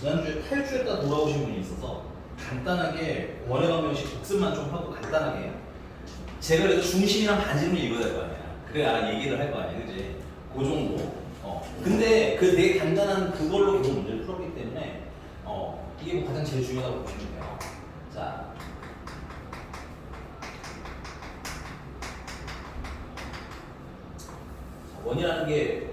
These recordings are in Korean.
지난주에 8주에다 돌아오신 분이 있어서 간단하게 원의 방정식 복습만 좀 하고 간단하게 제가 그래도 중심이랑 반지름을 읽어야 될 거 아니야. 그래야 얘기를 할 거 아니야, 그지? 그 정도. 근데 그 되게 간단한 그걸로 계속 문제를 풀었기 때문에 이게 뭐 가장 제일 중요하다고 보시면 돼요. 자, 원이라는 게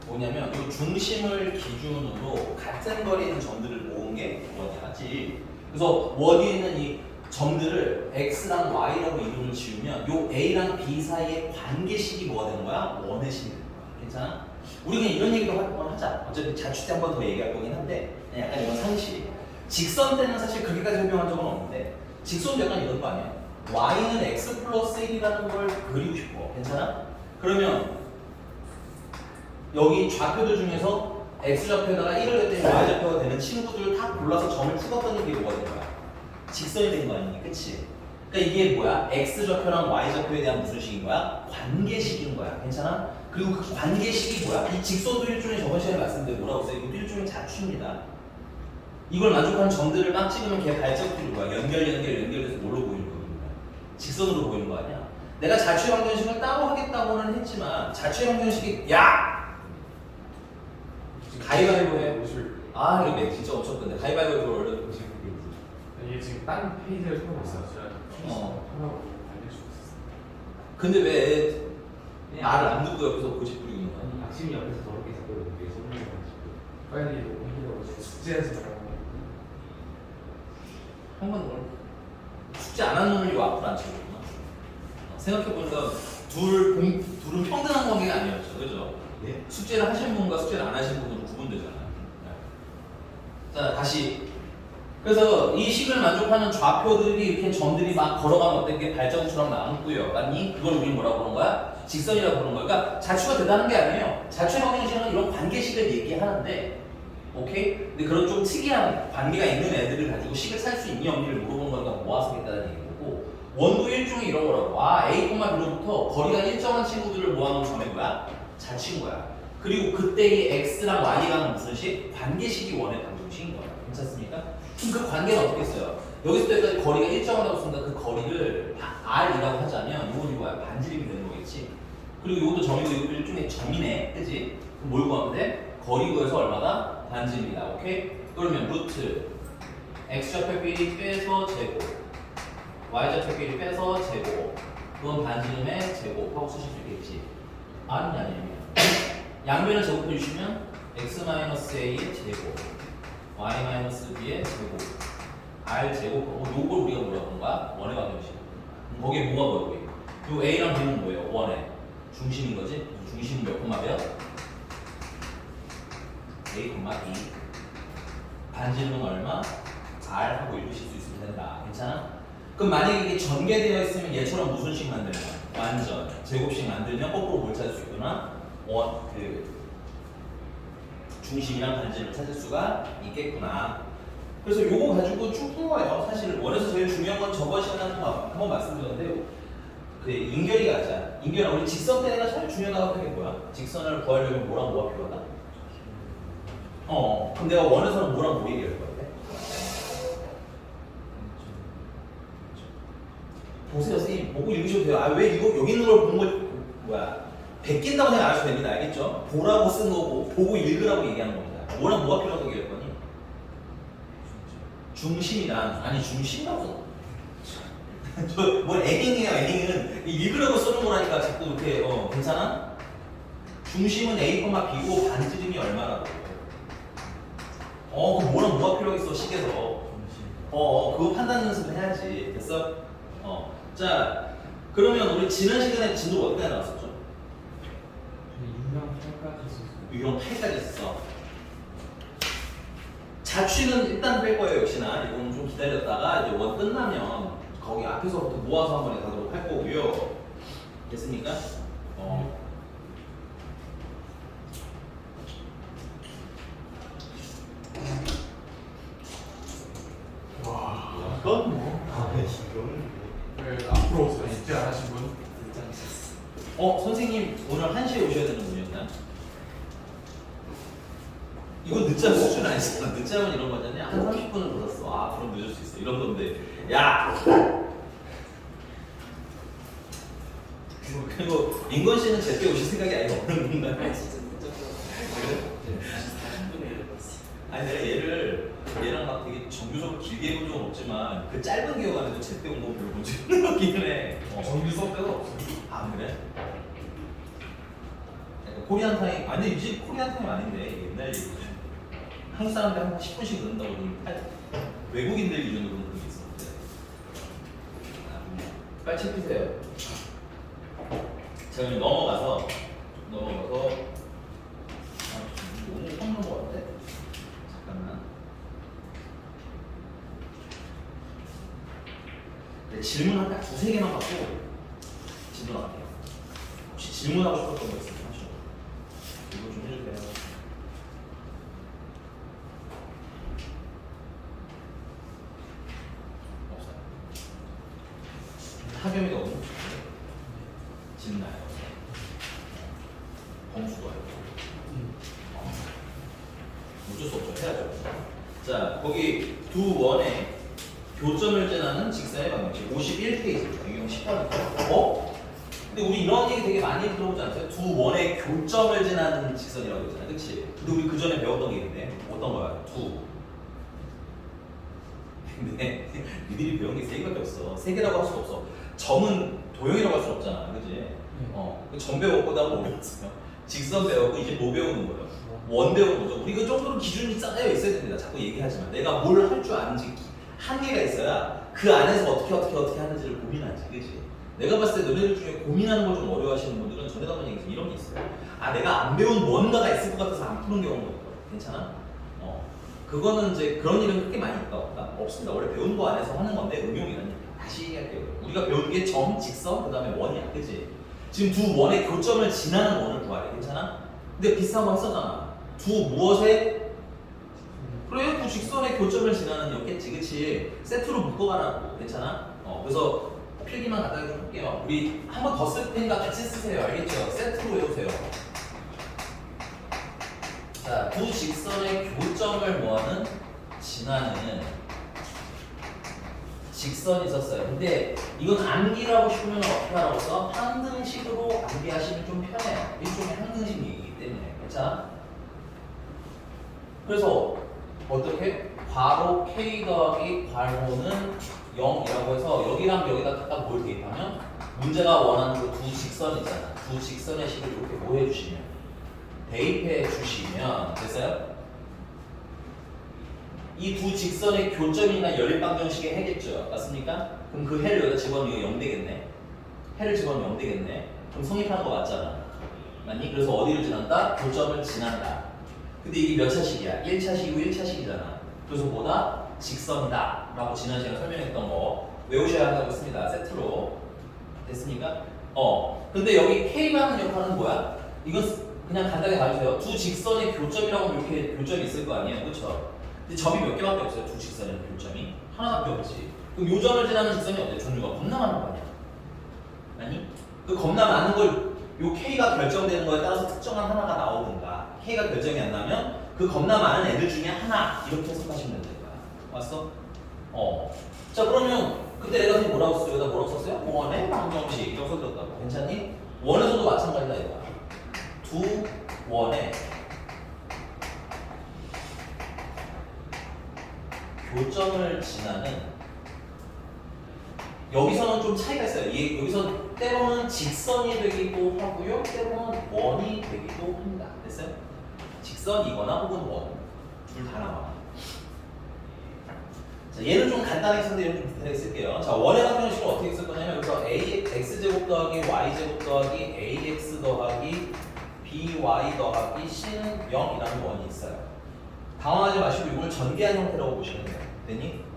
뭐냐면 이 중심을 기준으로 같은 거리에 있는 점들을 모은 게 원이야, 맞지? 그래서 원위에 있는 이 점들을 x랑 y라고 이름을 지으면 요 a랑 b 사이의 관계식이 뭐가 되는 거야? 원의 식이 되는 거야. 괜찮아? 우리 그냥 이런 얘기도 한번 하자. 어차피 자취 때 한 번 더 얘기할 거긴 한데 약간 이런 상식. 직선 때는 사실 그렇게까지 설명한 적은 없는데 직선도 약간 이런 거 아니야? y는 x 플러스 1이라는 걸 그리고 싶어. 괜찮아? 그러면 여기 좌표들 중에서 x좌표에다가 1을 냈더니 y좌표가 되는 친구들 다 골라서 점을 찍었더니 이게 뭐가 된 거야? 직선이 된 거 아니니? 그치? 그러니까 이게 뭐야? x좌표랑 y좌표에 대한 무슨 식인 거야? 관계식인 거야. 괜찮아? 그리고 그 관계식이 뭐야? 이 직선도 일종의 저번 시간에 말씀드린 뭐라고 써요? 이것도 일종의 자취입니다. 이걸 만족하는 점들을 막 찍으면 걔 발적들이 뭐야? 연결돼서 뭘로 보이는 거야? 직선으로 보이는 거 아니야? 내가 자취의 방정식을 따로 하겠다고는 했지만 자취의 방정식이 야! 가위바위보 해. 아, 이거 진짜 엄청 큰데. 가위바위보 원래 이게 지금 딴 페이지를 쓰고 있었어요. 하라고 알려주고 있었어요. 근데 왜 말을 안 듣고 옆에서 고집 부리고 있는 거야? 박심이 옆에서 더럽게 자꾸 위에 소문내가지고 빨리 옮기려고 숙제하지 말라고. 한번 오늘 숙제 안 한 놈을 요 앞으로 앉혀줬구나. 생각해보니까 둘은 평등한 관계가 아니었죠. 그죠? 예? 숙제를 하신 분과 숙제를 안 하신 분으로 구분되잖아요. 자, 다시. 그래서 이 식을 만족하는 좌표들이 이렇게 점들이 막 걸어가면 어떤 게 발자국처럼 남고요. 아니, 그걸 우리 뭐라고 그러는 거야? 직선이라고 그러는 거야. 그러니까 자취가 대단한 게 아니에요. 자취의 방정식은 이런 관계식을 얘기하는데, 오케이? 근데 그런 좀 특이한 관계가 있는 애들을 가지고 식을 살 수 있니 없니를 물어보는 거니까 모아서 겠다는 얘기고, 원도 일종의 이런 거라고. A, B로부터 거리가 일정한 친구들을 모아놓은 점이 뭐야? 자취인 거야. 그리고 그때 이 x랑 y가 무슨 식? 관계식이 원의 방정식인 거야. 괜찮습니까? 그럼 그 관계는 어떻게 써요? 여기서 여기까지 거리가 일정하다고 쓴다. 그 거리를 r이라고 하자면 이건 뭐야? 반지름이 되는 거겠지. 그리고 이것도 점이고 이것도 일종의 점이네. 그치? 그럼 뭘 구하면 돼? 거리 구해서 얼마다? 반지름이다. 오케이? 그러면 루트 x좌표끼리 빼서 제곱 y좌표끼리 빼서 제곱 그건 반지름의 제곱하고 쓰실 수 있겠지. 아니면 양변을 제곱해 주시면 x-a의 제곱 y-b의 제곱 r 제곱 요걸 우리가 뭐라고 하는 거야? 원의 방정식. 거기에 뭐가 보여? 요 a랑 b는 뭐예요? 원의 중심인 거지? 중심은 몇 콤마배요? a, b 반지름은 얼마? r 하고 읽으실 수 있으면 된다. 괜찮아? 그럼 만약에 이게 전개되어 있으면 얘처럼 무슨 식 만드는 거야? 완전 제곱식 만들면 거꾸로 뭘 찾을 수 있구나? 중심이랑 반지름을 찾을 수가 있겠구나. 그래서 요거 가지고 쭉 푼 거예요. 사실 원에서 제일 중요한 건 저번 시간에 한번 말씀드렸는데 그 인결이 가자. 인결은 우리 직선 때가 제일 중요하다고 하는 게 뭐야? 직선을 구하려면 뭐랑 뭐가 필요하다? 그럼 내가 원에서는 뭐랑 뭐 얘기할 거야? 보세요, 선생님. 보고 읽으셔도 돼요. 아, 왜 이거 여기 있는 걸 본 걸 뭐야? 베낀다고 생각 안 하셔도 됩니다. 알겠죠? 보라고 쓴 거고 보고 읽으라고 얘기하는 겁니다. 뭐랑 뭐가 필요하다고 얘기할 거니? 중심이란 아니 중심이라고 써. 저뭐 애닝이에요. 애닝은 읽으라고 쓰는 거라니까 자꾸 이렇게 괜찮아? 중심은 A, B고 반지름이 얼마라고. 그럼 뭐랑 뭐가 필요하겠어 식에서. 그거 판단 연습을 해야지. 됐어? 자, 그러면 우리 지난 시간에 진도가 어디까지 나왔었죠? 유형 8까지 했어. 자취는 일단 뺄 거예요. 역시나 이건 좀 기다렸다가 이제 원 끝나면 거기 앞에서부터 모아서 한번 가도록 할 거고요. 됐습니까? 와. 이건 뭐 이거는 앞으로 숙제 안 하신 분? 선생님 오늘 1시에 오셔야 되는 분이었나요? 이건 늦잠 수준 아니잖아. 늦잠은 이런 거잖아. 한 30분을 늦었어. 아 그럼 늦을 수 있어. 이런 건데. 야. 그리고 민건 씨는 제때 오실 생각이 아예 없는 건가요? 아니 내가 얘랑 막 되게 정규적으로 길게 해본 적은 없지만 그 짧은 기억 안에도 제때 온 거 별로 본 적이 없기는 해. 정규 수업 때도 없어. 아 그래? 약간 코리안 타임 아니 이제 코리안 타임 아닌데 이게 옛날 얘기지. 한국 사람들 한 10분씩 늦는다고 그러는데 외국인들 기준으로는 그런 게 있었는데. 빨리 책 피세요. 자 그럼 넘어가서 오늘 처음 넘어갔는데 잠깐만. 네, 질문 한 딱 두세 개만 받고 질문할게요. 혹시 질문하고 싶었던 거 있으면 하시죠. 이거 좀 해주세요. 없어요. 학연이가 없는 거 질문나요? 범수가 어쩔 수 없죠. 해야죠. 자 거기 두 원의 교점을 지나는 직선의 방정식 51페이지죠. 이경 10번이죠. 어? 근데 우리 이런 얘기 되게 많이 들어보지 않았어요? 두 원의 교점을 지나는 직선이라고 했잖아요. 그치? 근데 우리 그 전에 배웠던 게 있는데 어떤 거야? 두. 근데 니들이 배운 게 세 개밖에 없어. 세 개라고 할 수가 없어. 점은 도형이라고 할 수 없잖아. 그치? 점 배웠고 다음 뭐 배웠어요? 직선 배웠고 이제 뭐 배우는 거예요? 원 배우는 거죠. 우리 그 정도로 기준이 짜여 있어야 됩니다. 자꾸 얘기하지만 내가 뭘 할 줄 아는지 한계가 있어야 그 안에서 어떻게 하는지를 고민하지, 그렇지? 내가 봤을 때 너네들 중에 고민하는 걸 좀 어려워하시는 분들은 전에 한번 얘기해서 이런 게 있어요. 아 내가 안 배운 뭔가가 있을 것 같아서 안 푸는 경우가 있더라고. 괜찮아? 그거는 이제 그런 일은 그렇게 많이 있다 없다? 없습니다. 원래 배운 거 안에서 하는 건데 응용이라는 다시 얘기할게요. 우리가 배운 게 점, 직선, 그 다음에 원이야, 그렇지? 지금 두 원의 교점을 지나는 원을 구하래, 괜찮아? 근데 비슷한 거 했었잖아. 두 무엇의 그래, 그 직선의 교점을 지나는 였겠지, 그치? 세트로 묶어가라고, 괜찮아? 그래서 필기만 갖다 해줄게요. 우리 한 번 더 쓸 테니까 같이 쓰세요, 알겠죠? 세트로 외우세요. 자, 두 직선의 교점을 뭐하는? 지나는 직선이 있었어요. 근데 이건 암기라고 싶으면 어떻게 하라고 써? 항등식으로 암기하시면 좀 편해요. 일종의 항등식 얘기이기 때문에, 괜찮아? 그래서 어떻게? 괄호 K 더하기 괄호는 0이라고 해서 여기랑 여기다 갖다 뭘 대입하면 문제가 원하는 그 두 직선 있잖아. 두 직선의 식을 이렇게 뭐 해주시면 대입해 주시면 됐어요? 이 두 직선의 교점이나 연립방정식의 해겠죠. 맞습니까? 그럼 그 해를 여기다 집어넣으면 0 되겠네. 해를 집어넣으면 0 되겠네. 그럼 성립하는 거 맞잖아. 맞니? 그래서 어디를 지난다? 교점을 지난다. 근데 이게 몇 차식이야? 1차식이고 1차식이잖아. 그래서 뭐다? 직선이다 라고 지난 시간에 설명했던 거 외우셔야 한다고 했습니다. 세트로. 됐습니까? 근데 여기 K가 하는 역할은 뭐야? 이건 그냥 간단하게 봐주세요. 두 직선의 교점이라고 이렇게 교점이 있을 거 아니에요? 그쵸? 근데 점이 몇 개밖에 없어요. 두 직선의 교점이. 하나밖에 없지. 그럼 요 점을 지나는 직선이 어때? 종류가 겁나 많은 거 아니야? 아니? 그 겁나 많은 걸 요 K가 결정되는 거에 따라서 특정한 하나가 나오든가 K가 결정이 안 나면 그 겁나 많은 애들 중에 하나 이렇게 해석하시면 되는 거야. 왔어? 자 그러면 그때 내가 선생님 뭐라고 썼어요? 여기다 뭐라고 썼어요? 원의 방정식 이라고 써줬다고. 괜찮니? 원에서도 마찬가지다 이거야. 두 원의 교점을 지나는 여기서는 좀 차이가 있어요. 여기서 때로는 직선이 되기도 하고요. 때로는 원이 되기도 합니다. 됐어요? 직선이거나 혹은 원. 둘 다 나와. 자, 얘는 좀 간단하게 썼는데 얘는 좀 디테일하게 쓸게요. 자, 원의 방정식을 어떻게 쓸 거냐면 여기서 x제곱 더하기 y제곱 더하기 ax 더하기 by 더하기 c는 0이라는 원이 있어요. 당황하지 마시고 이걸 전개한 형태라고 보시면 돼요. 됐니?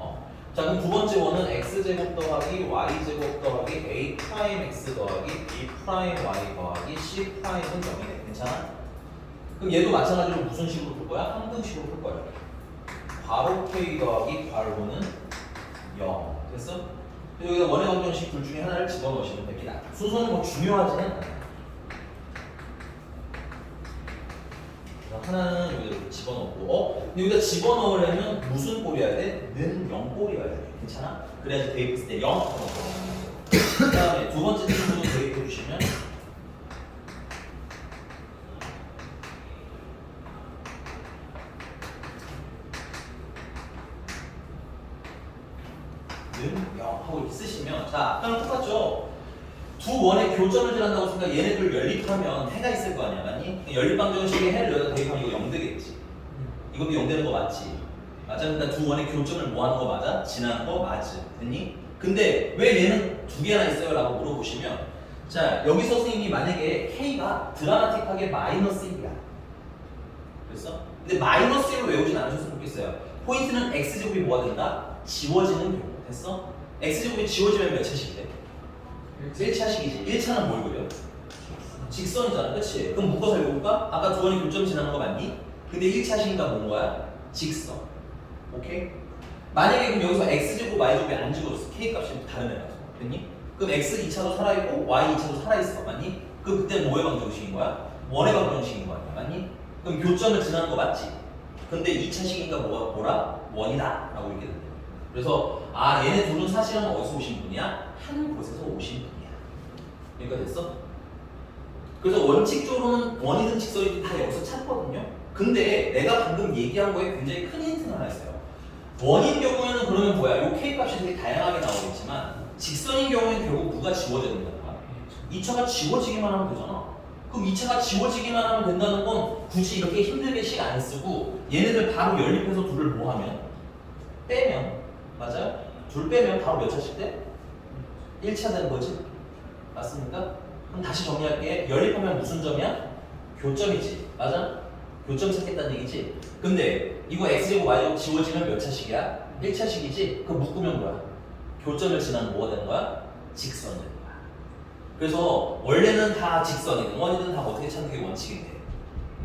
자 그럼 두 번째 원은 x제곱 더하기 y제곱 더하기 a 프라임 x 더하기 b 프라임 y 더하기 c 프라임은 0이네. 괜찮아? 그럼 얘도 마찬가지로 무슨 식으로 풀 거야? 항등식으로 풀 거야. 괄호 k 더하기 괄호는 0. 됐어? 여기다 원의 방정식 둘 중에 하나를 집어넣으시면 됩니다. 순서는 뭐 중요하지는 않아요. 하나는 여기다 집어넣고 근데 여기다 집어넣으려면 무슨 꼴이어야 돼? 는 0꼴이어야 돼. 괜찮아? 그래야지 대입했을 때 0 넣고 그 다음에 두 번째 친구도 대입해 주시면 는 0 하고 이렇게 쓰시면 자 아까랑 똑같죠? 두 원의 교점을 지난다고 생각 얘네들 연립하면 해가 있을 거 아니야, 맞니? 연립방정식에 해를 여기다 대입하면 이거 0 되겠지. 이것도 0 되는 거 맞지? 맞아? 그러니까 두 원의 교점을 뭐 하는 거 맞아? 지나는 거 맞지? 됐니? 근데 왜 얘는 두 개나 있어요? 라고 물어보시면 자 여기서 선생님이 만약에 K가 드라마틱하게 마이너스 1이야 그랬어? 근데 마이너스 1로 외우진 않으셨으면 좋겠어요. 포인트는 X제곱이 뭐가 된다? 지워지는 경우. 됐어? X제곱이 지워지면 몇 차식이 돼? 1차식이지. 1차는 뭘 그려? 직선이잖아. 그치? 그럼 묶어서 읽어볼까? 아까 두 원의 교점 지나는 거 맞니? 근데 1차식인가 뭔 거야? 직선. 오케이? 만약에 그럼 여기서 X제곱, Y제곱이 안 집어졌어. K값이 다른 애라서. 됐니? 그럼 X 2차도 살아있고 Y 2차도 살아있어. 맞니? 그럼 그때 뭐의 방정식인 거야? 원의 방정식인 거 아니야. 맞니? 그럼 교점을 지나는 거 맞지? 근데 2차식인가 뭐라? 원이다. 라고 얘기해 된대. 그래서 아 얘네 둘은 사실은 어디서 오신 분이야? 한 곳에서 오신 분이야. 그러니까 됐어? 그래서 원칙적으로는 원이든 직선이든 다 여기서 찾거든요. 근데 내가 방금 얘기한 거에 굉장히 큰 힌트가 하나 있어요. 원인 경우에는 그러면 뭐야? 요 K값이 되게 다양하게 나오겠지만 직선인 경우에는 결국 누가 지워져야 된다는 거야? 2차가 지워지기만 하면 되잖아. 그럼 2차가 지워지기만 하면 된다는 건 굳이 이렇게 힘들게 식 안 쓰고 얘네들 바로 연립해서 둘을 뭐 하면? 빼면 맞아요? 둘 빼면 바로 몇 차씩 돼? 1차 되는 거지? 맞습니까? 그럼 다시 정리할게. 연립하면 무슨 점이야? 교점이지. 맞아? 교점 찾겠다는 얘기지? 근데 이거 X제곱 Y제곱 지워지면 몇 차식이야? 1차식이지? 그럼 묶으면 뭐야? 교점을 지나면 뭐가 되는 거야? 직선이 되는 거야. 그래서 원래는 다 직선이든 원이든 다 어떻게 찾는 게 원칙인데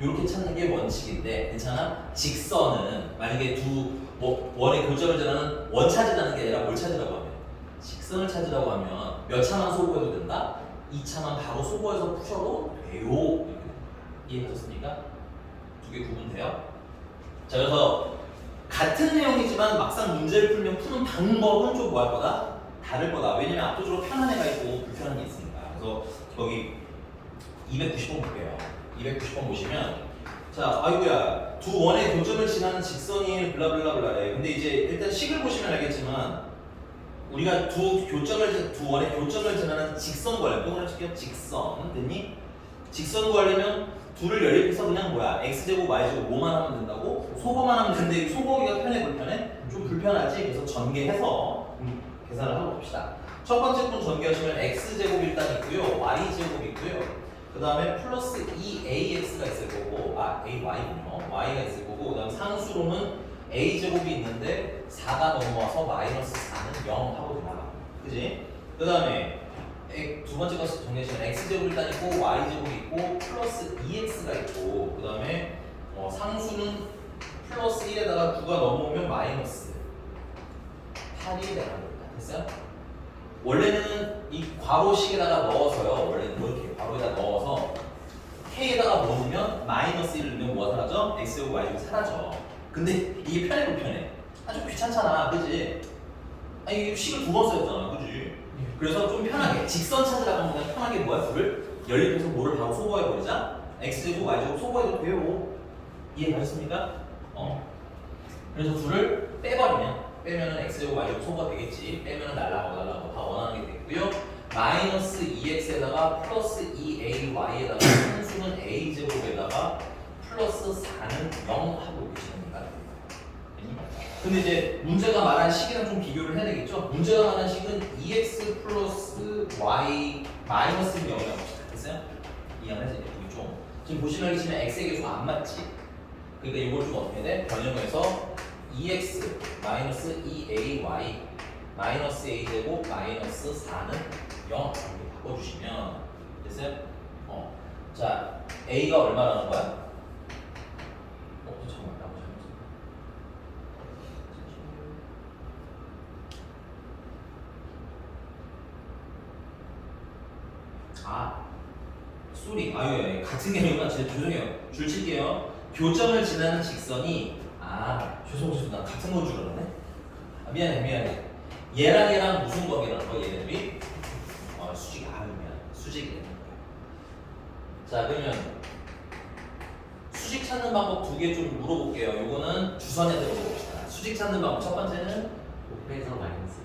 이렇게 찾는 게 원칙인데 괜찮아? 직선은 만약에 원의 교점을 지나는 원 찾으라는 게 아니라 뭘 찾으라고 하면 직선을 찾으라고 하면 몇 차만 소거해도 된다? 2차만 바로 소거해서 푸셔도 돼요. 이해하셨습니까? 두 개 구분돼요? 자 그래서 같은 내용이지만 막상 문제를 풀면 푸는 방법은 좀 뭐 할 거다? 다를 거다. 왜냐면 압도적으로 편한 애가 있고 불편한 게 있으니까. 그래서 거기 290번 볼게요. 290번 보시면 자, 아이고야, 두 원의 교점을 지나는 직선이 블라블라블라래. 근데 이제 일단 식을 보시면 알겠지만 우리가 두 원의 교점을 지나는 직선 구하려면 똥을 칠게요. 직선 됐니? 직선 구하려면 둘을 연립해서 그냥 뭐야 X제곱 Y제곱 뭐만 하면 된다고? 소거만 하면 되는데 소거하기가 편해 불편해? 좀 불편하지? 그래서 전개해서 계산을 하고 봅시다. 첫 번째 분 전개하시면 X제곱 일단 있고요. Y제곱 있고요. 그 다음에 플러스 2AX가 있을 거고 AY군요. Y가 있을 거고 그 다음 상수로는 A제곱이 있는데 4가 넘어와서 마이너스 4는 0 하고 들어가. 그지? 그 다음에 두 번째 것을 정리하시면 X제곱 일단 있고 Y제곱이 있고 플러스 2X가 있고 그 다음에 상수는 플러스 1에다가 9가 넘어오면 마이너스 8이 되는 겁니다. 됐어요? 원래는 이 괄호식에다가 넣어서요. 원래는 이렇게 괄호에다 넣어서 K에다가 넣으면 마이너스 1을 넣으면 뭐가 사라져? X제곱 Y제곱 사라져. 근데 이게 편해 불편해? 아주 귀찮잖아. 그지? 아니 이게 식을 두 번 썼잖아. 그지? 그래서 좀 편하게 직선 찾으라고 하면 그냥 편하게 뭐야? 둘을 연립해서 뭐를 바로 소거해버리자. X제곱 Y제곱 소거해도 돼요. 이해가셨습니까? 그래서 둘을 빼면은 X제곱 Y제곱 소거가 되겠지. 빼면은 날라가고 다 원하는 게 되겠고요. 마이너스 2X에다가 플러스 2AY에다가 상수는 A제곱에다가 플러스 4는 0 하고 계십니까? 근데 이제 문제가 말한 식이랑 좀 비교를 해야 되겠죠? 문제가 말한 식은 2x 플러스 y 마이너스 0이라고 합시다. 됐어요? 이해하면서 이제 이게 좀 지금 보시면 알겠지만 x의 개수가 안 맞지? 그러니까 이걸 좀 어떻게 돼? 변형해서 2x 마이너스 2ay 마이너스 a제곱 마이너스 4는 0 이렇게 바꿔주시면 됐어요? 자 a가 얼마라는 거야? 잠깐만 나머지 쏘리. 같은 개념이구나. 죄송해요. 줄 칠게요. 교점을 지나는 직선이 죄송 나 같은 건 줄 알았네. 미안해. 얘랑 무슨 관계라는 거야 얘네들이? 수직 미안. 수직이네. 자 그러면 수직 찾는 방법 두 개 좀 물어볼게요. 요거는 주선에 대해 물어봅시다. 수직 찾는 방법 첫 번째는 곱해서 마이너스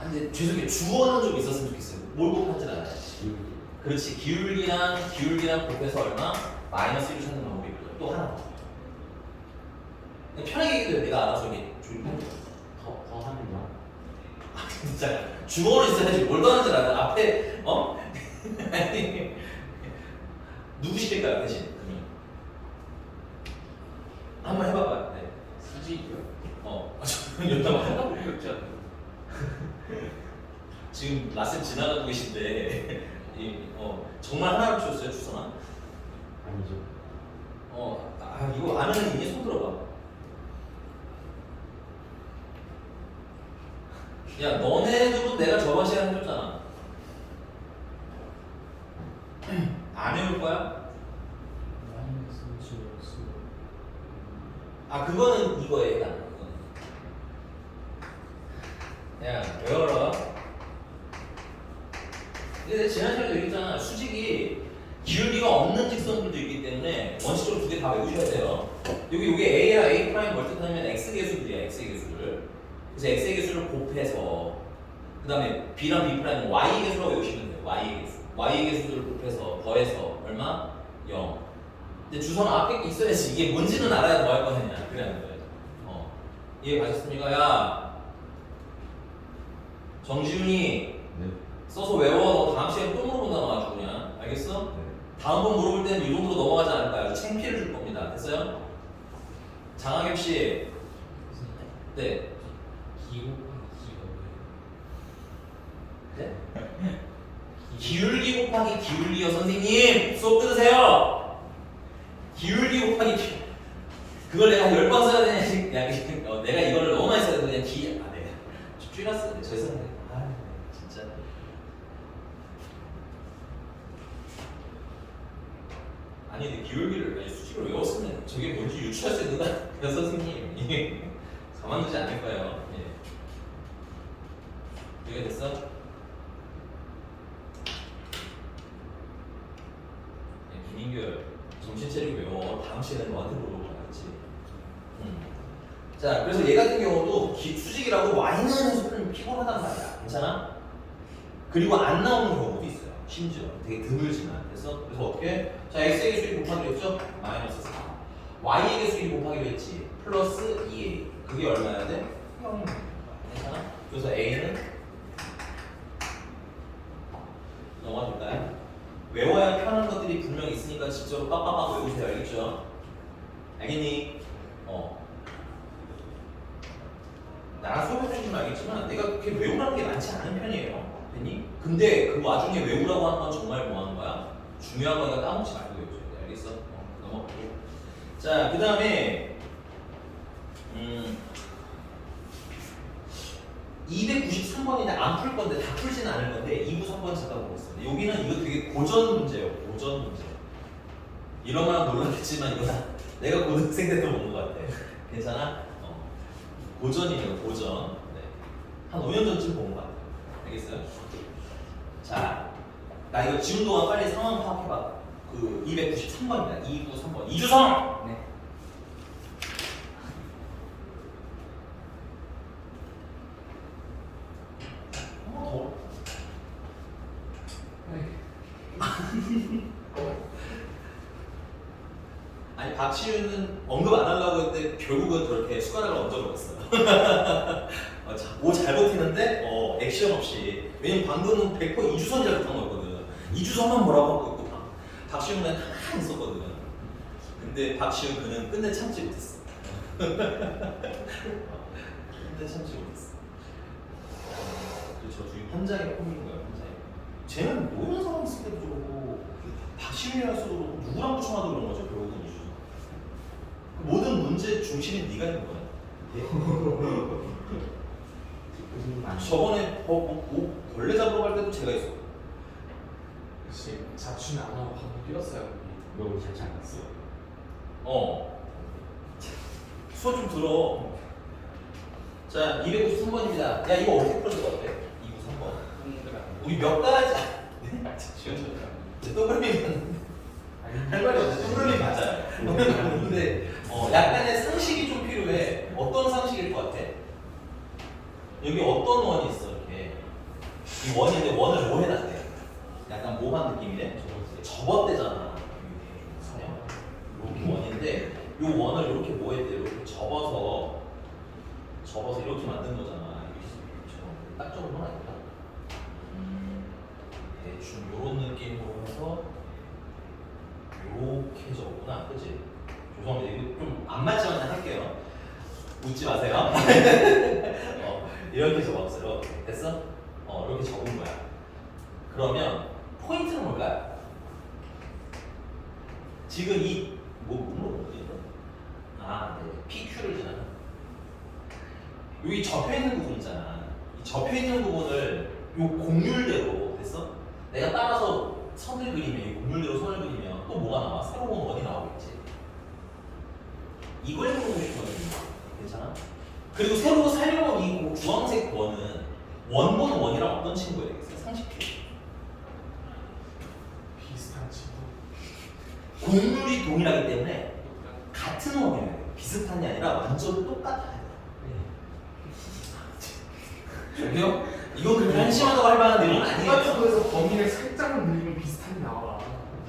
근데 죄송해요. 주어는 좀 있었으면 좋겠어요. 뭘 곱하진 않아요. 그렇지. 기울기랑 곱해서 얼마? 마이너스 1을 찾는 방법이 있고요. 또 하나 더. 그냥 편하게 얘기해도 내가 알아서 이게 조용히 더 하면요? 진짜 주어는 있어야지 뭘 더 하는지 알아. 앞에 아니 누구시킬까요 대신? 한번 해봐봐요. 네. 수직이요? 저는 여기다가 하나도 없지 않아요. 지금 라센 지나가고 계신데 정말 하나를 주셨어요 주선아? 아니죠. 이거 아는 이미 손 들어봐. 야 너네들은 내가 저번 시간에 해줬잖아. 안 해올 거야? 그거는 이거에 해당. 야 외워라. 근데 지난 시간에 얘기했잖아. 수직이 기울기가 없는 직선들도 있기 때문에 원칙적으로 두 개 다 외우셔야 돼요. 여기 A랑 A 프라임 멀티하면 X 개수들이야. X 개수를. 그래서 X의 개수를 곱해서 그 다음에 B랑 B 프라임은 Y 개수라고 외우시면 돼요. Y 개수. Y 개수를 곱해서 더해서 얼마? 0. 근데 주선 앞에 게 있어야지. 이게 뭔지는 알아야 뭐 할 거냐. 그래야 거예요. 이해 가셨습니까? 야 정지훈이 네. 써서 외워. 너 다음 시간에 또 물어본다 너 아주 그냥. 알겠어? 네. 다음번 물어볼 때는 이 정도로 넘어가지 않을까요? 창피해를 줄 겁니다. 됐어요? 장학엽 씨. 네. 네? 기울기 곱하기 기울기요 선생님. 수업 들으세요. 기울기 곱하기 그걸 내가 10번 써야 되냐. 내가 이거를 너무 많이 써야 되냐. 내가 좀 줄였어. 죄송해요. 진짜. 아니 근데 기울기를 수직으로 외웠으면 저게 뭔지 유추할 수 있는가? 선생님 이게 가만두지 않을 거예요. 이해됐어? 김인규 정신 차리고 외워. 다음 시간에 너한테 물어볼 거겠지. 자 그래서 얘 같은 경우도 수직이라고 Y는 해석하면 피곤하단 말이야. 괜찮아? 그리고 안 나오는 경우도 있어요. 심지어 되게 드물지만. 그래서 어떻게? 자 X의 개수를 곱하기로 했죠? 마이너스 4. Y의 개수를 곱하기로 했지. 플러스 2A. 그게 얼마야 돼? 0. 괜찮아? 그래서 A는 넘어갈까요? 외워야 편한 것들이 분명히 있으니까 직접 빡빡빡 외우세요. 알겠죠? 알겠니? 나랑 수업해주시면 알겠지만 내가 그렇게 외우라는 게 많지 않은 편이에요. 됐니? 근데 그 와중에 외우라고 하는 건 정말 뭐 하는 거야? 중요한 거니까 까먹지 말고 외워줘야 돼. 알겠어? 넘어가고. 자, 그 다음에 293번인데 안 풀 건데 다 풀지는 않을 건데 2부 3번 찾아보겠습니다. 여기는 이거 되게 고전 문제예요. 고전 문제. 이런만 놀랐겠지만 이거 내가 고등학생 때도 본 것 같아. 괜찮아? 고전이에요. 고전. 네. 한 5년 전쯤 본 것 같아요. 알겠어요? 자, 나 이거 지운 동안 빨리 상황 파악해봐. 그 293번입니다. 293번. 이주성! 네. 더워. 아니 박시윤은 언급 안 하려고 했는데 결국은 그렇게 숟가락을 얹어버렸어요. 오 잘 버티는데 액션 없이. 왜냐면 방금은 100% 이주선 잘못한 거였거든. 이주선만 뭐라고 하고 있고 박시윤은 가만히 있었거든. 근데 박시윤 그는 끝내 참지 못했어. 끝내 참지 못했어. 그렇죠. 지금 현장의 폼인 거예요. 현장의. 쟤는 모르는 사람 있을 때도 저러고 박시윤이라서도 그렇고 누구랑 붙여놔도 그런 거죠. 결국은 이주선. 모든 문제 중심인 네가 있는 거야. 저번에 벌레 잡으러 갈 때도 제가 있어. 혹시 자취는 안 하고 방금 뛰었어요. 너무 잘 찾았어. 수업 좀 들어. 자, 293번입니다. 야, 이거 어떻게 풀어줄 것 같아? 293번. 우리 몇 가지. 동그라미 맞는데. 할 말이 없어. 동그라미 맞아요. 근데 약간의 상식이 좀 필요해. 어떤 상식일 것 같아? 여기 어떤 원이 있어, 이렇게. 이 원인데 원을 뭐 해놨대? 약간 모한 느낌이네? 접었대잖아. 이렇게 원인데, 이 원을 이렇게 뭐 했대? 이렇게 접어서 이렇게 만든 거잖아. 딱 적으면 아닐까? 대충 이런 느낌으로 해서 이렇게 적었구나. 그치? 죄송합니다. 이거 좀 안 맞지만 그냥 할게요. 웃지 마세요. 이렇게 적었어요. 됐어? 이렇게 적은 거야. 그러면 포인트는 뭘까요? 지금 이 뭐지? 네. PQ를 지나는 여기 접혀 있는 부분 있잖아. 이 접혀 있는 부분을 요 곡률대로 됐어? 내가 따라서 선을 그리면 이 곡률대로 선을 그리면 또 뭐가 나와? 새로운 원이 나오겠지. 이걸 해보고 싶거든요. 괜찮아? 그리고 새로 살려본 이 주황색 원은 원본 원이랑 어떤 친구야 되겠어요? 상식표. 비슷한 친구. 곡률이 동일하기 때문에 같은 원이어야 돼. 비슷한 게 아니라 완전 똑같아야 돼. 저기요? 이거 그렇게 한심하다고 할 만한 내용은 아니에요. 똑같은 거에서 범위를 살짝만 늘리면 비슷하게 나와.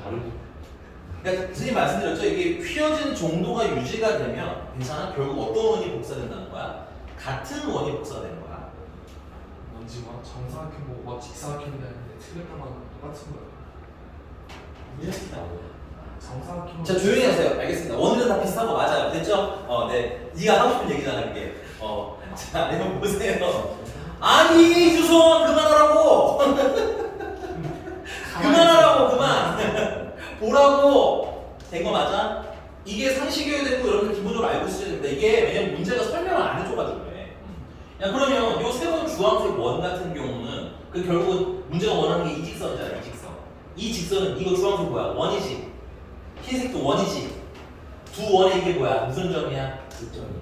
다르고. 그러니까 선생님 말씀드렸죠. 이게 휘어진 정도가 유지가 되면 괜찮아? 결국 어떤 원이 복사된다는 거야? 같은 원이 복사되는 거야. 뭔지 막 정사각형 뭐 직사각형이 되는데 틀렸던 건 똑같은 거야. 이렇게 나오고. 정사각형. 자, 조용히 하세요. 알겠습니다. 원들은 다 비슷한 거 맞아요. 됐죠? 네. 네가 하고 싶은 얘기잖아, 그게. 자, 내가 보세요. 아니, 유son 그만하라고. 그만하라고, 그만. 보라고. 된 거 맞아? 이게 상식이어야 되고 여러분들 기본적으로 알고 있어야 됩니다. 이게 왜냐면 문제가 설명을 안 해줘가지고 그래. 야, 그러면 요 세 번 주황색 원 같은 경우는 그 결국은 문제가 원하는 게 이 직선이잖아, 이 직선. 이 직선은 이거 주황색 뭐야? 원이지. 흰색도 원이지. 두 원의 이게 뭐야? 무슨 점이야?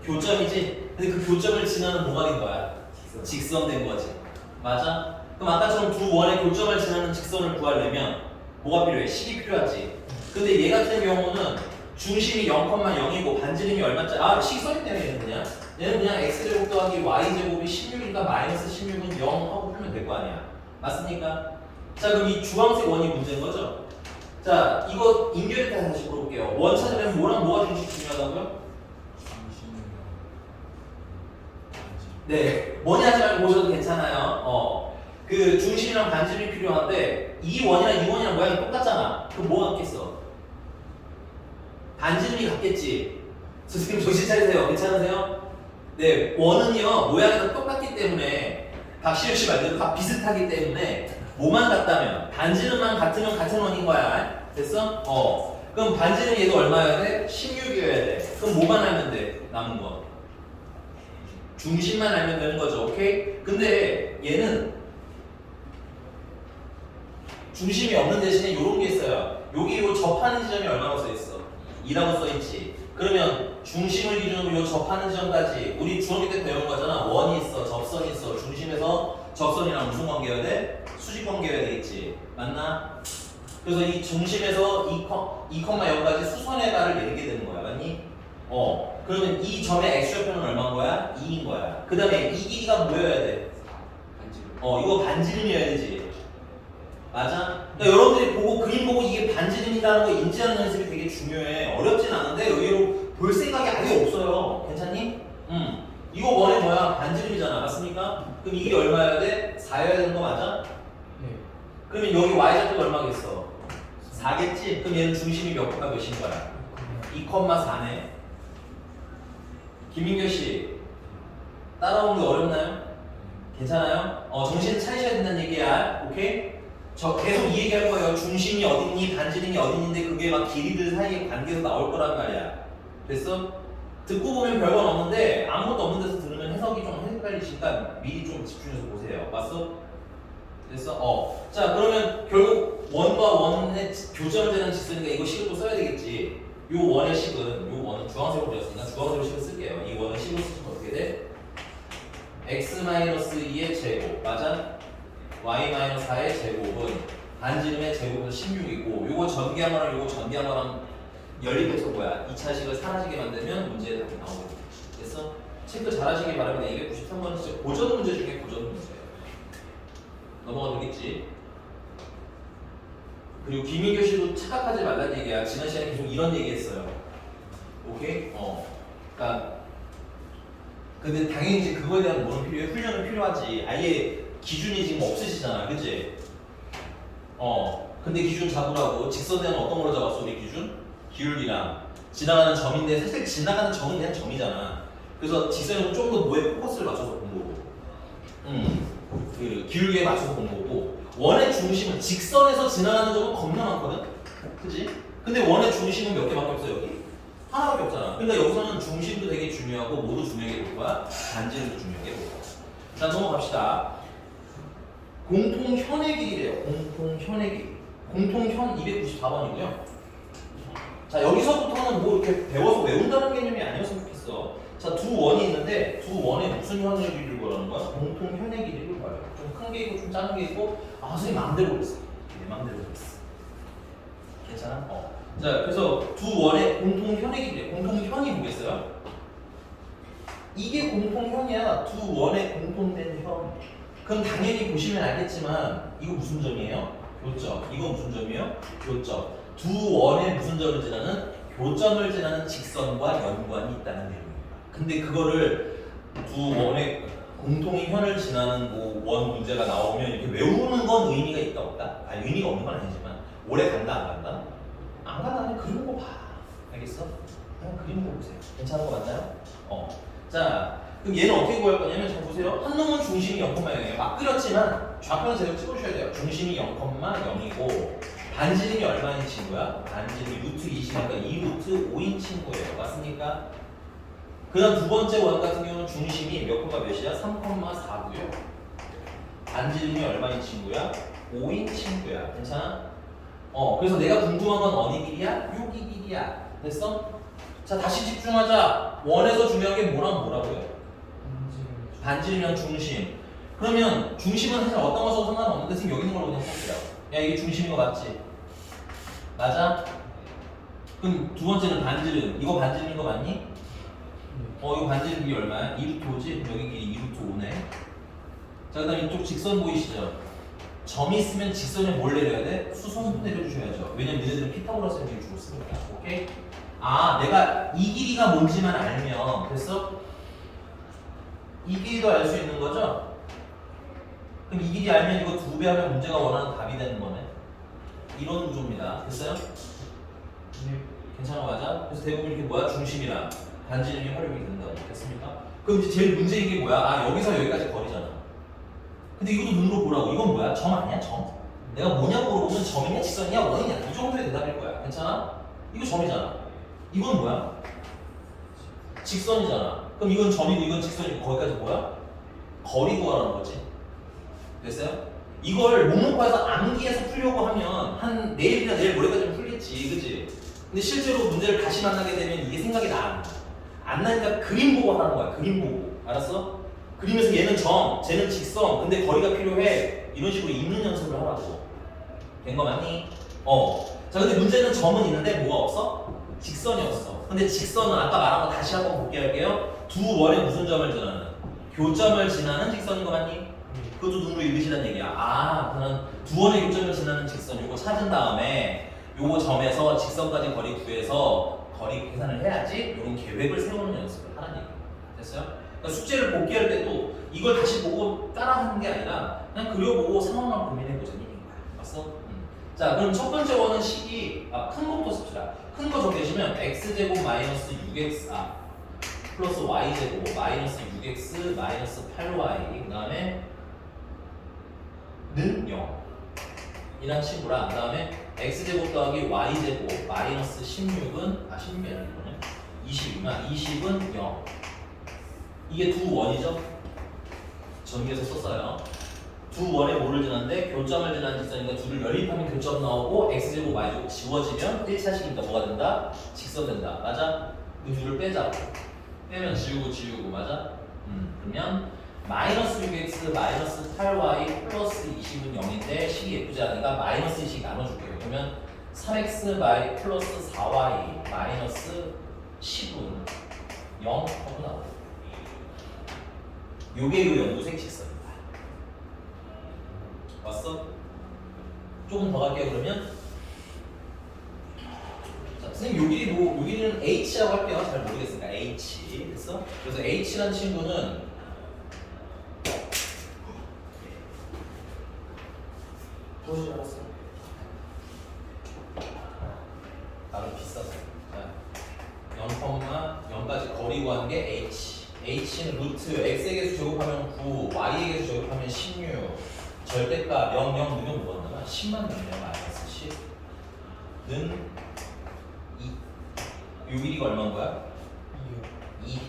교점이지. 근데 그 교점을 지나는 뭐가 된 거야? 직선 된 거지. 맞아? 그럼 아까처럼 두 원의 교점을 지나는 직선을 구하려면 뭐가 필요해? 식이 필요하지. 근데 얘 같은 경우는 중심이 0,0이고 반지름이 얼마짜리? 식 써있네. 얘는 그냥 x제곱 더하기 y제곱이 16이니까 마이너스 16은 0 하고 풀면 될 거 아니야. 맞습니까? 자, 그럼 이 주황색 원이 문제인 거죠? 자, 이거 인결일 다시 물어볼게요. 원 찾으면 뭐랑 뭐가 중심 중요하다고요? 네, 뭐니 하지 말고 보셔도 괜찮아요. 그 중심이랑 반지름이 필요한데 이 원이랑 이 원이랑 모양이 똑같잖아. 그럼 뭐가 같겠어? 반지름이 같겠지. 선생님 정신 차리세요. 괜찮으세요? 네, 원은요 모양이 다 똑같기 때문에 박시현 씨 말대로 다 비슷하기 때문에 뭐만 같다면 반지름만 같으면 같은 원인 거야. 됐어? 그럼 반지름 얘도 얼마여야 돼? 16이어야 돼. 그럼 뭐만 알면 돼? 남은 거. 중심만 알면 되는 거죠. 오케이? 근데 얘는 중심이 없는 대신에 이런 게 있어요. 여기 요 접하는 지점이 얼마나 써 있어? 2라고 써 있지. 그러면 중심을 기준으로 요 접하는 지점까지 우리 중학교 때 배운 거잖아. 원이 있어, 접선이 있어. 중심에서 접선이랑 무슨 관계여야 돼? 수직 관계여야 되겠지. 맞나? 그래서 이 중심에서 2,0까지 수선의 발을 내리게 되는 거야. 맞니? 그러면 이 점의 x좌표는 얼마인 거야? 2인 거야. 그 다음에 이 길이가 뭐여야 돼? 반지름. 이거 반지름이어야 되지. 맞아? 그러니까 여러분들이 보고 그림 보고 이게 반지름이라는 거 인지하는 연습이 되게 중요해. 어렵진 않은데 의외로 볼 생각이 아예 없어요. 괜찮니? 이거 원의 뭐야? 반지름이잖아. 맞습니까? 그럼 이게 얼마여야 돼? 4여야 되는 거 맞아? 네. 그러면 여기 y좌표가 얼마겠어? 4겠지? 그럼 얘는 중심이 몇가 몇인 거야? 2,4네. 김민규 씨 따라오는 게 어렵나요? 괜찮아요? 정신 차리셔야 된다는 얘기야. 오케이? 저 계속 이 얘기할 거예요. 중심이 어딨니? 반지름이 어딨는데 그게 막 길이들 사이에 관계에서 나올 거란 말이야. 됐어? 듣고 보면 별건 없는데 아무것도 없는 데서 들으면 해석이 좀 헷갈리시니까 미리 좀 집중해서 보세요. 맞어? 됐어? 자, 그러면 결국 원과 원의 교점을 재는 직선이니까 이거 식을 또 써야 되겠지. 요 원의 식은 요 원은 주황색으로 되었으니까 주황색으로 식을 쓸게요. 이 원의 식을 쓰면 어떻게 돼? x-2의 제곱 맞아? y-4의 제곱은 반지름의 제곱에서 16이고 요거 전개한 거랑 요거 전개한 거랑 연립해서 뭐야? 2차식을 사라지게 만들면 문제에 답이 나오거든. 그래서 체크 잘 하시기 바랍니다. 293번은 진짜 고전 문제 중에 고전 문제예요. 넘어가 되겠지? 그리고 김민교 씨도 착각하지 말라는 얘기야. 지난 시간에 계속 이런 얘기 했어요. 오케이? 그러니까 근데 당연히 이제 그거에 대한 뭐는 필요해? 훈련은 필요하지. 아예 기준이 지금 없으시잖아. 그치? 근데 기준 잡으라고 직선대는 어떤 걸로 잡았어? 우리 기준? 기울기랑 지나가는 점인데 사실 지나가는 점은 그냥 점이잖아. 그래서 직선은 좀 더 뭐에 포커스를 맞춰서 본 거고 그 기울기에 맞춰서 본 거고 원의 중심은 직선에서 지나가는 점은 겁나 많거든? 그치? 근데 원의 중심은 몇 개밖에 없어 여기? 하나밖에 없잖아. 그러니까 여기서는 중심도 되게 중요하고 모두 중요하게 볼 거야. 반지름도 중요하게 볼 거야. 자 넘어갑시다. 공통현의 길이래요. 공통현의 길이. 공통현 294번이고요. 자 여기서부터는 뭐 이렇게 배워서 외운다는 개념이 아니었으면 좋겠어. 자 두 원이 있는데 두 원에 무슨 현의 길이를 구하는 거야? 공통현의 길이를 구해요. 좀 큰 게 있고 좀 작은 게 있고 아 선생님 마음대로 그랬어. 내 마음대로 그랬어. 괜찮아? 자 그래서 두 원의 공통현의 길이에요. 공통현이 뭐겠어요? 이게 공통현이야. 두 원의 공통된 현. 그럼 당연히 보시면 알겠지만 이거 무슨 점이에요? 교점. 이거 무슨 점이에요? 교점. 두 원의 무슨 점을 지나는? 교점을 지나는 직선과 연관이 있다는 내용입니다. 근데 그거를 두 원의 공통의 현을 지나는 뭐 원 문제가 나오면 이렇게 외우는 건 의미가 있다 없다? 아니 의미가 없는 건 아니지만 오래 간다 안 간다? 안 간다 그냥 그리는 거 봐. 알겠어? 그냥 그리는 거 보세요. 괜찮은 거 맞나요? 자 그럼 얘는 어떻게 구할 거냐면 잘 보세요. 한 놈은 중심이 0,0이에요. 막 그렸지만 좌표는 제대로 찍어주셔야 돼요. 중심이 0,0이고 반지름이 얼마인 친구야? 반지름이 루트 20이니까 2루트 5인 친구예요. 맞습니까? 그 다음 두 번째 원 같은 경우는 중심이 몇 콤마 몇이야? 3,4고요. 반지름이 얼마인 친구야? 5인 친구야. 괜찮아? 그래서 내가 궁금한 건 어디 길이야? 여기 길이야. 됐어? 자 다시 집중하자. 원에서 중요한 게 뭐라고요? 반지름이랑 중심. 그러면 중심은 사실 어떤 거 써도 상관없는데 지금 여기 있는 걸로 그냥 쓸게요. 야 이게 중심인 거 맞지? 맞아? 그럼 두 번째는 반지름. 이거 반지름인 거 맞니? 이거 반지름 길이 얼마야? 2루트 5지? 그럼 여기 길이 2루트 5네. 자 그 다음 이쪽 직선 보이시죠? 점이 있으면 직선에 뭘 내려야 돼? 수선도 내려주셔야죠. 왜냐면 너희들은 피타고라스 형식을 주로 쓰니까. 오케이? 아 내가 이 길이가 뭔지만 알면 됐어? 이 길이도 알 수 있는 거죠? 그럼 이 길이 알면 이거 2배 하면 문제가 원하는 답이 되는 거네. 이런 구조입니다. 됐어요? 괜찮아 맞아? 그래서 대부분 이렇게 뭐야? 중심이랑 반지름이 활용이 된다고. 됐습니까? 그럼 이제 제일 문제인 게 뭐야? 아 여기서 여기까지 거리잖아. 근데 이것도 눈으로 보라고. 이건 뭐야? 점 아니야? 점? 내가 뭐냐고 물어보면 점이냐 직선이냐 원이냐 이 정도의 대답일 거야. 괜찮아? 이거 점이잖아. 이건 뭐야? 직선이잖아. 그럼 이건 점이고 이건 직선이고 거기까지 뭐야? 거리 구하라는 거지. 됐어요? 이걸 목록과에서 암기해서 풀려고 하면 한 내일이나 내일 모레까지는 풀겠지. 그치? 근데 실제로 문제를 다시 만나게 되면 이게 생각이 나. 안 나니까 그림 보고 하는 거야. 그림 보고. 알았어? 그리면서 얘는 점, 쟤는 직선. 근데 거리가 필요해. 이런 식으로 읽는 연습을 하라고. 된 거 맞니? 자 근데 문제는 점은 있는데 뭐가 없어? 직선이 없어. 근데 직선은 아까 말한 거 다시 한번 복귀할게요. 두 원의 무슨 점을 지나는? 교점을 지나는 직선인 거 맞니? 그것도 눈으로 읽으시란 얘기야. 아, 그러면 두 원의 교점을 지나는 직선 요거 찾은 다음에 요거 점에서 직선까지 거리 구해서 거리 계산을 해야지 이런 계획을 세우는 연습을 하는 얘기야. 됐어요? 그러니까 숙제를 복귀할 때도 이걸 다시 보고 따라하는 게 아니라 그냥 그려보고 상황만 고민해보자는 얘기인 거야. 봤어? 자, 그럼 첫 번째 원은 식이 큰 것부터 씁시다. 큰 거 적으시면 x제곱 마이너스 6x 플러스 y제곱 마이너스 6x 마이너스 8y 그 다음에 는 0 이란 친구랑 그 다음에 x제곱 더하기 y제곱 마이너스 16은 16이 아니거든요. 20이구나. 20은 0 이게 두 원이죠? 전기에서 썼어요. 두 원의 뭐를 지났는데 교점을 지나는 직선이니까 둘을 연립하면 교점 나오고 x제곱 y제곱 지워지면 1차식이니까 뭐가 된다? 직선 된다. 맞아? 그 둘을 빼자고. 빼면 지우고 맞아? 그러면 마이너스 6x 마이너스 8y 플러스 20은 0인데 식이 예쁘지 않으니까 마이너스 2씩 나눠줄게요. 그러면 3x y 플러스 4y 마이너스 10은 0 하고 나와요. 요게 요 연두색 직선입니다. 왔어? 조금 더 갈게요. 그러면 자, 선생님 요 길이 뭐, 요 길이는 h라고 할게요. 잘 모르겠으니까 h 됐어? 그래서 h라는 친구는 보지 않았어. 나름 비쌌어. 자, 0,0까지 거리 구하는 게 h. h는 루트 x의 개수 제곱하면 9, y의 개수 제곱하면 16. 절대값 0, 0 넣으면 뭐가 나와? 10만 넣으면 마이너스 10는 2. 요 길이가 얼마인 거야? 2.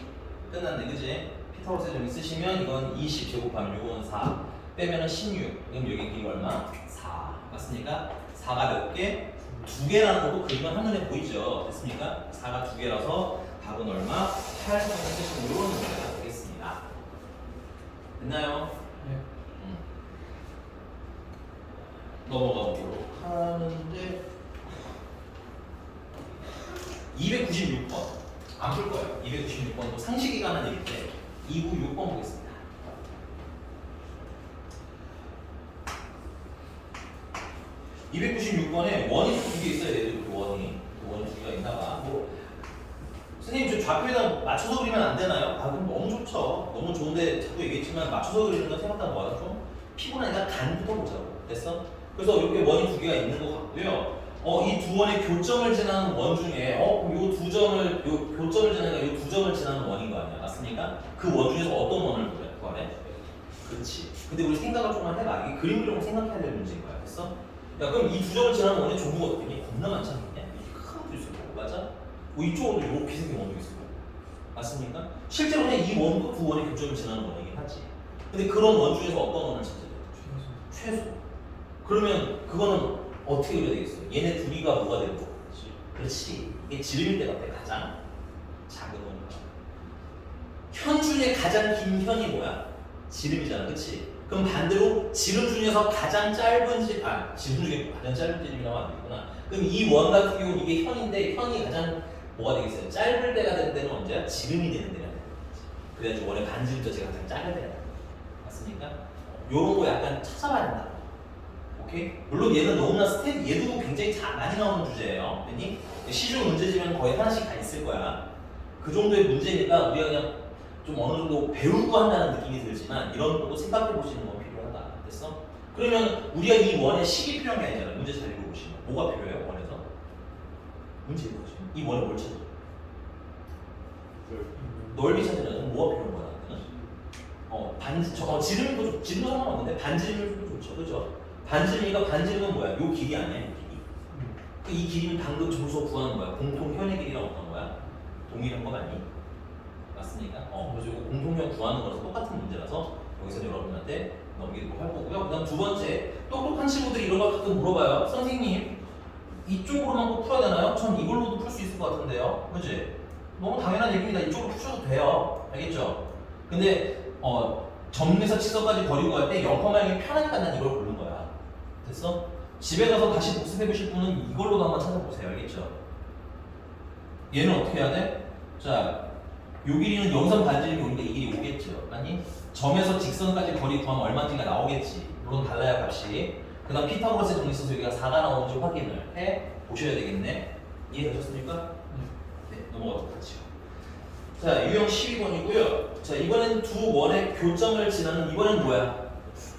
끝났네, 그지? 피타고라스 좀 있으시면 이건 20 제곱하면 요거는 4. 빼면은 16. 그럼 여기 길이가 얼마? 4. 맞습니까? 4가 몇 개? 2개라는 것도 그림은 한눈에 보이죠? 됐습니까? 4가 2개라서 답은 얼마? 8 쓰시면 이런 문제가 되겠습니다. 됐나요? 네. 넘어가 보도록 하는데 296번 안 풀 거예요. 296번도 상식이 가는 얘기인데 296번 보겠습니다. (296번에) 원이 두 개 있어야 돼요. 원이 두 개가 있나 봐. 뭐 선생님 저 좌표에다 맞춰서 그리면 안 되나요? 아 그럼 너무 좋죠. 너무 좋은데 자꾸 얘기했지만 맞춰서 그리는 건 생각보다 뭐하다 좀 피곤하니까 간부터 보자고. 됐어? 그래서 이렇게 원이 두 개가 있는 것 같고요. 이 두 원의 교점을 지나는 원 중에 요 두 점을 교점을 지나는 요 두 점을 지나는 원인 거 아니야, 맞습니까? 그 원 중에서 어떤 원을 구하래? 그렇지. 근데 우리 생각을 조금만 해봐. 이게 그림 그리고 생각해야 될 문제인 거야, 됐어? 야 그럼 이 두 점을 지나는 원의 종류가 어떻게 겁나 많지 않겠냐? 이렇게 큰 것도 있을 거고, 맞아? 이쪽으로 이렇게 생긴 원도 있을 거고, 맞습니까? 실제로 그냥 이 원도 두 원의 교점을 지나는 원이긴 하지. 근데 그런 원 중에서 어떤 원을 찾아야 돼? 최소. 그러면 그거는 어떻게 그려야 되겠어? 얘네 둘이가 뭐가 되는 거지? 그렇지. 이게 지름일 때 같아. 가장 작은 원이야. 현 중에 가장 긴 현이 뭐야? 지름이잖아. 그렇지? 그럼 반대로 지름 중에서 가장 짧은 지름 중에 가장 짧은 지름이라고 안 되구나. 그럼 이 원 같은 경우는 이게 현인데 현이 가장 뭐가 되겠어요? 짧을 때가 되는 때는 언제야? 지름이 되는 때가 되는 거지. 그래야지 원의 반지름 자체가 가장 짧을 때가 되는 거야. 맞습니까? 요런 거 약간 찾아봐야 된다. 오케이? 물론 얘는 너무나 얘도 굉장히 많이 나오는 주제예요. 그니 시중 문제지면 거의 하나씩 다 있을 거야. 그 정도의 문제니까 우리가 그냥 좀 어느 정도 배우고 한다는 느낌이 들지만 이런 것도 생각해 보시는 건 필요하다. 됐어? 그러면 우리가 이 원의 식이 필요한 게 아니잖아. 문제 잘 읽어보시면 뭐가 필요해요? 원에서? 문제 읽어보시면 이 원을 뭘 찾아? 넓이 찾으려면 뭐가 필요한 거야? 지름도 상관없는데 반지름도 좋죠. 그죠? 반지름이니까 반지름은 뭐야? 요 길이 아니야? 이 길이. 이 길이는 방금 점수서 구하는 거야. 공통현의 길이랑 어떤 거야? 동일한 거 맞니? 맞습니까? 그래서 이거 공통현 구하는 거라서 똑같은 문제라서 여기서 여러분한테 넘기도록 할 거고요. 그 다음 두 번째, 똑똑한 친구들이 이런 걸 가끔 물어봐요. 선생님, 이쪽으로만 꼭 풀어야 되나요? 전 이걸로도 풀 수 있을 것 같은데요. 그치? 너무 당연한 얘기입니다. 이쪽으로 푸셔도 돼요. 알겠죠? 근데 점에서 치서까지 버리고 갈 때 0,0이 편하니까 난 이걸 고른 거야. 됐어? 집에 가서 다시 복습해 보실 분은 이걸로도 한번 찾아보세요. 알겠죠? 얘는 어떻게 해야 돼? 자, 요 길이는 여기서 반지름이 오니까 이 길이 오겠죠. 아니? 점에서 직선까지 거리 구하면 얼마인지가 나오겠지. 물론 달라요, 값이. 그 다음 피타고라스 정리 써서 여기가 4가 나오는지 확인을 해 보셔야 되겠네. 이해되셨습니까? 네, 넘어가도록 하죠. 자, 유형 12번이고요. 자, 이번엔 두 원의 교점을 지나는, 이번엔 뭐야?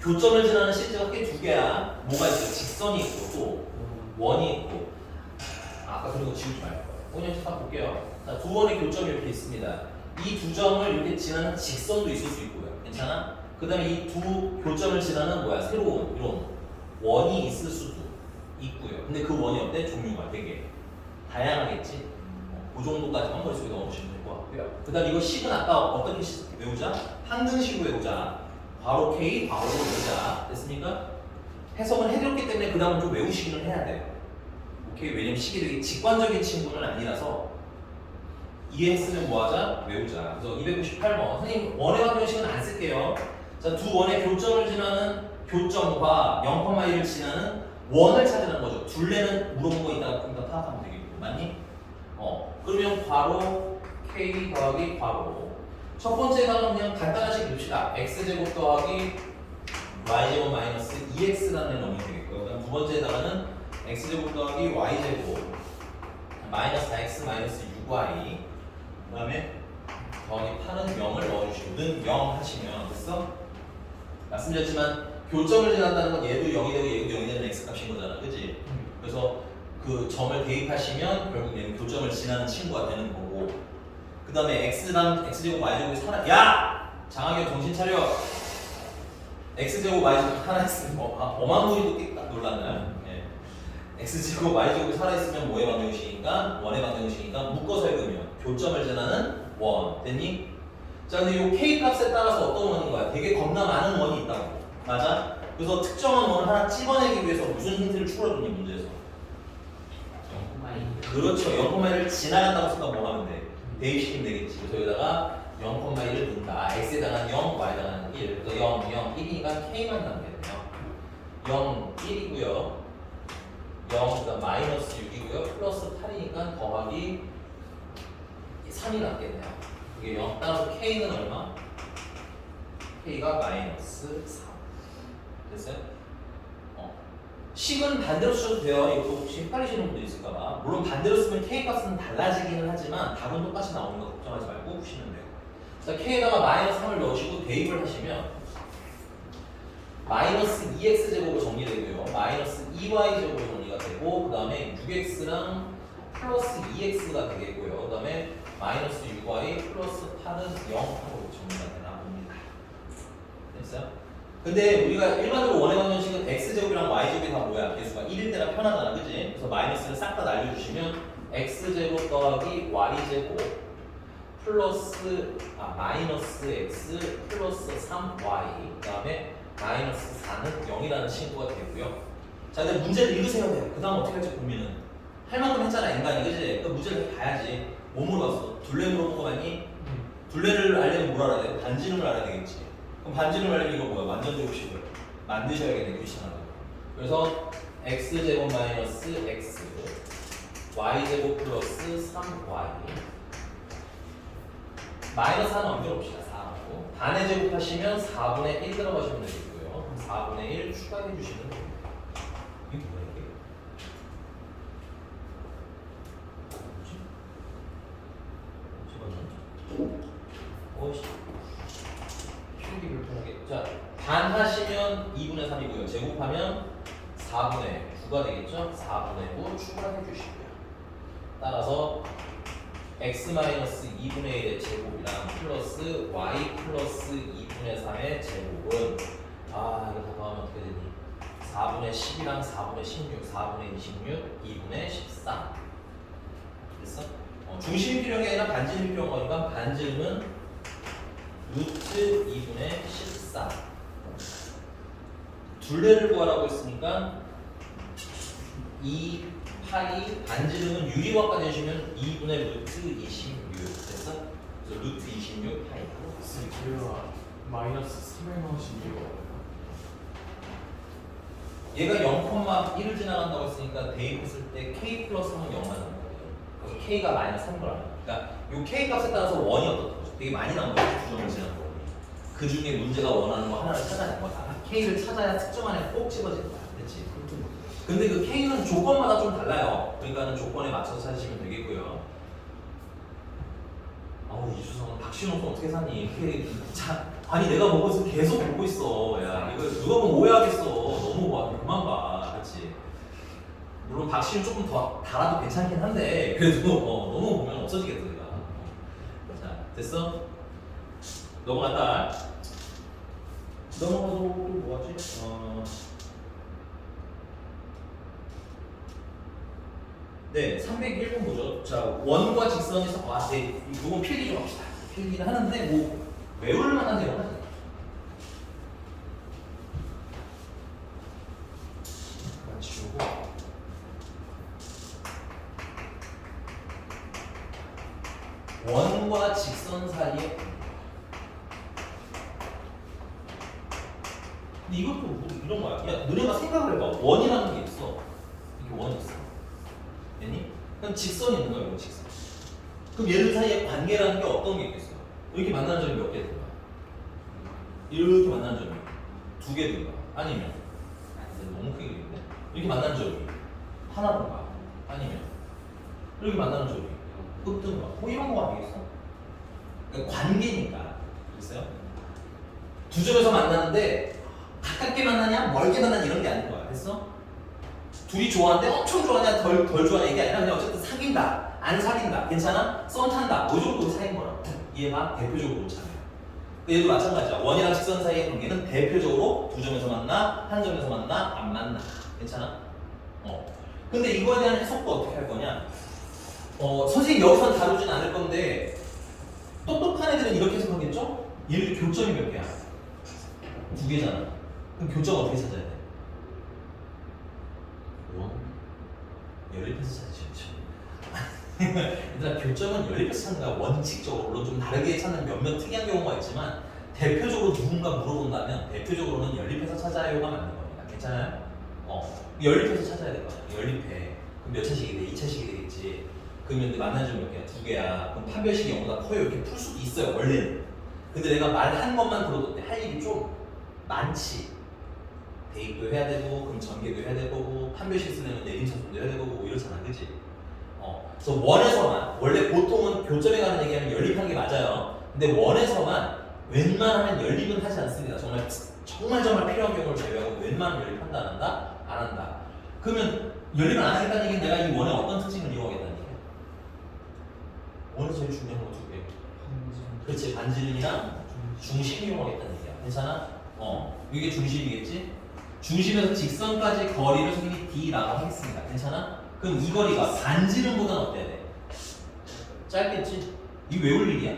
교점을 지나는 실제가 꽤 두 개야. 뭐가 있어? 직선이 있고 또 원이 있고. 아까 그리고 지우지 말고. 그냥 잠깐 볼게요. 자, 두 원의 교점이 이렇게 있습니다. 이 두 점을 이렇게 지나는 직선도 있을 수 있고요. 괜찮아? 그 다음에 이 두 교점을 지나는 뭐야? 새로운 이런 원이 있을 수도 있고요. 근데 그 원이 어때? 종류가 되게 다양하겠지? 그 정도까지만 머릿속에 넣어주시면 될 것 같고요. 그 다음 이거 식은 아까 어떻게 외우자? 항등식으로 외우자. 괄호 K, 괄호 의자. 됐습니까? 해석은 해드렸기 때문에 그 다음은 좀 외우시기는 해야 돼요. 오케이? 왜냐면 식이 직관적인 친구는 아니라서 이해했으면 뭐하자? 외우자. 그래서 298번. 선생님 원의 방정식은 안 쓸게요. 자, 두 원의 교점을 지나는 교점과 0,1을 지나는 원을 찾으라는 거죠. 둘레는 물어본 거 이따가 파악하면 되겠고. 맞니? 그러면 괄호 K 더하기 괄호. 첫 번째가 그냥 간단하게 봅시다. X제곱 더하기 Y제곱 마이너스 2X라는 애 넣으면 되겠고요. 그다음 두 번째에다가는 X제곱 더하기 Y제곱 마이너스 4X 마이너스 6Y 그 다음에 더하기 8은 0을 넣어주시고 는 0 하시면 됐어? 말씀드렸지만 교점을 지난다는 건 얘도 0이 되고 얘도 0이 되는 X값인 거잖아. 그치? 그래서 그 점을 대입하시면 결국 얘는 교점을 지나는 친구가 되는 거고 그 다음에 X랑 X제곱 Y제곱이 살아 야! 장학영 정신 차려. X제곱 Y제곱 살아있으면 어마무리도 딱 놀랐나요? 네. X제곱 Y제곱이 살아있으면 뭐의 방정식인가? 원의 방정식인가? 묶어서 읽으면 교점을 지나는 원 됐니? 자 근데 이 K 값에 따라서 어떤 원인 거야? 되게 겁나 많은 원이 있다고 맞아? 그래서 특정한 원을 하나 찝어내기 위해서 무슨 힌트를 추가해줬니 문제에서? 0,1. 그렇죠. 0,1을 지나간다고 생각 뭐 하면 돼? 대입시키면 되겠지. 그래서 여기다가 0,1을 넣는다. x에다가 0, y에다가 1. 그래서 0, 0, 1이니까 k만 남겠네요. 0, 1이고요. 0, 그러니까 마이너스 6이고요. 플러스 8이니까 더하기 3이 남겠네요. 그게 0. 따라서 k는 얼마? k가 마이너스 3. 됐어요? 식은 반대로 쓰셔도 돼요. 이것도 혹시 헷갈리시는 분도 있을까봐. 물론 반대로 쓰면 k 값은 달라지기는 하지만 답은 똑같이 나오는 거 걱정하지 말고 푸시면 돼요. 자, k에다가 마이너스 3을 넣으시고 대입을 하시면 마이너스 2x제곱으로 정리되고요. 마이너스 2y제곱으로 정리가 되고 그 다음에 6x랑 플러스 2x가 되겠고요. 그 다음에 마이너스 6y 플러스 8은 0하고 정리가 되나 봅니다. 됐어요? 근데 우리가 일반적으로 원의 방정식은 x제곱이랑 y제곱이 다 뭐야? 개수가 1일 때가 편하잖아, 그치? 그래서 마이너스를 싹 다 날려주시면 x제곱 더하기 y제곱 플러스 마이너스 x 플러스 3y 그 다음에 마이너스 4는 0이라는 친구가 되고요. 자, 근데 문제를 읽으세요. 그 다음 어떻게 할지 고민은 할 만큼 했잖아, 인간이, 그치? 그 문제를 봐야지. 뭐 물어봤어? 둘레 물어본 거 맞니? 둘레를 알려면 뭘 알아야 돼? 반지름을 알아야 되겠지. 그럼 반지름 알려면 이거 뭐야? 완전 제곱식을 만드셔야겠네, 귀찮아도. 그래서 x제곱 마이너스 x y제곱 플러스 3y 마이너스 하나 옮겨봅시다. 4하고 반의 제곱 하시면 4분의 1 들어가시면 되겠고요. 4분의 1 추가해 주시면 됩니다. 이게 뭐야 이게? 뭐지? 어이씨 키우기 불편하게. 자, 반 하시면 2분의 3이고요. 제곱하면 4분의 9가 되겠죠? 4분의 9 추가해 주시고요. 따라서 x-2분의 1의 제곱이랑 플러스 y 플러스 2분의 3의 제곱은 이거 다 더하면 어떻게 되니? 4분의 10이랑 4분의 16, 4분의 26, 2분의 13 됐어? 중심이 필요한 게 아니라 반지름이 필요한 거니까 반지름은 루트 2분의 14 둘레를 구하라고 했으니까 2 파이 반지름은 유리화까지 해주시면 2분의 루트 26 됐어? 그래서 루트 26 파이 기회가 마이너스 3에 넣으신 이유가 뭐예요? 얘가 0,1을 지나간다고 했으니까 대입했을 때 k 플러스 3은 0만 나온 거예요. 그래서 k가 마이너스 3인 거라는 거예요. 그러니까 이 k 값에 따라서 원이 어떻다 거죠. 되게 많이 나온 거죠. 구점을 지나는 거. 그 중에 문제가 원하는 거 하나를 찾아낸 거다. k를 찾아야 특정 안에 꼭 집어지는 거야. 그렇지? 근데 그 k는 조건마다 좀 달라요. 그러니까는 조건에 맞춰서 찾으시면 되겠고요. 이주성은 박신호는 어떻게 사니? 아니 내가 보고 있어. 계속 보고 있어. 야 이거 누가 보면 오해하겠어. 너무 봐. 그만 봐. 그렇지? 물론 박신호 조금 더 달아도 괜찮긴 한데 그래도 너무 보면 없어지겠다 내가. 자 됐어? 넘어갔다. 넘어가서 또 뭐하지? 네, 301번 보죠. 자, 원과 직선에서 네, 이건 필기 좀 합시다. 필기는 하는데 뭐 외울 만한 내용 하지. 원과 직선 사이에 근데 이것도 뭐 이런 거야. 야, 너네가 생각을 해봐. 원이라는 게 있어. 이렇게 원이 있어. 됐니? 그럼 직선이 있는 거야, 이거 직선. 그럼 얘들 사이에 관계라는 게 어떤 게 있겠어? 이렇게 만나는 점이 몇 개 된가? 이렇게 만나는 점이 두 개 된가? 아니면 너무 크게 있는데? 이렇게 만나는 점이 하나던가? 아니면 이렇게 만나는 점이 끝든가? 뭐 이런 거 아니겠어? 그러니까 관계니까. 됐어요? 두 점에서 만나는데 가깝게 만나냐 멀게 만나냐 이런 게 아닌 거야. 됐어? 둘이 좋아하는데 엄청 좋아하냐 덜 좋아하냐 이게 아니라 그냥 어쨌든 사귄다 안 사귄다 괜찮아? 썸 탄다 뭐 정도 사귄 거라. 얘가 대표적으로 참여. 얘도 마찬가지야. 원이랑 직선 사이의 관계는 대표적으로 두 점에서 만나 한 점에서 만나 안 만나 괜찮아? 근데 이거에 대한 해석도 어떻게 할 거냐? 선생님 여기서는 다루진 않을 건데 똑똑한 애들은 이렇게 해석하겠죠? 얘들 교점이 몇 개야? 두 개잖아. 그럼 교점 어떻게 찾아야 돼? 원? 연립해서 찾으셔야죠. 얘들아 교점은 연립해서 찾는 거야. 원칙적으로 물론 좀 다르게 찾는 몇몇 특이한 경우가 있지만 대표적으로 누군가 물어본다면 대표적으로는 연립해서 찾아요가 맞는 겁니다. 괜찮아요? 연립해서 찾아야 될 거야. 연립해. 그럼 몇 차식이 돼? 2차식이 되겠지. 그러면 만난 점 몇 개야? 두 개야. 그럼 판별식이 0보다 커요. 이렇게 풀 수도 있어요. 원래는. 근데 내가 말 한 것만 들어도 할 일이 좀 많지. 대입도 해야 되고, 그럼 전개도 해야 될 거고, 판별식 쓰려면 내림차순도 해야 될 거고, 이렇잖아, 그치? 그래서 원에서만, 원래 보통은 교점에 가는 얘기하면 연립하는 게 맞아요. 근데 원에서만 웬만하면 연립은 하지 않습니다. 정말 필요한 경우를 제외하고 웬만하면 연립한다, 안 한다? 안 한다. 그러면 연립을 안 하겠다는 얘기는 내가 이 원의 어떤 특징을 이용하겠다는 얘기야? 원에서 제일 중요한 거 두 개. 그렇지, 반지름이랑 중심 이용하겠다는 얘기야. 괜찮아? 이게 중심이겠지? 중심에서 직선까지 거리를 선생님이 D라고 하겠습니다. 괜찮아? 그럼 이 거리가 반지름보다는 어때야 돼? 짧겠지? 이게 왜 올 일이야?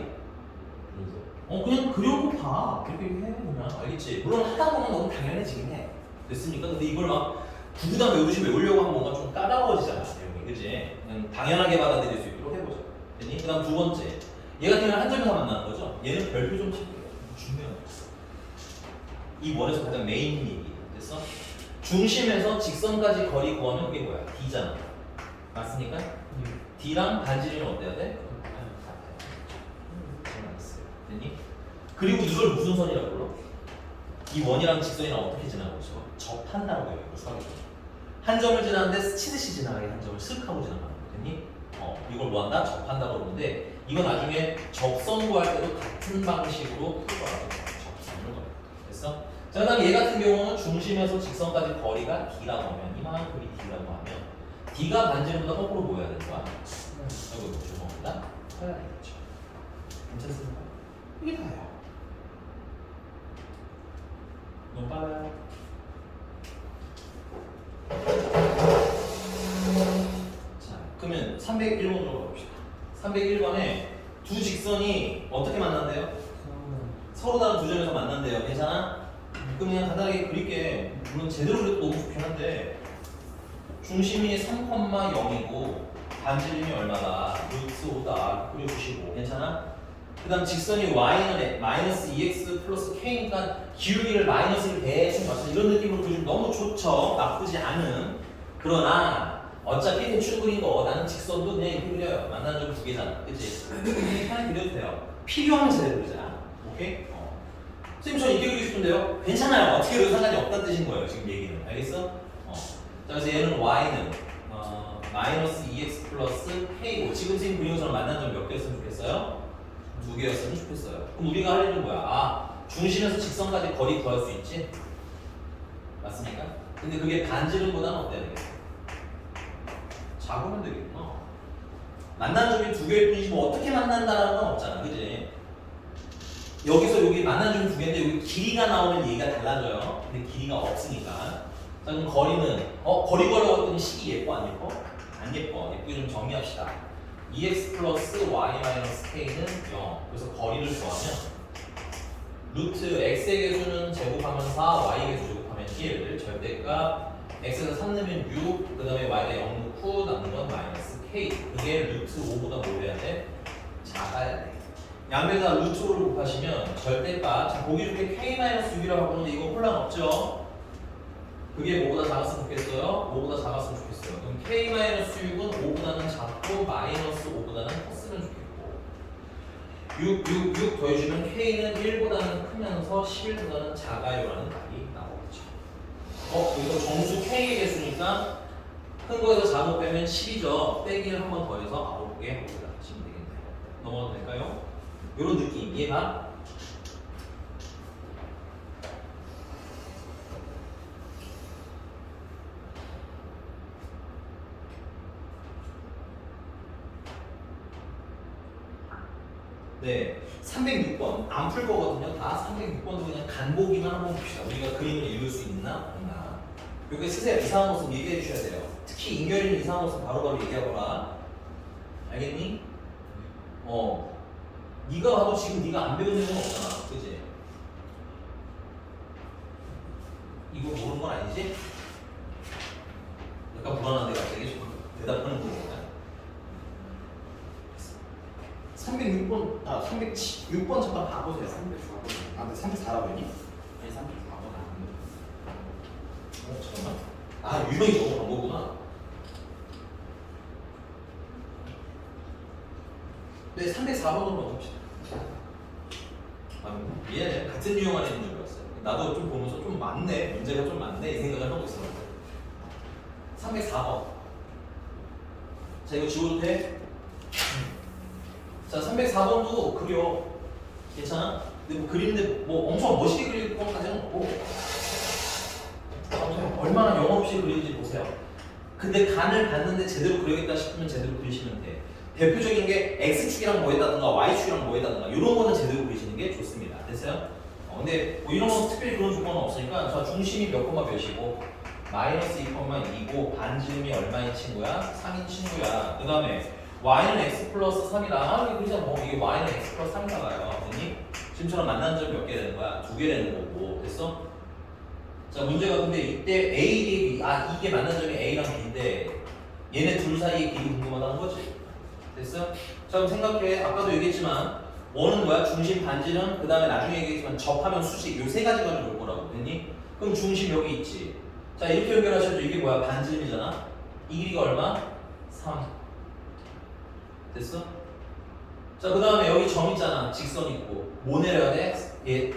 그냥 그려고 봐. 그렇게 해 그냥. 알겠지? 물론 하다 보면 너무 당연해지긴 해. 됐습니까? 근데 이걸 막 구구단 외우듯이 외우려고 하면 뭔가 좀 까다로워지잖아. 내용이. 그치? 그냥 당연하게 받아들일 수 있도록 해보자. 됐니? 그 다음 두 번째. 얘 같은 경우는 한 점에서 만나는 거죠? 얘는 별표 좀 칠게요. 중요한 거. 이 원에서 가장 메인 얘기. 됐어? 중심에서 직선까지 거리 구하면 그게 뭐야? D잖아. 맞습니까? D랑 반지름이 어때야 돼? 됐니? 그리고 이걸 무슨 선이라고 불러? 이 원이랑 직선이랑 어떻게 지나가고 있어? 접한다고 해요. 이걸 수학에서. 한 점을 지나는데 치듯이 지나가게 한 점을 슥 하고 지나가는 거. 됐니? 이걸 뭐 한다? 접한다고 그러는데 이거 나중에 접선 구할 때도 같은 방식으로 풀 거라고 해요. 접선을 거예요. 됐어? 자, 그 다음에 얘 같은 경우는 중심에서 직선까지 거리가 D라고 하면 이만큼이 D라고 하면 D가 반지름보다 거꾸로 모여야 되는 거야. 이거 죄송합니다. 커야 되겠죠. 괜찮습니까? 이게 다예요. 너무 빨라요. 자, 그러면 301번으로 가봅시다. 301번에 두 직선이 어떻게 만난대요? 서로 다른 두 점에서 만난대요. 괜찮아? 그럼 그냥 간단하게 그릴게. 물론 제대로 그려도 너무 좋긴 한데 중심이 3,0이고 반지름이 얼마다? 루트 5다. 그려주시고 괜찮아? 그 다음 직선이 y는 마이너스 2x 플러스 k니까 기울기를 마이너스를 대충 맞춰 이런 느낌으로 그리면 너무 좋죠. 나쁘지 않은. 그러나 어차피 대충 그린 거 나는 직선도 그냥 이렇게 그려요. 만나는 점 두 개잖아. 그치? 이렇게 편하게 그려도 돼요. 필요하면 제대로 그리자. 오케이? 선생님 저 이렇게 그리고 싶은데요? 괜찮아요. 어떻게 그려도 상관이 없다는 뜻인 거예요. 지금 얘기는. 알겠어? 자, 그래서 얘는 y는 마이너스 2x 플러스 k고 지금 선생님 그린 것처럼 만난 점 몇 개였으면 좋겠어요? 두 개였으면 좋겠어요. 그럼 우리가 할 일은 뭐야? 중심에서 직선까지 거리 구할 수 있지? 맞습니까? 근데 그게 반지름보다는 어때야 되겠어? 작으면 되겠구나. 만난 점이 두 개일 뿐이지 뭐 어떻게 만난다라는 건 없잖아. 그지? 여기서 여기 만난 점이 두 개인데 여기 길이가 나오면 얘기가 달라져요. 근데 길이가 없으니까. 자, 그럼 거리는 거리 구하려고 했더니 식이 예뻐 안 예뻐? 안 예뻐. 예쁘게 좀 정리합시다. 2x 플러스 y 마이너스 k는 0. 그래서 거리를 구하면 루트 x의 개수는 제곱하면 4, y의 개수 제곱하면 1. 절대값 x에서 3 넣으면 6. 그 다음에 y에다 0 넣고 남는 건 마이너스 k. 그게 루트 5보다 뭐 해야 돼? 작아야 돼. 양변에다 루트를 곱하시면 절대값, 자, 보기 좋게 K-6이라고 하는데 이거 혼란 없죠? 그게 뭐보다 작았으면 좋겠어요? 5보다 작았으면 좋겠어요. 그럼 K-6은 5보다는 작고 마이너스 5보다는 컸으면 좋겠고 6 더해주면 K는 1보다는 크면서 11보다는 작아요라는 답이 나오겠죠. 여기서 정수 K의 개수니까 큰 거에서 작은 거 빼면 10이죠. 빼기를 한 번 더해서 9개 하시면 되겠네요. 넘어가도 될까요? 이런 느낌 이해가? 네, 306번 안 풀 거거든요. 다 306번도 그냥 간보기만 한번 봅시다. 우리가 그림을 읽을 수 있나 없나. 여기 쓰세요. 이상한 것은 얘기해 주셔야 돼요. 특히 인결이는 이상한 것은 바로바로 얘기하거라. 알겠니? 네가 봐도 지금 네가 안 배운 내용은 없잖아, 그지? 이거 모르는 건 아니지? 약간 불안한데 갑자기 대답하는 거 보니까 306번, 306번 잠깐 봐보세요. 304번. 아, 근데 304라고 했니? 아니 304번 아니에요. 잠깐만. 유형이 너무 간 거구나. 네, 304번으로 봅시다. 미안해. 같은 유형 안에 있는 줄 알았어요. 나도 좀 보면서 좀 많네. 문제가 좀 많네. 이 생각을 하고 있었는데. 304번. 자, 이거 지워도 돼? 자, 304번도 그려. 괜찮아? 근데 뭐 그리는데 뭐 엄청 멋있게 그릴 것까지는 없고. 얼마나 영혼 없이 그리는지 보세요. 근데 간을 봤는데 제대로 그려야겠다 싶으면 제대로 그리시면 돼. 대표적인 게 X축이랑 뭐 했다든가 Y축이랑 뭐 했다든가 이런 거는 제대로 그리시는 게 좋습니다. 됐어요? 근데 뭐 이런 건 특별히 그런 조건은 없으니까 자, 중심이 몇 콤마 몇이고 마이너스 2,2고 반지름이 얼마인 친구야? 3인 친구야. 그 다음에 Y는 X 플러스 3이다. 그러자 뭐 이게 Y는 X 플러스 3이 나가요. 됐니? 지금처럼 만난 점이 몇 개 되는 거야? 2개 되는 거고. 됐어? 자, 문제가 근데 이때 A, B, 이게 만난 점이 A랑 B인데 얘네 둘 사이의 길이 궁금하다는 거지. 됐어? 자, 그럼 생각해. 아까도 얘기했지만 원은 뭐야? 중심 반지름, 그 다음에 나중에 얘기했지만 접하면 수직 요 세 가지가 볼 거라고. 됐니? 그럼 중심 여기 있지. 자, 이렇게 연결하셔도 이게 뭐야? 반지름이잖아. 이 길이가 얼마? 3. 됐어? 자, 그 다음에 여기 점 있잖아. 직선 있고. 뭐 내려야 돼? 얘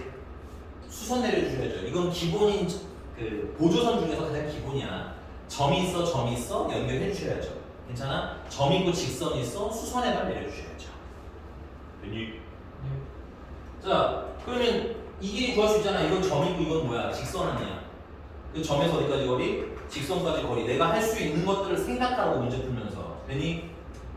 수선 내려주셔야죠. 이건 기본인 그 보조선 중에서 가장 기본이야. 점이 있어 연결해 주셔야죠. 괜찮아? 점 있고 직선이 있어 수선에만 내려주셔야죠. 됐니? 자, 그러면 이 길이 구할 수 있잖아. 이건 점이고 이건 뭐야? 직선 아니야. 그 점에서 어디까지 거리? 직선까지 거리. 내가 할 수 있는 것들을 생각하라고 문제 풀면서. 됐니?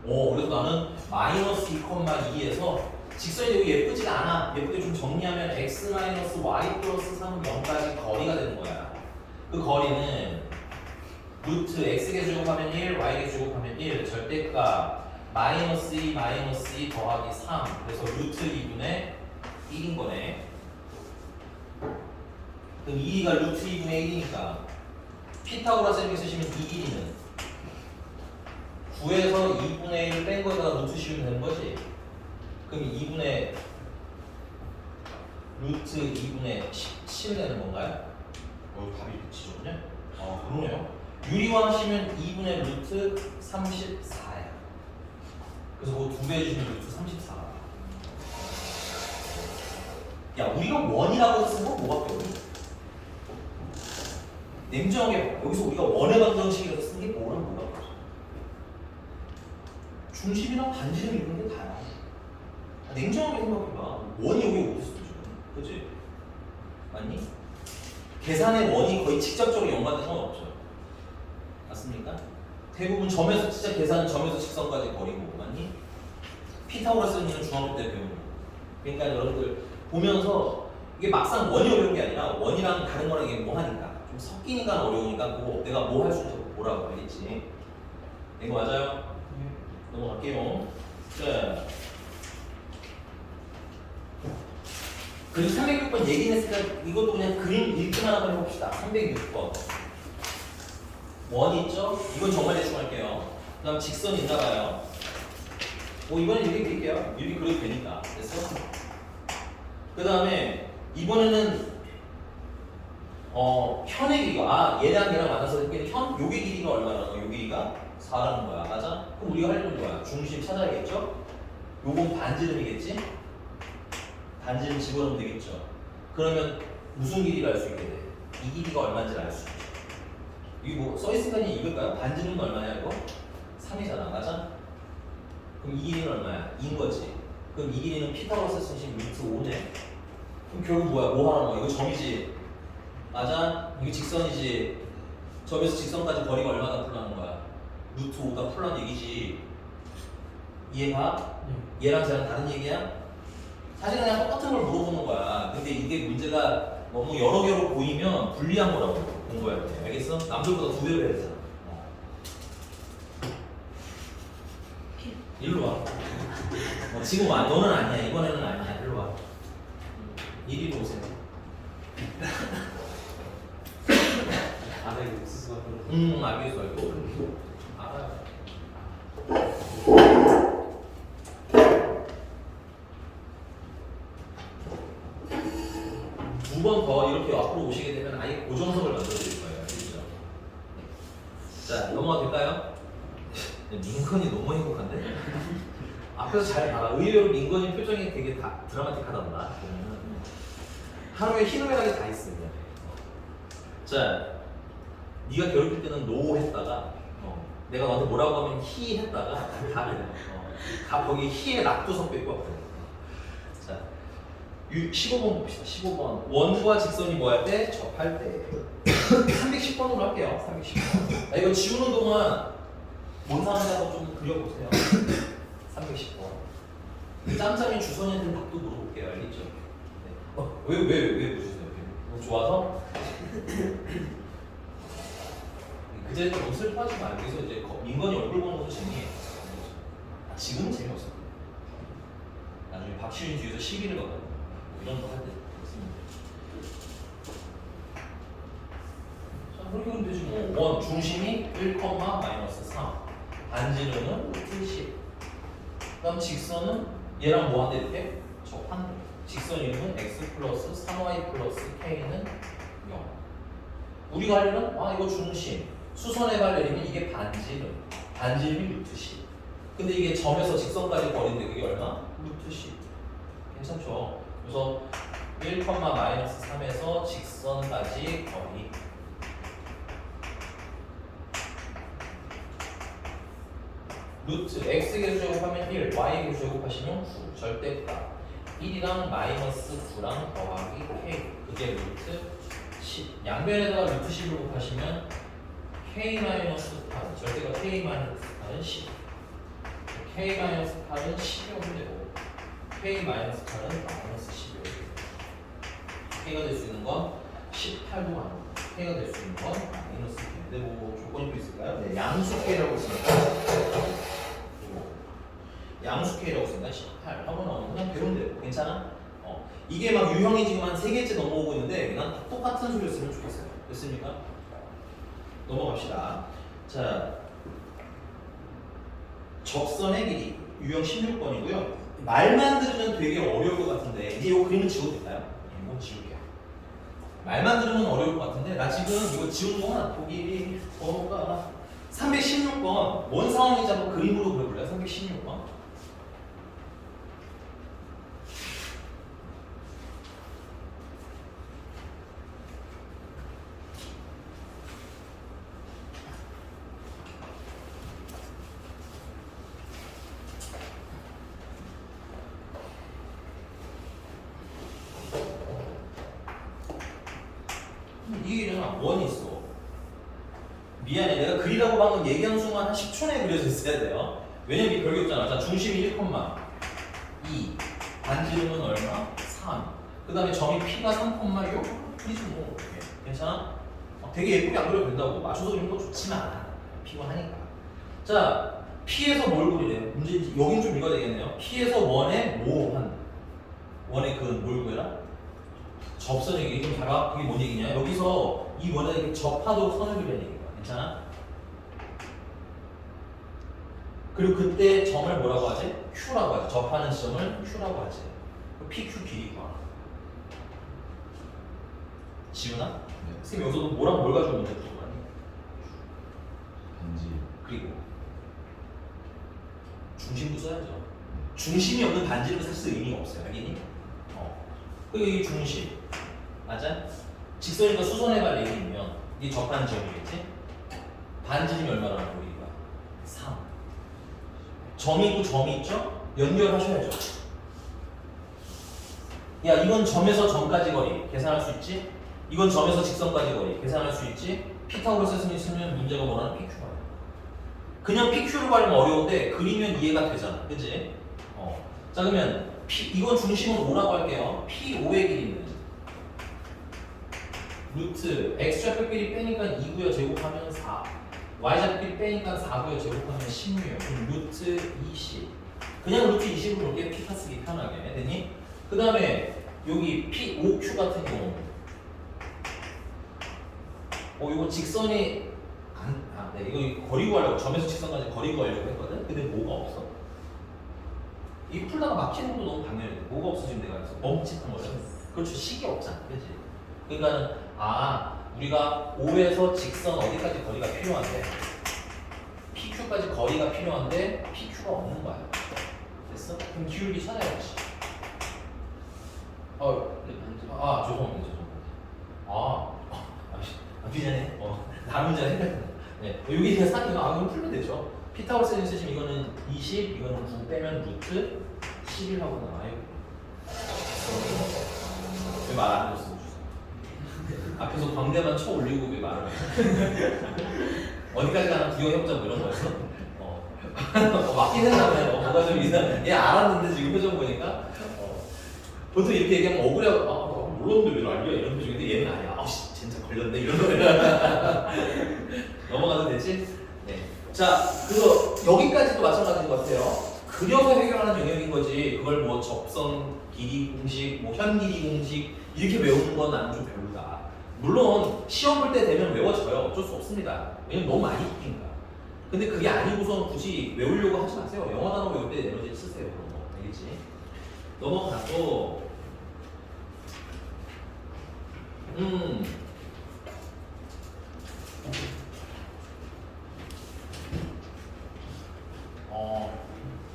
그래서 나는 마이너스 2,2에서 직선이 여기 예쁘지가 않아. 예쁘게 좀 정리하면 x 마이너스 y 플러스 3은 0까지 거리가 되는 거야. 그 거리는 루트 x개 제곱하면 1, y개 제곱하면 1, 절대값 마이너스 2 마이너스 2 더하기 3. 그래서 루트 2분의 1인 거네. 그럼 2가 루트 2분의 1이니까 피타고라스 이렇게 쓰시면 이 길이는 9에서 2분의 1을 뺀 거에다가 루트 씌우면 되는 거지. 그럼 2분의 루트 2분의 17 되는 건가요? 답이 지저분해? 그러네요. 유리화 하시면 2분의 루트 34야. 그래서 그거 2배 해주시면 루트 34. 야, 우리가 원이라고 쓴 건 뭐가 필요해? 냉정하게 봐. 여기서 우리가 원의 방정식이라고 쓴 게 뭐랑 뭐가 필요해? 중심이랑 반지름 이런 게 다야. 냉정하게 생각해봐. 원이 여기 어디 있어 지금? 그치? 맞니? 계산의 원이 거의 직접적으로 연관된 건 없죠. 맞습니까? 대부분 점에서 진짜 계산은 점에서 직선까지 거리고 맞니? 피타고라스는 중학교 때 배우는 거. 그러니까 여러분들 보면서 이게 막상 원이 어려운 게 아니라 원이랑 다른 거랑 이게 뭐 하니까 좀 섞이니까 어려우니까 뭐 내가 뭐 할 수 있는지 보라고 알겠지? 이거 맞아요? 넘어갈게요. 자, 그리고 306번 얘기는 했으니까 이것도 그냥 그림 읽기만 한번 해봅시다. 306번 원 있죠? 이건 정말 대충 할게요. 그 다음 직선 있나봐요. 뭐 이번엔 이렇게 그릴게요. 이렇게 그려도 되니까. 됐어? 그 다음에 이번에는 현의 길이가 얘랑 얘랑 만나서 요게 길이가 얼마라는 거야? 요 길이가 4라는 거야. 맞아? 그럼 우리가 할 일은 뭐야? 중심 찾아야겠죠? 요건 반지름이겠지? 반지름 집어넣으면 되겠죠? 그러면 무슨 길이를 알 수 있게 돼? 이 길이가 얼마인지를 알 수 있죠. 이게 뭐 써있으니까 이걸까요? 반지름은 얼마냐 이거? 3이잖아. 맞아? 그럼 이 길이는 얼마야? 2인 거지. 그럼 이 길이는 피타고라스 쓰신 루트 5네. 그럼 결국 뭐야? 뭐 하는 거야? 이거 점이지? 맞아? 이게 직선이지? 점에서 직선까지 거리가 얼마나 풀라는 거야? 루트 5가 풀란 얘기지. 이해가? 얘랑 쟤랑 다른 얘기야? 사실 그냥 똑같은 걸 물어보는 거야. 근데 이게 문제가 너무 여러 개로 보이면 불리한 거라고 공부할 때. 알겠어? 남들보다 2배로 해야 되잖아. 일로 와. 지금 와. 너는 아니야. 이번에는 아니야. 일로 와. 이리로 오세요. 안에 옥수수가 알겠어. 알아요. 두 번 더 이렇게 앞으로 오시게 되면 아예 고정석을 만들어 드릴 거예요. 알겠죠? 자, 넘어가 될까요? 민건이 너무 행복한데? 앞에서 잘 봐라. 의외로 민건이 표정이 되게 드라마틱하단다. 하루에 희노애락이 다 있어. 그냥. 자, 네가 괴롭힐 때는 노 했다가 내가 너한테 뭐라고 하면 히 했다가 다 그래. 다 거기 히에 낙도 섞여 있고. 자, 15번 봅시다. 15번. 원과 직선이 뭐 할 때? 접할 때. 310번으로 할게요. 310번. 이거 지우는 동안 뭔상한다고 좀 그려보세요. 310번. 짬짬이 주선이한테 낙도 물어볼게요. 알겠죠? 네. 왜 보셨어요? 너무 좋아서? 그 자리에 너무 슬퍼하지 말고 여기서 이제 민건이 얼굴 보는 것도 재미예요. 지금은 재미없어. 나중에 박시윤 뒤에서 시비를 받거든. 이런 거 할 때 그렇습니다. 자, 그렇게 하면 되지 뭐. 원 중심이 1,-3. 반지름은 루트 10. 그다음 직선은 얘랑 뭐 한대 이렇게? 접한대. 직선 이름은 x 플러스 3y 플러스 k는 0. 우리가 하려는 이거 중심. 수선의 발레리면 이게 반지름. 반지름이 루트 10. 근데 이게 점에서 직선까지 거리인데 그게 얼마? 루트 10. 괜찮죠? 그래서 1,-3에서 직선까지 거리. 루트 x계수 제곱하면 1, y계수 제곱하시면 9. 절대값. 1이랑 -9랑 더하기 k. 그게 루트 10. 양변에다가 루트 10을 곱하시면 k-8. 절대값 k-8은 10. k-8은 10이 오면 되고 k-8은 -10이 되고 k가 될 수 있는 건 18도 아니고 k가 될 수 있는 건 -k. 근데 뭐 조건이 또 있을까요? 네, 양수 k라고 있습니다. 양수 k라고 있습니다. 18 하고 나오면 그냥 배우면 돼요. 괜찮아? 이게 막 유형이 지금 한 3개째 넘어오고 있는데 난 똑같은 소리였으면 좋겠어요. 됐습니까? 넘어갑시다. 자, 접선의 길이 유형 16번이고요. 말만 들으면 되게 어려울 것 같은데 이제 이 그림을 지워도 될까요? 이거 지울게요. 말만 들으면 어려울 것 같은데 나 지금 이거 지운 동안 보기 번호가 316번 뭔 상황인지 한번 그림으로 그려볼래요? 316번. 이게 있잖아. 원이 있어. 미안해. 내가 그리라고 방금 얘기한 순간 한 10초 내에 그려져 있어야 돼요. 왜냐면 이게 별게 없잖아. 자, 중심이 1,2. 반지름은 얼마? 3. 그 다음에 점이 P가 3,6. 그리지 뭐. 괜찮아? 되게 예쁘게 안 그려도 된다고. 맞춰서 그리는 거 좋지만 피곤하니까. 자, P에서 뭘 그리래? 문제 여긴 좀 읽어야 되겠네요. P에서 원의 모한. 원의 그 뭘 그려라? 접선의 얘기 좀 봐봐. 그게 뭔 얘기냐? 여기서 이 원에 이렇게 접하도록 선을 그리는 얘기야. 괜찮아? 그리고 그때 점을 뭐라고 하지? Q라고 하지. 접하는 지점을 Q라고 하지. PQ 길이 구하라. 지우나? 선생님 여기서도 뭐랑 뭘 가지고 문제 풀 거니? 반지. 그리고 중심도 써야죠. 중심이 없는 반지는 사실 의미가 없어요. 알겠니? 그리고 이 중심 맞아? 직선이니까 수선의 발레이면 이 접하는 점이겠지? 반지름이 얼마나 우리가 3. 점이 있고 점이 있죠? 연결하셔야죠. 야 이건 점에서 점까지 거리 계산할 수 있지? 이건 점에서 직선까지 거리 계산할 수 있지? 피타고라스 쓰면 문제가 뭐라는 PQ가 그냥 PQ를 구하려면 어려운데 그리면 이해가 되잖아. 그치? 자 그러면 이건 중심은 5라고 할게요. P5의 길이는 루트 X좌표끼리 빼니까 2고요. 제곱하면 4 Y좌표끼리 빼니까 4고요. 제곱하면 16이에요. 그럼 루트 20 그냥 루트 20으로 놓을게. P타 쓰기 편하게 됐니? 그 다음에 여기 P5Q 같은 경우 이거 직선이 네, 이거 거리 구하려고 점에서 직선까지 거리 구하려고 했거든? 근데 뭐가 없어? 이 풀다가 막히는 것도 너무 당연해. 뭐가 없어지면 내가 그래서 멈칫한 거죠. 그렇죠. 식이 없잖아. 그치? 그러니까는 우리가 O에서 직선 어디까지 거리가 필요한데 PQ까지 거리가 필요한데 PQ가 없는 거야. 됐어? 그럼 기울기 찾아야지. 죄송합니다. 미안해. 다른 문제가 헷갈렸네. 네, 여기 그냥 산이가 그럼 풀면 되죠. 피타고라스 쓰시면 이거는 20, 이거는 9 빼면 루트 11하고 나와요. 왜 말 안 해줬어? 앞에서 광대만 쳐 올리고 왜 말을 해? 어디까지 가나 구경해보자 뭐 이런 거였어? 맞긴 했나봐요. 뭔가 좀 이상. 얘 알았는데 지금 표정 보니까 보통 이렇게 얘기하면 억울해하고 몰랐는데 왜 난리야 이런 표정인데 얘는 아니야. 진짜 걸렸네 이런 거야. 넘어가도 되지? 네. 자, 그래서 여기까지도 마찬가지인 것 같아요. 그려서 해결하는 영역인 거지. 그걸 뭐 접선 길이 공식, 뭐 현길이 공식 이렇게 외우는 건 나는 좀 별로다. 물론 시험 볼 때 되면 외워져요. 어쩔 수 없습니다. 왜냐면 너무 많이 있으니까. 근데 그게 아니고선 굳이 외우려고 하지 마세요. 영어 단어 외울 때 에너지 쓰세요. 그런 거. 알겠지? 넘어가고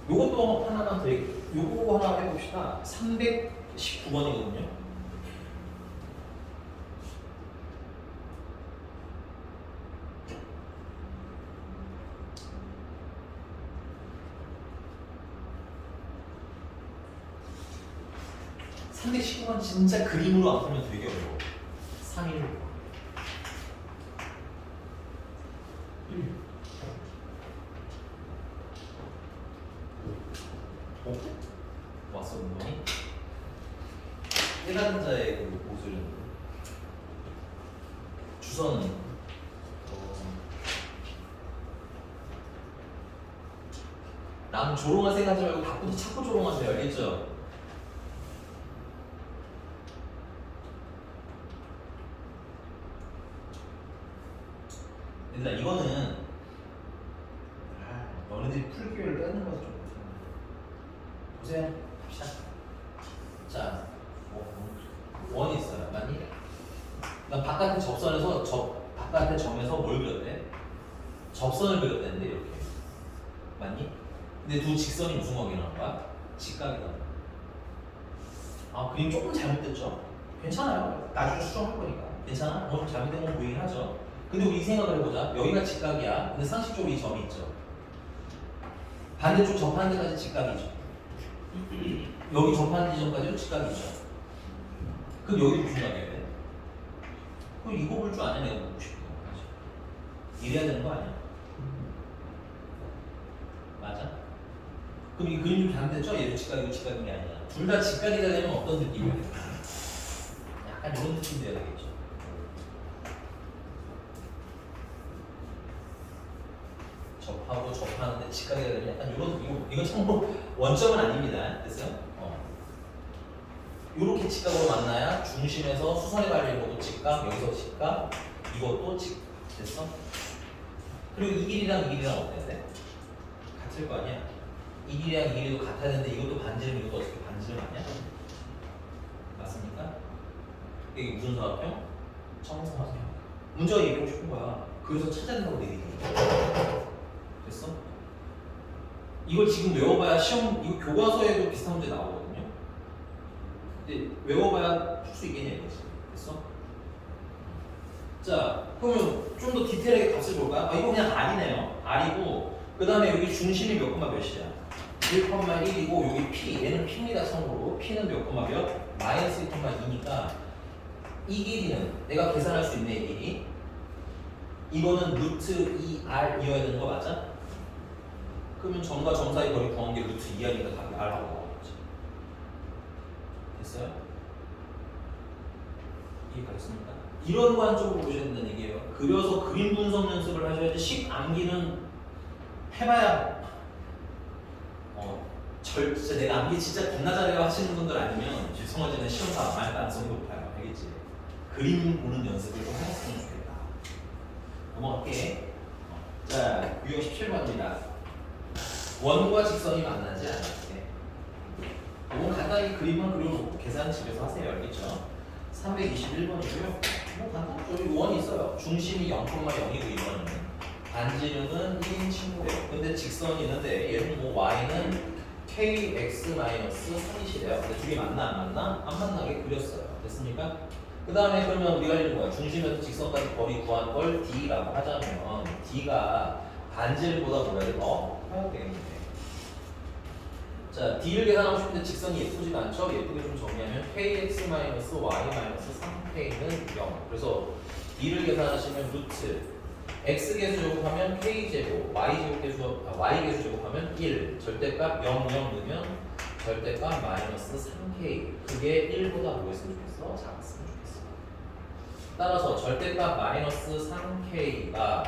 요것도 하나만 더 요거 하나 해봅시다. 319번이거든요. 근데 19번 진짜 그림으로 안 풀면 되게 어려워. 3일 왔어 운동이? 깨닫는 자의 그 옷을 주선은 남 조롱할 생각하지 말고 바꾸도 자꾸 조롱하세요. 알겠죠? 얘들아 이거는 너네들이 풀 기회를 뺏는 거죠. 좀 보세요. 갑시다. 자, 원이 있어요. 맞니? 난 바깥에 접선에서 바깥에 점에서 뭘 그렸대? 접선을 그렸다는데 이렇게. 맞니? 근데 두 직선이 무슨 관계가 나는 거야? 직각이다. 그림 조금 잘못됐죠? 괜찮아요. 나중에 수정할 거니까. 괜찮아? 오늘 잘못된 건 보이긴 하죠. 근데 우리 이 생각을 해보자. 여기가 직각이야. 근데 상식적으로 이 점이 있죠. 반대쪽 접하는 데까지 직각이죠. 여기 접하는 지점까지도 직각이죠. 그럼 여기 무슨 관계야 돼? 그럼 이거 볼 줄 아냐 내가 묻고 싶은 거. 이래야 되는 거 아니야? 맞아? 그럼 이 그림 좀 잘못됐죠? 얘도 직각이고 직각인 게 아니야. 둘 다 직각이다 되면 어떤 느낌이야? 약간 이런 느낌 돼야 되겠죠. 접하고 접하는데 직각이다 되면 약간 이런 이건 참고로 원점은 아닙니다. 됐어요? 이렇게 직각으로 만나야 중심에서 수선에 갈리는 것도 직각, 여기서 직각, 이것도 직각. 됐어? 그리고 이 길이랑 이 길이랑 어때야 돼? 같은 같을 거 아니야? 이 길이랑 이 길이도 같아야 되는데 이것도 반지름 이것도 어떻게 반지름 아니야? 맞습니까? 이게 무슨 사각형? 정사각형. 문제가 얘기하고 싶은 거야. 그래서 찾아야 된다고 내 얘기. 됐어? 이걸 지금 외워봐야 시험 이거 교과서에도 비슷한 문제 나오거든요. 근데 외워봐야 풀 수 있겠냐 이거지. 됐어? 자, 그러면 좀 더 디테일하게 값을 볼까? 이거 그냥 R이네요. R이고 그 다음에 여기 중심이 몇 콤마 몇이야? 1,1이고 여기 P, 얘는 P입니다 참고로. P는 몇 콤마 몇? 마이너스 1,2니까 이 길이는 내가 계산할 수 있네 이 길이. 이거는 루트 2R이어야 되는 거 맞아? 그러면 점과 점 사이 거리 구한 게 루트 2R이니까 답이 R라고 나오겠지. 됐어요? 이해가 됐습니까? 이런 관점으로 보셔야 된다는 얘기예요. 그려서 그림 분석 연습을 하셔야지 식 암기는 해봐야 진짜 내가 암기 진짜 겁나 잘해요 하시는 분들 아니면 죄송하지만 시험 다 안 할 가능성이 높아요. 알겠지? 그림 보는 연습을 좀 해봤으면 좋겠다. 넘어갈게. 자, 유형 17번입니다. 원과 직선이 만나지 않을 때. 이건 간단히 그림만 그려놓고 계산 집에서 하세요. 알겠죠? 321번이고요. 뭐 간단하죠. 여기 원이 있어요. 중심이 0,0이고 이거는 반지름은 1인 친구예요. 근데 직선이 있는데 얘는 뭐 y는 kx-3이시래요. 근데 둘이 만나 안 만나? 안 만나게 그렸어요. 됐습니까? 그 다음에 그러면 우리가 알려준 거야. 중심에서 직선까지 거리 구한 걸 d라고 하자면 d가 반지름보다 뭐야? 커야 되겠네. 자, d를 계산하고 싶은데 직선이 예쁘지가 않죠? 예쁘게 좀 정리하면 kx-y-3k는 0. 그래서 d를 계산하시면 루트 x 계수 제곱하면 k 제곱, y 계수 제곱하면 1. 절대값 0, 0 넣으면 절대값 마이너스 3k. 그게 1보다 뭐였으면 좋겠어? 작았으면 좋겠어. 따라서 절대값 마이너스 3k가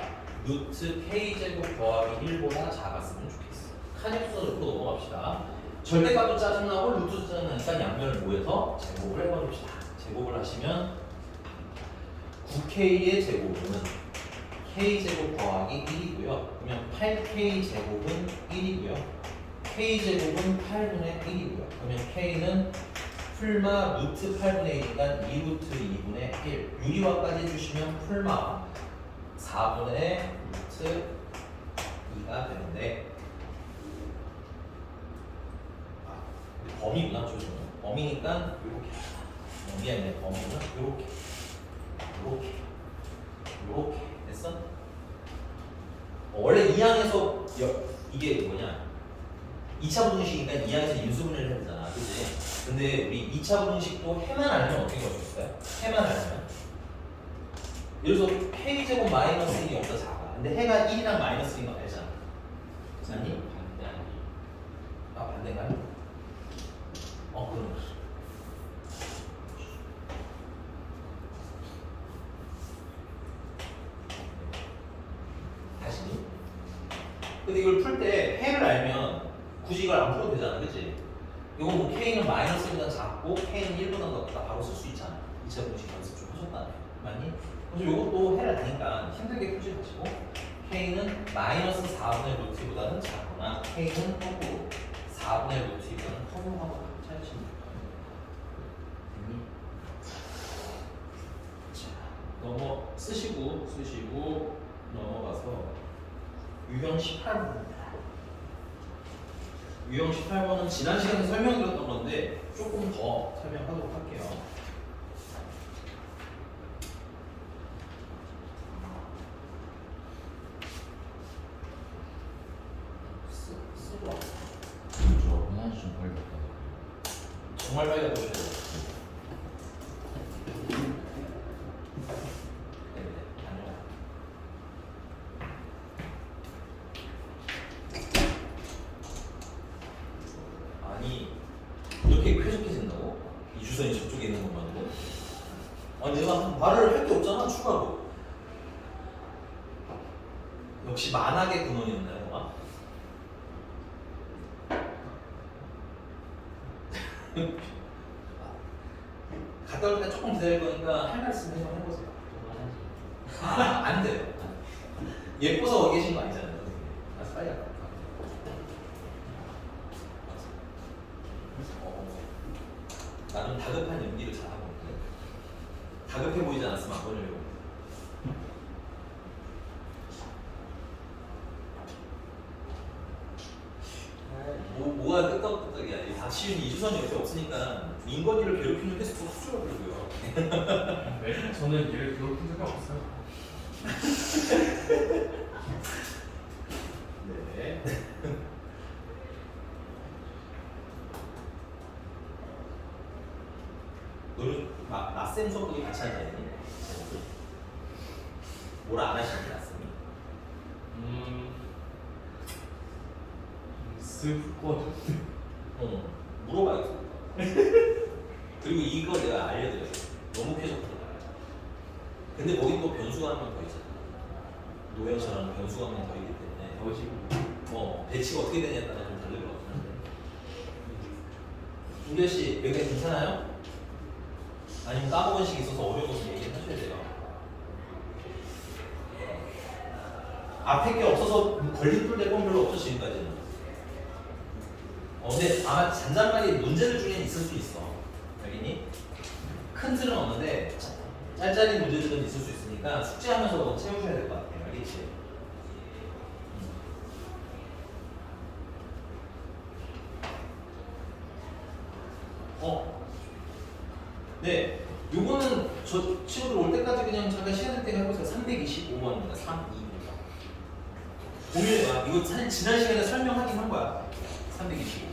루트 k 제곱 더하기 1보다 작았으면 좋겠어. 칸의 수를 놓고 넘어갑시다. 절대값도 짜증나고 루트도 짜증나니까 양면을 모여서 제곱을 해버립시다. 제곱을 하시면 9k의 제곱은 k제곱 더하기 1이고요. 그러면 8k 제곱은 1이고요. k제곱은 8분의 1이고요. 그러면 k는 풀마 루트 8분의 1이니까 2루트 2분의 1. 유리화까지 해주시면 풀마 4분의 루트 2가 되는데 범위구나. 조심해. 범위니까 이렇게. 범위 아니라 범위는 이렇게. 이렇게. 됐어? 원래 2항에서 이게 뭐냐? 2차 부등식이니까 2항에서 인수분해를 해야 되잖아. 그치? 근데 우리 2차 부등식도 해만 알면 어떻게 걸수 있어요? 해만 알면. 예를 들어서 k제곱 마이너스 1이 없다 작아. 근데 해가 1이랑 마이너스 1인 거 알잖아. 아니? 반대 아니. 아, 반대인가요? 그럼. 다시. 근데 이걸 풀 때 해를 알면 굳이 이걸 안 풀어도 되잖아. 그치? 이건 뭐 k는 마이너스 1보다 작고 k는 1보다 높다 바로 쓸 수 있잖아. 2차 공식 연습 좀 하셨다네. 맞니? 그래서 이것도 해를 아니까 힘들게 풀지 마시고 k는 마이너스 4분의 루트보다는 작거나 k는 거꾸로 4분의 루트보다는 커브로 하거나 찾으시면 돼요. 됐니? 자, 쓰시고 넘어가서 유형 18번입니다. 유형 18번은 지난 시간에 설명드렸던 건데 조금 더 설명하도록 할게요. 쓰고 왔어. 저 화장실 좀 빨리 갔다 정말 빨리 갔다 오셔야 돼요. 아니 이렇게 쾌적해진다고? 이 주선이 저쪽에 있는 것만으로? 아니 내가 말을 할 게 없잖아 추가로. 역시 만학의 근원이었나요 뭐가? 갔다 올 때 조금 기다릴 거니까 할 말씀 해보세요. 안 돼요. 예뻐서 와 계신 거 아니잖아요. 선생님. 빨리 갔다 올게요. 그럼 다급한 연기를 잘하고 있거든. 다급해 보이지 않았으면 안 걸려요. 뭐가 끄떡끄떡이야. 이 박시윤이 이주선이 옆에 없으니까 민건이를 괴롭히는 횟수가 확 줄어들고요. 네, 저는 얘를 괴롭힌 적이 없어요. 네. 너는 나쌤 수업도 같이 하지 않니? 뭐라 안 하시는지 나쌤이? 스쿼드. 물어봐야겠어. 그리고 이거 내가 알려드렸어. 너무 쾌적하다. 근데 거기 또 변수가 한 명 더 있잖아. 노현처럼 변수가 한 명 더 있기 때문에 배치가 어떻게 되냐에 따라 좀 다를 것 같긴 한데. 김규현 씨, 여기가 괜찮아요? 아니면 까먹은 식 있어서 어려운 것을 얘기하셔야 돼요. 앞에 게 없어서 걸림돌 될 건 별로 없어 지금까지는. 근데 아마 잔잔말이 문제들 중에 있을 수 있어. 알겠니? 큰 틀은 없는데 짤짤이 문제들은 있을 수 있으니까 숙제하면서 채우셔야 될 것 같아요. 알겠지? 네. 요거는 저 친구들 올 때까지 그냥 잠깐 시간 될 때 해보세요. 325번입니다. 325번. 오늘 이거 사실 지난 시간에 설명하긴 한 거야. 325번.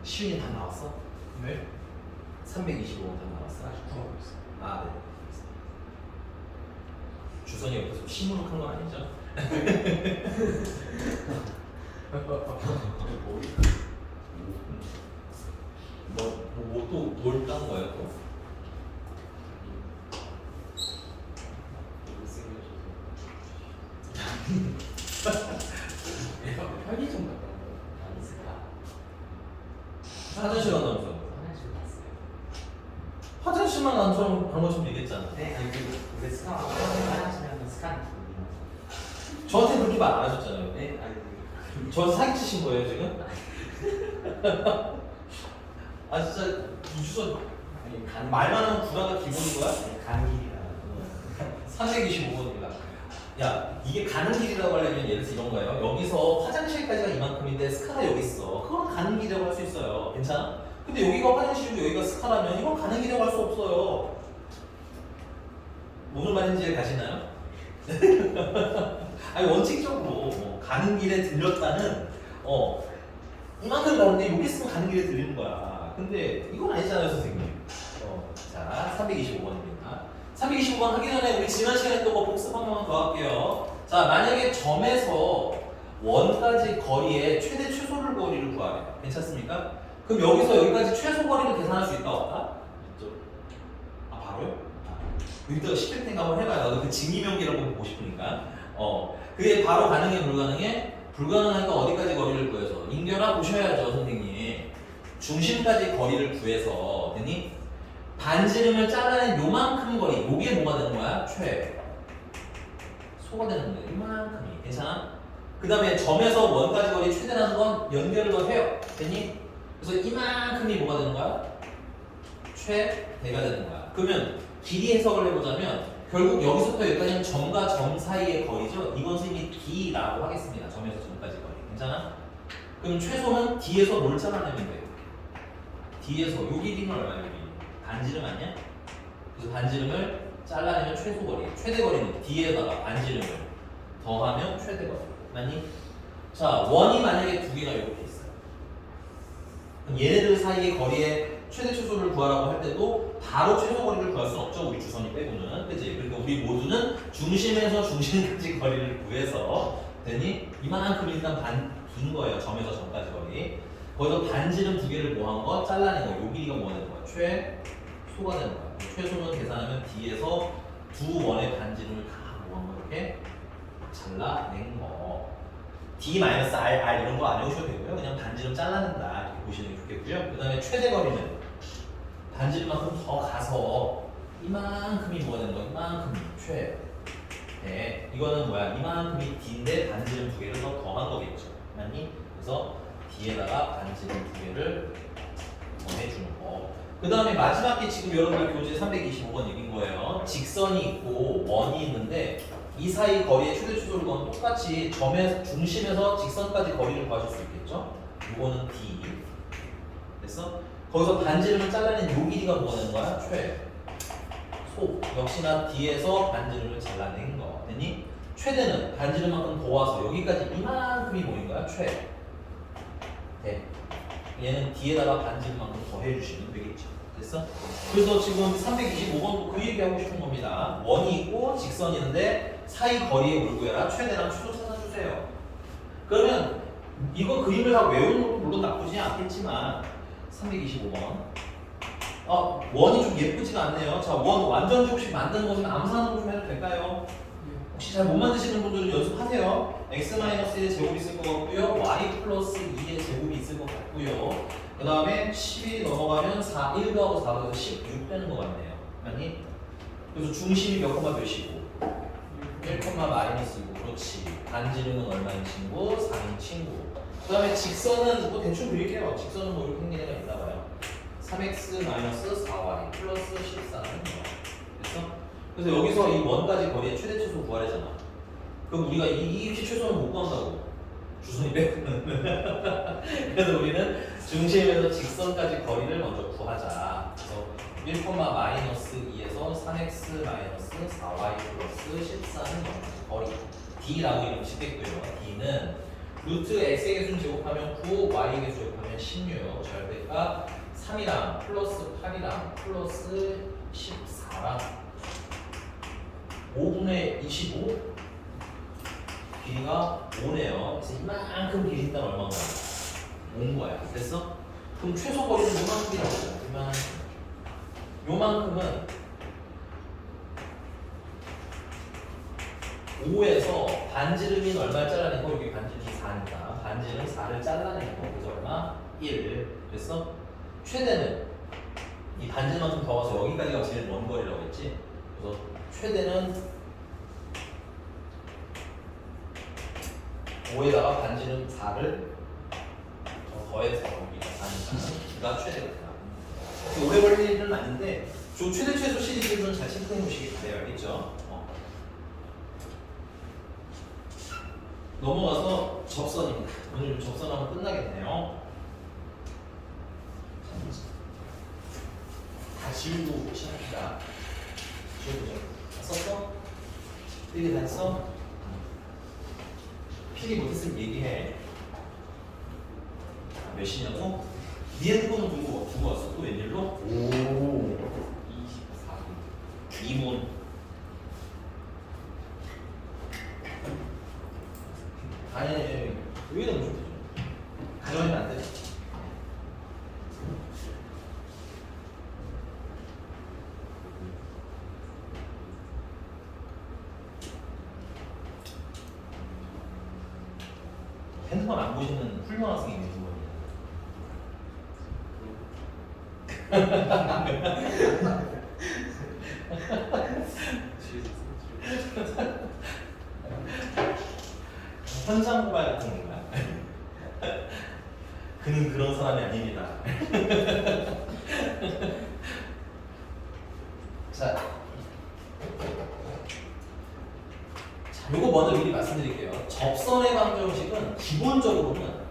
시윤이 다 나왔어? 네. 325번 다 나왔어? 아직 구하고 있어요. 아, 네. 주선이 옆에서 시무룩한 건 아니죠? 딴 거예요 또? 편의점 갔다 온 거. 화장실 간다면서? 화장실만 안 처럼 그런 것좀 얘기했잖아. 네, 아니 근데 스카 하시면 스카 저한테 그렇게 말 안 하셨잖아요. 네, 아니 저 사기치신 거예요 지금? 아 진짜 이주선 아니 가는 말만 하면 구라가 기본인 거야? 아니, 가는 길이라 325번입니다. 야 이게 가는 길이라고 하려면 예를 들어 이런 거예요. 여기서 화장실까지가 이만큼인데 스카가 여기 있어. 그건 가는 길이라고 할 수 있어요. 괜찮아? 근데 여기가 화장실이고 여기가 스카라면 이건 가는 길이라고 할 수 없어요. 무슨 말인지 가시나요? 아니 원칙적으로 뭐 가는 길에 들렸다는 이만큼 가는데 여기 있으면 가는 길에 들리는 거야. 근데 이건 아니잖아요 선생님. 자 325번입니다. 325번 하기 전에 우리 지난 시간에 했던 거 복습 한 번만 더 할게요. 자 만약에 점에서 원까지 거리의 최대 최소를 거리를 구하래. 괜찮습니까? 그럼 여기서 여기까지 최소 거리를 계산할 수 있다 없다? 아 바로요? 여기다가 시킬 테니까 한번 해봐요. 나도 그 직리명기라고 보고 싶으니까. 그게 바로 가능해 불가능해? 불가능하니까 어디까지 거리를 구해서 인결아 보셔야죠 선생님. 중심까지 거리를 구해서 됐니? 반지름을 잘라낸 요만큼 거리 요게 뭐가 되는 거야? 최소가 되는 거야. 이만큼이 괜찮아? 그 다음에 점에서 원까지 거리 최대라는 건 연결을 더 해요. 됐니? 그래서 이만큼이 뭐가 되는 거야? 최대가 되는 거야. 그러면 길이 해석을 해보자면 결국 여기서부터 여기까지는 점과 점 사이의 거리죠. 이건 선생님이 D라고 하겠습니다. 점에서 점까지 거리. 괜찮아? 그럼 최소는 D에서 뭘 잘라내면 돼요? D에서 요 길이는 얼마야? 여기 반지름 아니야? 그래서 반지름을 잘라내면 최소 거리. 최대 거리는 D에다가 반지름을 더하면 최대 거리. 맞니? 자, 원이 만약에 두 개가 이렇게 있어요. 그럼 얘네들 사이의 거리의 최대 최소를 구하라고 할 때도 바로 최소 거리를 구할 수는 없죠. 우리 주선이 빼고는. 그치? 그러니까 우리 모두는 중심에서 중심까지 거리를 구해서 되니 이만큼이 일단 긴 거예요. 점에서 점까지 거리. 거기서 반지름 두 개를 뭐한 거? 잘라낸 거. 요 길이가 뭐가 되는 거야? 최소가 되는 거야. 최소는 계산하면 D에서 두 원의 반지름을 다 뭐한 거? 이렇게 잘라낸 거. D-R 이런 거 안 해오셔도 되고요. 그냥 반지름 잘라낸다 이렇게 보시는 게 좋겠고요. 그 다음에 최대 거리는 반지름만큼 더 가서 이만큼이 뭐가 되는 거야? 이만큼이 최. 네, 이거는 뭐야? 이만큼이 D인데 반지름 두 개를 더 더한 거겠죠. 맞니? 그래서 D에다가 반지름 두 개를 더해주는 거. 그 다음에 마지막 게 지금 여러분들 교재 325번 얘기인 거예요. 직선이 있고 원이 있는데 이 사이 거리의 최대 최소를 건 똑같이 점의 중심에서 직선까지 거리를 구하실 수 있겠죠? 이거는 D. 됐어? 거기서 반지름을 잘라낸 요 길이가 뭐가 되는 거야? 최소. 역시나 D에서 반지름을 잘라낸 거. 됐니? 최대는 반지름만큼 더 와서 여기까지 이만큼이 뭐인 거야? 최. 네. 얘는 D에다가 반지름만큼 더 해주시면 되겠죠. 됐어? 그래서 지금 325번도 그 얘기하고 싶은 겁니다. 원이 있고 직선이 있는데 사이 거리의 뭘 구해라? 최대랑 최소 찾아주세요. 그러면 이거 그림을 다 외우는 것도 물론 나쁘지 않겠지만 325번 원이 좀 예쁘지가 않네요. 자, 원 완전지 혹시 만드는 거 좀 암산으로 좀 해도 될까요? 혹시 잘 못 만드시는 분들은 연습하세요. x-1의 제곱이 있을 것 같고요. y 플러스 2의 제곱이 있을 것 같고요. 그 다음에 10이 넘어가면 4, 1 더하고 4 더해서 16 되는 것 같네요. 맞니? 그래서 중심이 몇 콤마 몇이고 1 콤마 마이너스이고 그렇지. 반지름은 얼마인 친구? 4인 친구. 그 다음에 직선은 뭐 대충 그릴게요. 직선은 뭐 이렇게 생긴 애가 있나 봐요. 3x 마이너스 4y 플러스 14는 됐어? 그래서 여기서 이 원까지 거리의 최대 최소 구하래잖아. 그럼 우리가 이 최소는 못 구한다고. 주선이 빼고는. 그래서 우리는 중심에서 직선까지 거리를 먼저 구하자. 그래서 1, 마이너스 2에서 3x 마이너스 4y 플러스 14는 거리. D라고 이름 짓겠고요. D는 루트 x의 개수는 제곱하면 9, y의 개수 제곱하면 16. 절대가 3이랑 플러스 8이랑 플러스 14랑 5분의 25 길이가 5네요. 그래서 이만큼 길이 있다면 얼마인가? 5인 거야. 됐어? 그럼 최소 거리는 요만큼이라고 하자. 요만큼은 5에서 반지름이 얼마를 잘라낸 거? 여기 반지름이 4니까 반지름 4를 잘라낸 거. 그래서 얼마? 1. 됐어? 최대는 이 반지름만큼 더 와서 여기까지가 제일 먼 거리라고 했지. 그래서 최대는 5에다가 반지름 4를 더해서 여기가 4니까 최대가 된다. 오래 걸릴 일은 아닌데 저 최대 최소 시리즈는 잘 체크해 보시기 바래요. 알겠죠? 넘어가서 접선입니다. 오늘 접선하면 끝나겠네요. 다 지우고 시작합니다. 지워보자. 다 썼어? 필기 다 했어? 필기 못했으면 얘기해. 몇 시냐고? 네 핸드폰은 두고 왔어? 또 웬일로? 오 24분 2분 아니 왜 이러면 좀 되죠? 가져가면 안 돼. 핸드폰 안 보시는 훌륭한 학생이 있는 거예요. 현장 고발 같은 건가요? 그는 그런 사람이 아닙니다. 자, 요거 먼저 미리 말씀드릴게요. 접선의 방정식은 기본적으로는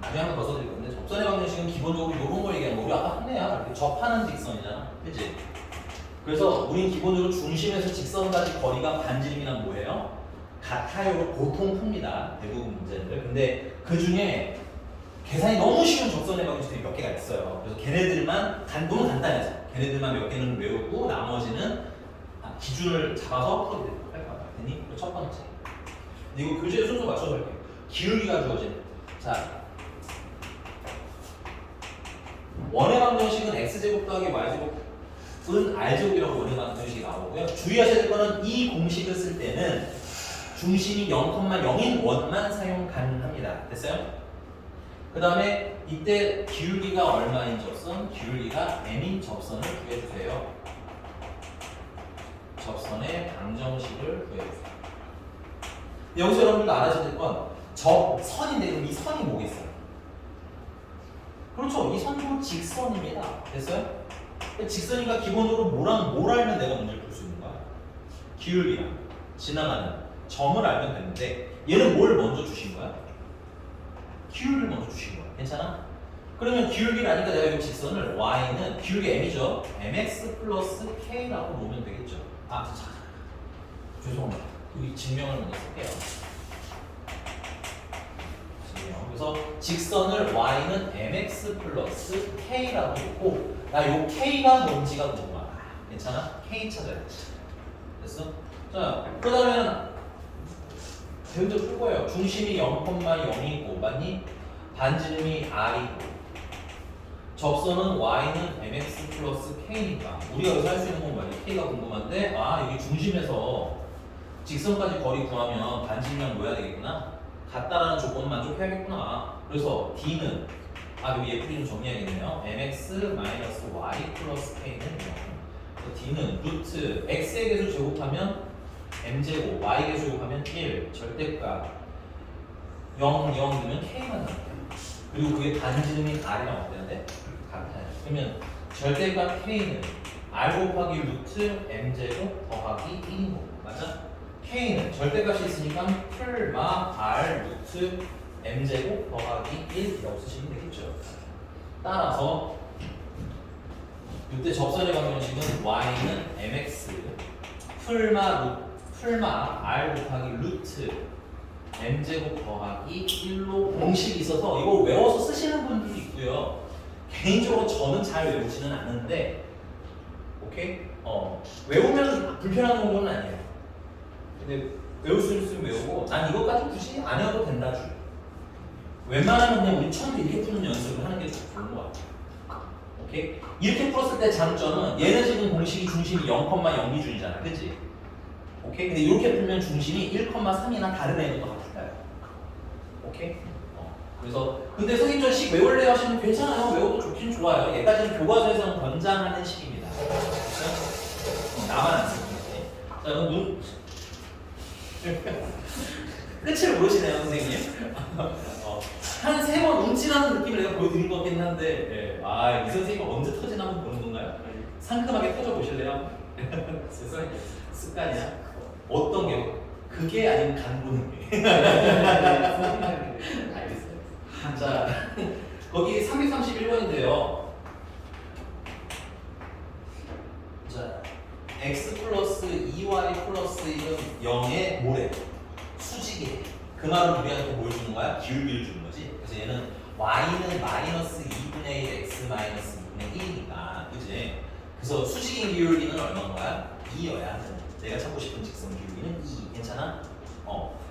나중에 한번 더 써드릴 건데 접선의 방정식은 기본적으로 이런 걸 얘기하는 거 우리 아까 했네요. 이렇게 접하는 직선이잖아, 그치? 그래서 우린 기본적으로 중심에서 직선까지 거리가 반지름이란 뭐예요? 같아요로 보통 풉니다. 대부분 문제들. 근데 그 중에 계산이 너무 쉬운 접선의 방정식들이 몇 개가 있어요. 그래서 걔네들만 너무 간단해서 걔네들만 몇 개는 외우고 나머지는 기준을 잡아서 풀어드리도록 할 거야. 됐니? 첫 번째. 근데 이거 교재 순서 맞춰서 할게요. 기울기가 주어진. 자, 원의 방정식은 x제곱 더하기 y제곱은 r제곱이라고 원의 방정식이 나오고요. 주의하셔야 될 거는 이 공식을 쓸 때는 중심이 0,0인 원만 사용 가능합니다. 됐어요? 그 다음에 이때 기울기가 얼마인 접선, 기울기가 m인 접선을 구해주세요. 접선의 방정식을 구해주세요. 여기서 여러분들도 알아셔야 될 건 접선인데 그럼 이 선이 뭐겠어요? 그렇죠. 이 선도 직선입니다. 됐어요? 직선이니까 기본적으로 뭘 알면 내가 문제를 풀 수 있는 거야? 기울기랑 지나가는 점을 알면 되는데 얘는 뭘 먼저 주신 거야? 기울기를 먼저 주신 거야. 괜찮아? 그러면 기울기를 아니까 내가 이 직선을 y는 기울기 m이죠. mx 플러스 k라고 놓으면 되겠죠. 자, 죄송합니다. 여기 증명을 먼저 쓸게요. 증명. 그래서 직선을 y는 mx 플러스 k라고 놓고 나 요 k가 뭔지가 궁금하다. 괜찮아? k 찾아야 돼. 됐어? 자, 그 다음에는 대문제 풀 거예요. 중심이 0,0이고 맞니? 반지름이 r이고 접선은 y는 mx 플러스 k니까 우리가 여기서 할 수 있는 건 뭐야? k가 궁금한데 여기 중심에서 직선까지 거리 구하면 반지름이랑 뭐 해야 되겠구나? 같다라는 조건을 만족해야겠구나. 그래서 d는 여기 예쁘게 좀 정리해야겠네요. mx 마이너스 y 플러스 k는 0. d는 루트 x의 개수 제곱하면 m제곱, y의 제곱하면 1, 절대값 0, 0 넣으면 k만 나와요. 그리고 그게 반지름인 r이랑 어때는데? 같아요. 그러면 절대값 k는 r 곱하기 루트 m제곱 더하기 1인 거고 맞아? k는 절대값이 있으니까 풀마 r 루트 m제곱 더하기 1이라고 쓰시면 되겠죠. 따라서 이때 접선의 방정식은 y는 mx 풀마 r 곱하기 루트 m제곱 더하기 1로 공식이 있어서 이거 외워서 쓰시는 분들도 있고요. 개인적으로 저는 잘 외우지는 않는데 오케이? 외우면 불편한 정도는 아니에요. 근데 외울 수 있으면 외우고 난 이것까지 굳이 안 해도 된다 줄. 웬만하면 그냥 우리 처음에 이렇게 푸는 연습을 하는 게 좋은 것 같아. 오케이? 이렇게 풀었을 때 장점은 얘는 지금 공식이 중심이 0,0 기준이잖아. 그치? 오케이? 근데 이렇게 풀면 중심이 1,3이나 다른 애들도 같아요. 오케이? 그래서 근데 선생님 저 식 외울래 하시면 괜찮아요. 외워도 좋긴 좋아요. 얘까지는 교과서에서는 권장하는 식입니다. 그렇죠? 나만 안 쓰는 거지. 자, 그럼 끝을 모르시네요, 선생님. 한 3번 움찔하는 느낌을 내가 보여드린 것 같긴 한데, 이 선생님은 언제 터지나 한번 보는 건가요? 상큼하게 터져 보실래요? 습관이야? 어떤 게? 그게 아니면 간 보는 게. 알겠어요. 자, 거기 331번인데요. 자, x 플러스 2y 플러스 1은 0의 뭐래? 수직이래. 그 말은 우리한테 뭘 주는 거야? 기울기를 주는 거지. 그래서 얘는 y는 마이너스 2분의 1 x 마이너스 2분의 1이니까, 그지? 그래서 수직인 기울기는 얼마인 거야? 2여야. 내가 찾고 싶은 직선 기울기는 2. 괜찮아?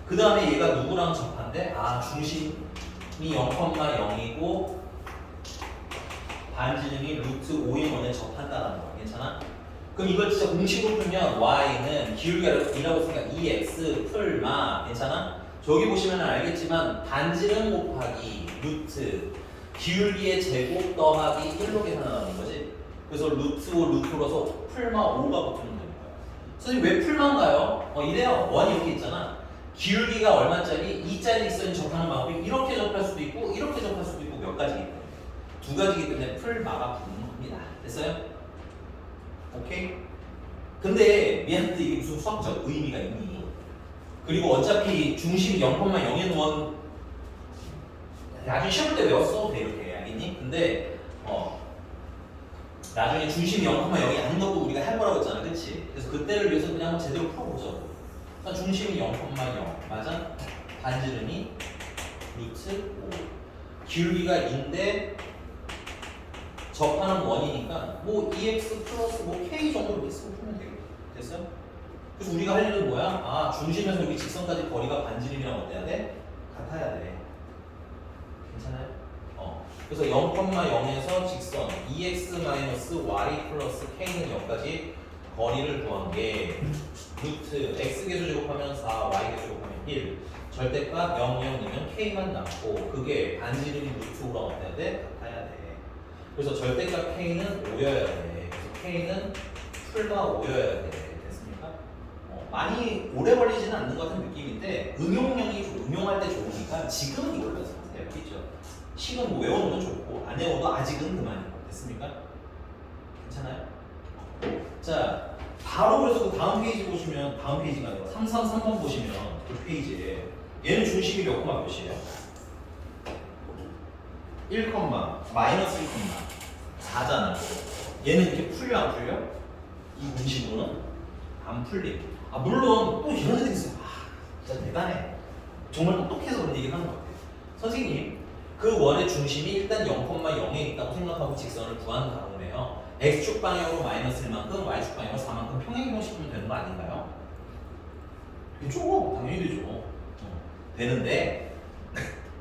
그 다음에 얘가 누구랑 접한대? 중심이 0,0이고 반지름이 루트 5인 원에 접한다는 거야. 괜찮아? 그럼 이걸 진짜 공식으로 풀면 y는 기울기가 2라고 했으니까 2x 풀마. 괜찮아? 저기 보시면 알겠지만 반지름 곱하기 루트 기울기의 제곱 더하기 1로 계산하는 거지. 그래서 루트 5 루트로서 풀마 5가 붙으면 되는 거야. 선생님 왜 풀마인가요? 이래요. 원이 이렇게 있잖아. 기울기가 얼마짜리 2짜리 직선이 접하는 방법이 이렇게 접할 수도 있고 이렇게 접할 수도 있고 몇 가지이기 때문에 두 가지이기 때문에 풀 막아 부는 겁니다. 됐어요? 오케이? 근데 얘한테 이게 무슨 수학적 의미가 있니? 그리고 어차피 중심 0,0인 원 나중에 시험 때 외웠어 돼 이렇게 알겠니? 근데 나중에 중심이 0,0이 아닌 것도 우리가 할 거라고 했잖아, 그렇지? 그래서 그때를 위해서 그냥 한번 제대로 풀어보자고. 그러니까 중심이 0,0 맞아? 반지름이 루트 5 기울기가 2인데 접하는 원이니까 뭐 2x 플러스 뭐 k 정도 이렇게 쓰고 풀면 되겠다. 됐어요? 그래서 우리가 할 일은 뭐야? 아 중심에서 여기 직선까지 거리가 반지름이랑 어때야 돼? 같아야 돼. 괜찮아요? 그래서 0,0에서 직선 2x-y 플러스 k는 0까지 거리를 구한 게 루트 x계수 제곱하면 4, y계수 제곱하면 1 절대값 0, 0 넣으면 k만 남고 그게 반지름이 루트 5랑 어때야 돼? 같아야 돼. 그래서 절대값 k는 5여야 돼. 그래서 k는 풀과 5여야 돼. 됐습니까? 많이 오래 걸리지는 않는 것 같은 느낌인데 응용할 때 좋으니까 지금은 이걸로 연습하세요. 그렇죠? 식은 뭐 외우는 건 좋고 안 외워도 아직은 그만이고. 됐습니까? 괜찮아요? 자, 바로 그래서 그 다음 페이지 보시면 다음 페이지가 아니라 333번 보시면 그 페이지에 얘는 중심이 몇 콤마 몇이에요? 1, 마이너스 1, 4잖아. 얘는 이렇게 풀려 안 풀려? 이 문식으로는 안 풀림. 물론 또 이런 애들이 있어요. 진짜 대단해. 정말 똑똑해서 그런 얘기를 하는 것 같아요. 선생님, 그 원의 중심이 일단 0,0에 있다고 생각하고 직선을 구한 다음에요. x축 방향으로 마이너스 1만큼, y축 방향으로 4만큼 평행이동시키면 되는 거 아닌가요? 되죠. 당연히 되죠. 되는데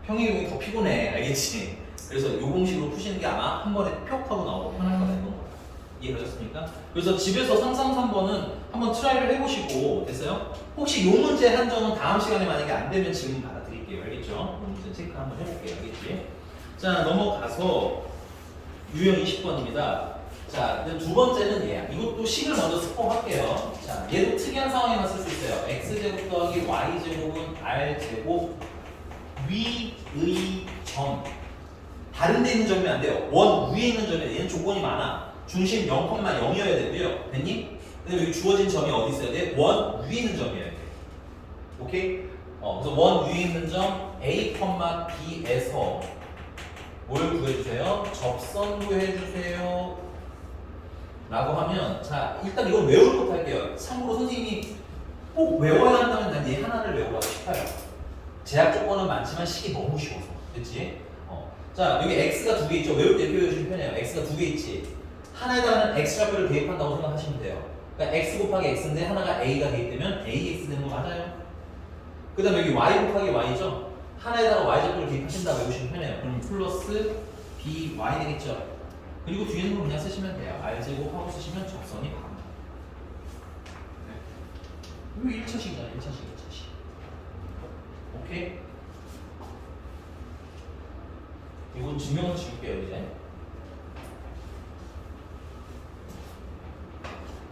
평행이동이 더 피곤해. 알겠지? 그래서 이 공식으로 푸시는 게 아마 한 번에 뿅 하고 나오고 편할 거다 이건 거다. 이해가셨습니까? 그래서 집에서 333번은 한번 트라이를 해보시고 됐어요? 혹시 이 문제 한 점은 다음 시간에 만약에 안 되면 지금 받아드릴게요. 알겠죠? 이 문제 체크 한번 해볼게요. 알겠지? 자 넘어가서 유형 20번입니다. 자 이제 두 번째는 얘야. 이것도 식을 먼저 스포할게요. 자 얘도 특이한 상황에만 쓸 수 있어요. x제곱 더하기 y제곱은 r제곱 위의 점 다른 데 있는 점이 안 돼요. 원 위에 있는 점이 얘는 조건이 많아. 중심 0,0이어야 되고요. 됐니? 근데 여기 주어진 점이 어디 있어야 돼? 원 위에 있는 점이어야 돼. 오케이? 그래서 원 위에 있는 점 A, B에서 뭘 구해주세요? 접선 구해주세요. 라고 하면 자 일단 이걸 외울 것부터 할게요. 참고로 선생님이 꼭 외워야 한다면 난 얘 하나를 외우라고 싶어요. 제약 조건은 많지만 식이 너무 쉬워서. 그치? 자 여기 x가 두 개 있죠. 외울 때 이렇게 외우시면 편해요. x가 두 개 있지. 하나에다가는 x좌표를 대입한다고 생각하시면 돼요. 그러니까 x 곱하기 x인데 하나가 a가 대입되면 ax 되는 거 맞아요. 그 다음에 여기 y 곱하기 y죠. 하나에다가 y좌표를 대입하신다고 외우시면 편해요. 그럼 플러스 by 되겠죠. 그리고 뒤에 있는 거 그냥 쓰시면 돼요. r제곱 하고 쓰시면 접선이 바로 이거 1차식이잖아. 1차식. 오케이? 이건 증명을 줄게요 이제.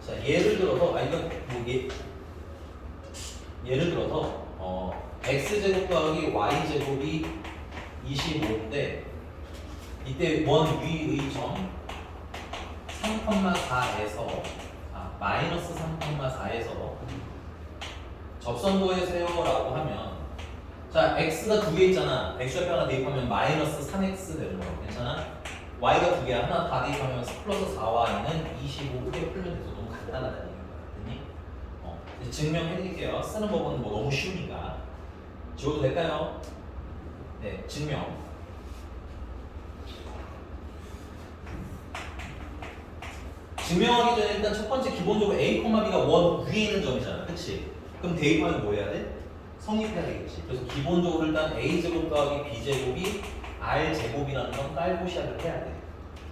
자 예를 들어서 이건 뭐 예를 들어서 x제곱 더하기 y제곱이 25인데 이때 원 위의 점 3,4에서 마이너스 3,4에서 접선 구해주세요 라고 하면 자 x가 두 개 있잖아. x좌표 하나 대입하면 마이너스 3x 되는 거 괜찮아? y가 두 개야. 하나 다 대입하면 플러스 4y는 25 크게 풀면 돼서 너무 간단하다는 얘기인 거 같더니 증명해드릴게요. 쓰는 법은 뭐 너무 쉬우니까 지워도 될까요? 네, 증명. 증명하기 전에 일단 첫 번째 기본적으로 a, b가 원 위에 있는 점이잖아. 그치? 그럼 대입하면 뭐 해야 돼? 성립해야 되겠지. 그래서 기본적으로 일단 a제곱 더하기 b제곱이 r제곱이라는 건 깔고 시작을 해야 돼.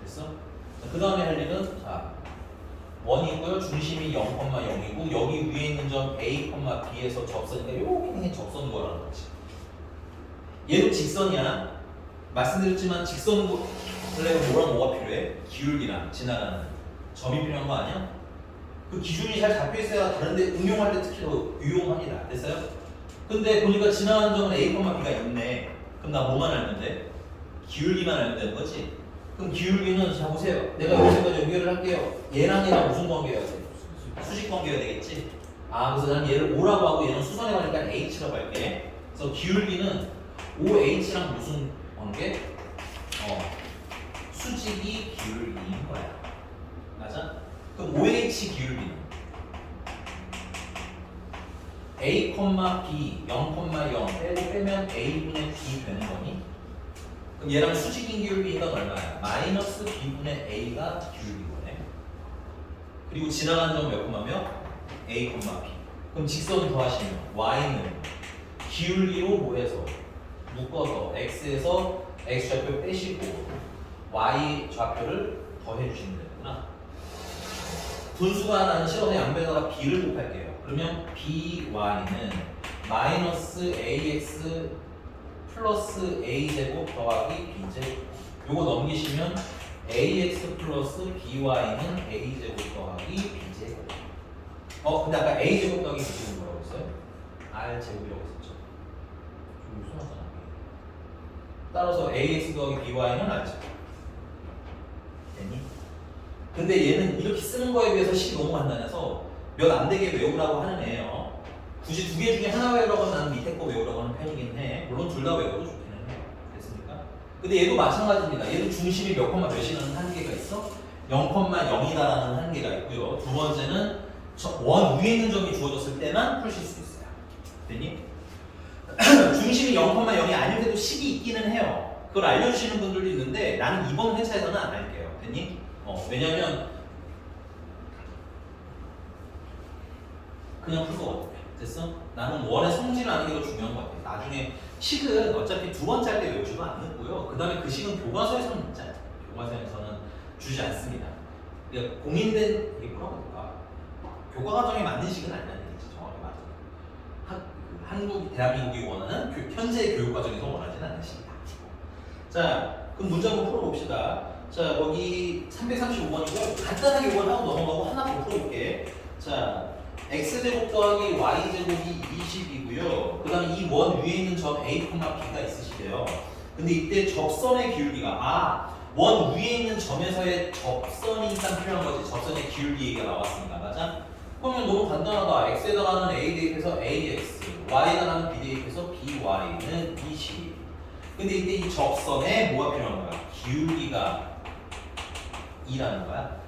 됐어? 그 다음에 할 일은 자 원이 있고요. 중심이 0,0이고 여기 위에 있는 점 a, b에서 접선이니까 이렇게 생긴 접선 구하라는 거지. 얘도 직선이야. 말씀드렸지만 직선 구하려면 뭐가 필요해? 기울기랑 지나가는 점이 필요한 거 아니야? 그 기준이 잘 잡혀 있어야 다른데 응용할 때 특히 더 유용합니다. 됐어요? 근데 보니까 지나가는 점은 A, B가 있네. 그럼 나 뭐만 알면 돼? 기울기만 알면 되는 거지? 그럼 기울기는 자 보세요. 내가 여기까지 연결을 할게요. 얘랑 얘랑 무슨 관계여야 돼? 수직 관계가 되겠지? 아 그래서 난 얘를 O라고 하고 얘는 수선해 가니까 H라고 할게. 그래서 기울기는 OH랑 무슨 관계? 수직이 기울기인 거야. 맞아? 그럼 OH 기울기는 A, B 0,0 빼고 빼면 A분의 B 되는 거니? 그럼 얘랑 수직인 기울기가 얼마야? 마이너스 B분의 A가 기울기인 거네. 그리고 지나가는 점 몇 콤마며? A, B. 그럼 직선 더하시면 Y는 기울기로 뭐해서? 묶어서 X에서 X 좌표 빼시고 Y 좌표를 더해주시면 되구나. 분수가 나는 실어서 양변에다가 B를 곱할게요. 그러면 BY는 마이너스 AX 플러스 A제곱 더하기 B제곱. 요거 넘기시면 AX 플러스 BY는 A제곱 더하기 B제곱. 근데 아까 A제곱 더하기 B제곱 뭐라고 했어요? R제곱이라고 했었죠. 좀 이상하잖아. 따라서 AX 더하기 BY는 R제곱. 됐니? 근데 얘는 이렇게 쓰는 거에 비해서 식이 너무 간단해서 몇 안 되게 외우라고 하는 애예요. 굳이 두 개 중에 하나 외우라고 하면 나는 밑에 거 외우라고 하는 편이긴 해. 물론 둘 다 외워도 좋기는 해요. 됐습니까? 근데 얘도 마찬가지입니다. 얘도 중심이 몇 콤마 몇이라는 한계가 있어? 0,0이다라는 한계가 있고요. 두 번째는 원 위에 있는 점이 주어졌을 때만 푸실 수 있어요. 됐니? 중심이 0,0이 아닐 때도 식이 있기는 해요. 그걸 알려주시는 분들도 있는데 나는 이번 회차에서는 안 할게요. 됐니? 왜냐면 그냥 풀 것 같아. 됐어? 나는 원의 성질을 아는 게 더 중요한 것 같아. 나중에 식은 어차피 두 번째 할 때 외우지도 않고요. 그 다음에 그 식은 교과서에서는 있잖아요. 교과서에서는 주지 않습니다. 그러니까 공인된 이게 뭐라고 할까? 교과 과정에 맞는 식은 아니라는 얘기지. 정확히 맞아. 한국 대한민국이 원하는 현재 교육 과정에서 원하지는 않는 식이다. 자, 그럼 문제 한번 풀어봅시다. 자, 거기 335번이고 간단하게 이건 하고 넘어가고 하나 더 풀어볼게. 자, x제곱 더하기 y제곱이 20이고요. 그 다음에 이 원 위에 있는 점 a, b가 있으시대요. 근데 이때 접선의 기울기가 원 위에 있는 점에서의 접선이 일단 필요한 거지. 접선의 기울기 얘기가 나왔으니까. 맞아? 그러면 너무 간단하다. x에 달하는 a 대입해서 ax, y에 달하는 b 대입해서 by는 20. 근데 이때 이 접선에 뭐가 필요한 거야? 기울기가 2라는 거야.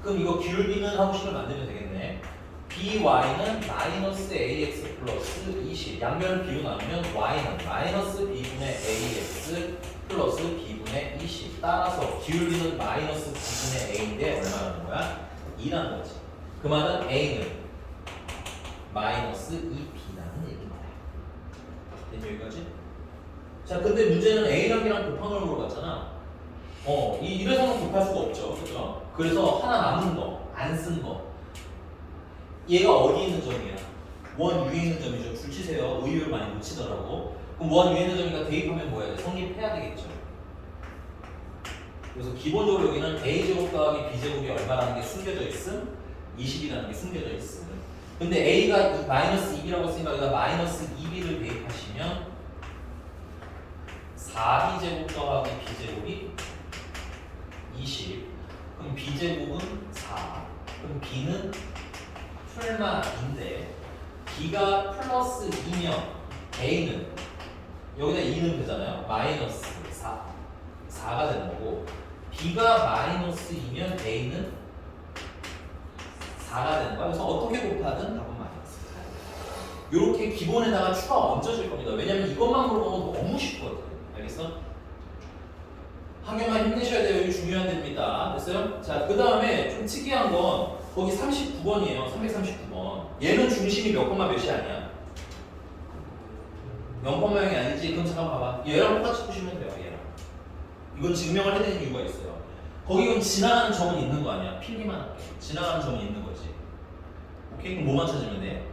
그럼 이거 기울기는 하고 식을 만들면 되겠네. by는 마이너스 ax 플러스 20. 양면을 b로 나누면 y는 마이너스 b분의 ax 플러스 b분의 20. 따라서 기울기는 마이너스 b분의 a인데 얼마라는 거야? 2라는 거지. 그 말은 a는 마이너스 2b라는 얘기인 거야. 됐니 여기까지? 자, 근데 문제는 a랑 b랑 곱한 걸 물어봤잖아. 이래서는 곱할 수가 없죠. 그죠? 그래서 하나 남은 거, 안 쓴 거. 얘가 어디 있는 점이야? 원 위에 있는 점이죠. 줄 치세요. 의외로 많이 놓치더라고. 그럼 원 위에 있는 점이니까 대입하면 뭐 해야 돼? 성립해야 되겠죠. 그래서 기본적으로 여기는 a제곱 더하기 b제곱이 얼마라는 게 숨겨져 있음? 20이라는 게 숨겨져 있음. 근데 a가 마이너스 2b라고 했으니까 여기다 마이너스 2b를 대입하시면 4b제곱 더하기 b제곱이 20. 그럼 b제곱은 4. 그럼 b는 풀마인데 b가 플러스 2면 a는 여기다 2는 되잖아요. 마이너스 4가 되는 거고 b가 마이너스 2면 a는 4가 되는 거야. 그래서 어떻게 곱하든 답은 마이너스 4. 이렇게 기본에다가 추가 얹어질 겁니다. 왜냐면 이것만 물어보면 너무 쉽거든. 알겠어? 학교만 힘내셔야 돼요. 이거 중요한 데입니다. 됐어요? 자, 그 다음에 좀 특이한 건 거기 39번이에요. 339번. 얘는 중심이 몇 콤마 몇이 아니야? 0,0이 아니지? 그럼 잠깐 봐봐. 얘랑 똑같이 푸시면 돼요. 얘랑. 이건 증명을 해야 되는 이유가 있어요. 거기 그럼 지나가는 점은 있는 거 아니야? 필기만 할게. 지나가는 점은 있는 거지. 오케이? 그럼 뭐만 찾으면 돼?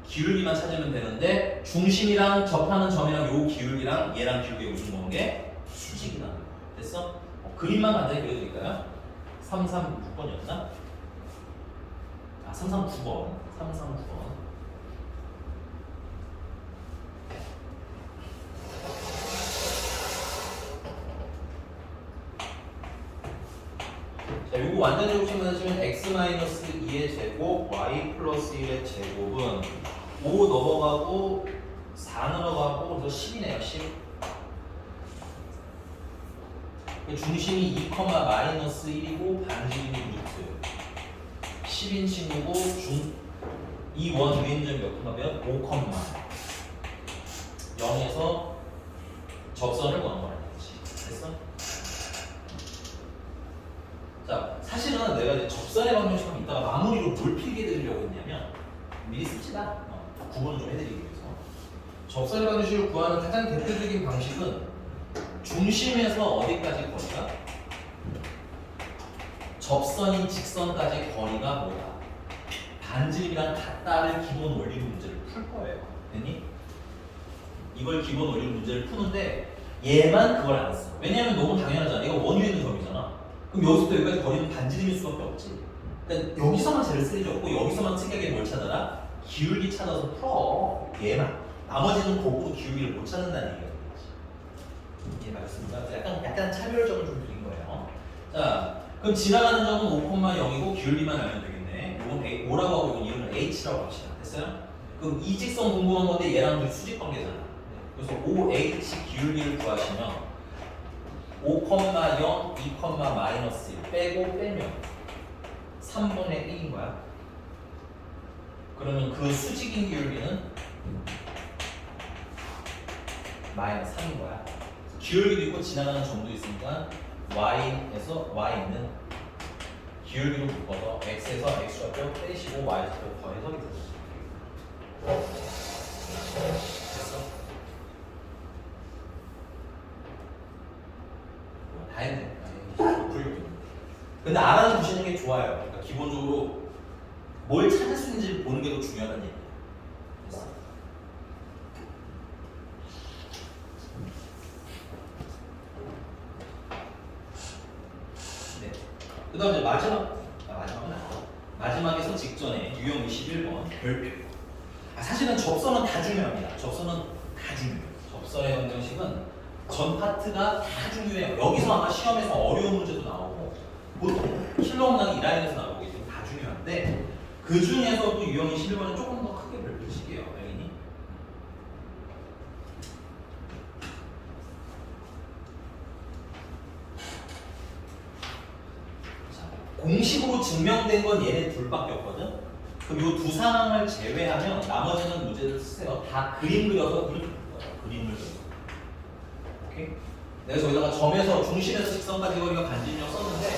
기울기만 찾으면 되는데 중심이랑 접하는 점이랑 요 기울기랑 얘랑 기울기가 무슨 관계? 수직이라는 거. 됐어? 그림만 간단히 그려드릴까요? 336번이었나? 339번. 자, 요거 완전 제곱식 만드시면 x-2의 제곱 y 플러스 1의 제곱은 5 넘어가고 4 넘어가고 그래서 10이네요. 10. 중심이 2, 마이너스 1이고 반지름이 루트 10인 친구고 이원 위인 점이 몇 콤마면 5, 0에서 접선을 구하는 거라 했지. 됐어? 자, 사실은 내가 이제 접선의 방정식을 이따가 마무리로 뭘 필기해 드리려고 했냐면 미리 씁시다. 구분을 좀 해드리기 위해서. 접선의 방정식을 구하는 가장 대표적인 방식은 중심에서 어디까지 거리가? 접선이 직선까지 거리가 뭐다? 반지름이랑 같다를 기본 원리로 문제를 풀 거예요. 됐니? 이걸 기본 원리로 문제를 푸는데 얘만 그걸 안 써. 왜냐하면 너무 당연하잖아. 얘가 원위에 있는 점이잖아. 그럼 여기서부터 여기까지 거리는 반지름일 수밖에 없지. 그러니까 여기서만 제를 쓸 일이 없고 여기서만 특이하게 뭘 찾아라? 기울기 찾아서 풀어. 얘만. 나머지는 고구로 기울기를 못 찾는다는 얘기야. 이해가셨습니까? 약간 차별점을 좀 드린 거예요. 자, 그럼 지나가는 점은 5,0이고 기울기만 알면 되겠네. 이건 5라고 하고 이건 이름을 h라고 합시다. 됐어요? 그럼 이 직선 궁금한 건데 얘랑 수직 관계잖아. 그래서 OH 기울기를 구하시면 5,0, 2, 마이너스 1 빼고 빼면 3분의 1인 거야. 그러면 그 수직인 기울기는 마이너스 3인 거야. 기울기도 있고 지나가는 점도 있으니까 y에서 y는 기울기로 묶어서 x에서 x좌표 빼시고 y좌표 더해서 이렇게 됐어? 다 했네. 근데 알아두시는 게 좋아요. 그러니까 기본적으로 뭘 찾을 수 있는지 보는 게 더 중요하다는 얘기예요. 됐어? 네. 그 다음에 마지막에서 직전에 유형 21번 별표. 사실은 접선은 다 중요합니다. 접선은 다 중요해요. 접선의 방정식은 전 파트가 다 중요해요. 여기서 아마 시험에서 어려운 문제도 나오고 보통 킬러문항이 이 라인에서 나오기 때문에 다 중요한데 그 중에서도 유형 21번은 조금 더 크게 별표식이에요. 알겠니? 공식으로 증명된 건 얘네 둘밖에 없거든. 그럼 이 두 상황을 제외하면 나머지는 문제를 쓰세요. 다 그림 그려서 이렇게 볼 거예요. 그림을 그려서. 오케이? 내가 저기다가 점에서 중심에서 직선까지 거리가 반지름이라고 썼는데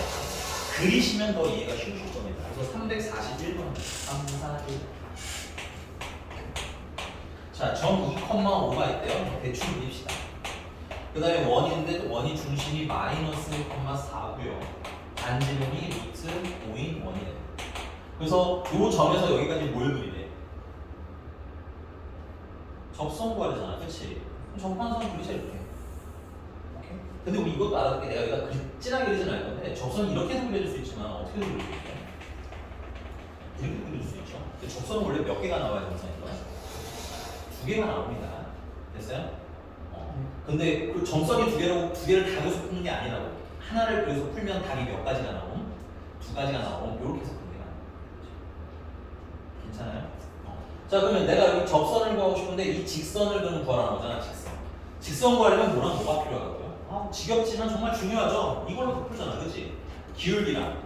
그리시면 더 이해가 쉬우실 겁니다. 그래서 341번. 341. 자, 점 2,5가 있대요. 대충 그립시다. 그 다음에 원인데 원이 중심이 마이너스 1,4고요. 반지름이 루트 5인 원이래요. 그래서 이 점에서 여기까지 뭘 그리래? 접선 구하려잖아, 그렇지? 접판선 그리자 이렇게. 오케이? 근데 우리 이것도 알아둘게. 내가 여기다 진하게 그리진 않을 건데 접선은 이렇게도 그려줄 수 있지만 어떻게도 그릴 수 있어요? 이렇게 그릴 수 있죠. 근데 접선은 원래 몇 개가 나와야 정상인가? 2개가 나옵니다. 됐어요? 근데 그 점선이 2개라고 2개를 다 그려서 푸는 게 아니라고. 하나를 그려서 풀면 답이 몇 가지가 나옴? 2가지가 나옴. 이렇게 해서 푸는 게 나와요. 괜찮아요? 자, 그러면 내가 여기 접선을 구하고 싶은데 이 직선을 그럼 구하라는 거잖아. 직선 구하려면 뭐랑 뭐가 필요하다고요? 지겹지만 정말 중요하죠. 이걸로 풀잖아, 그렇지? 기울기랑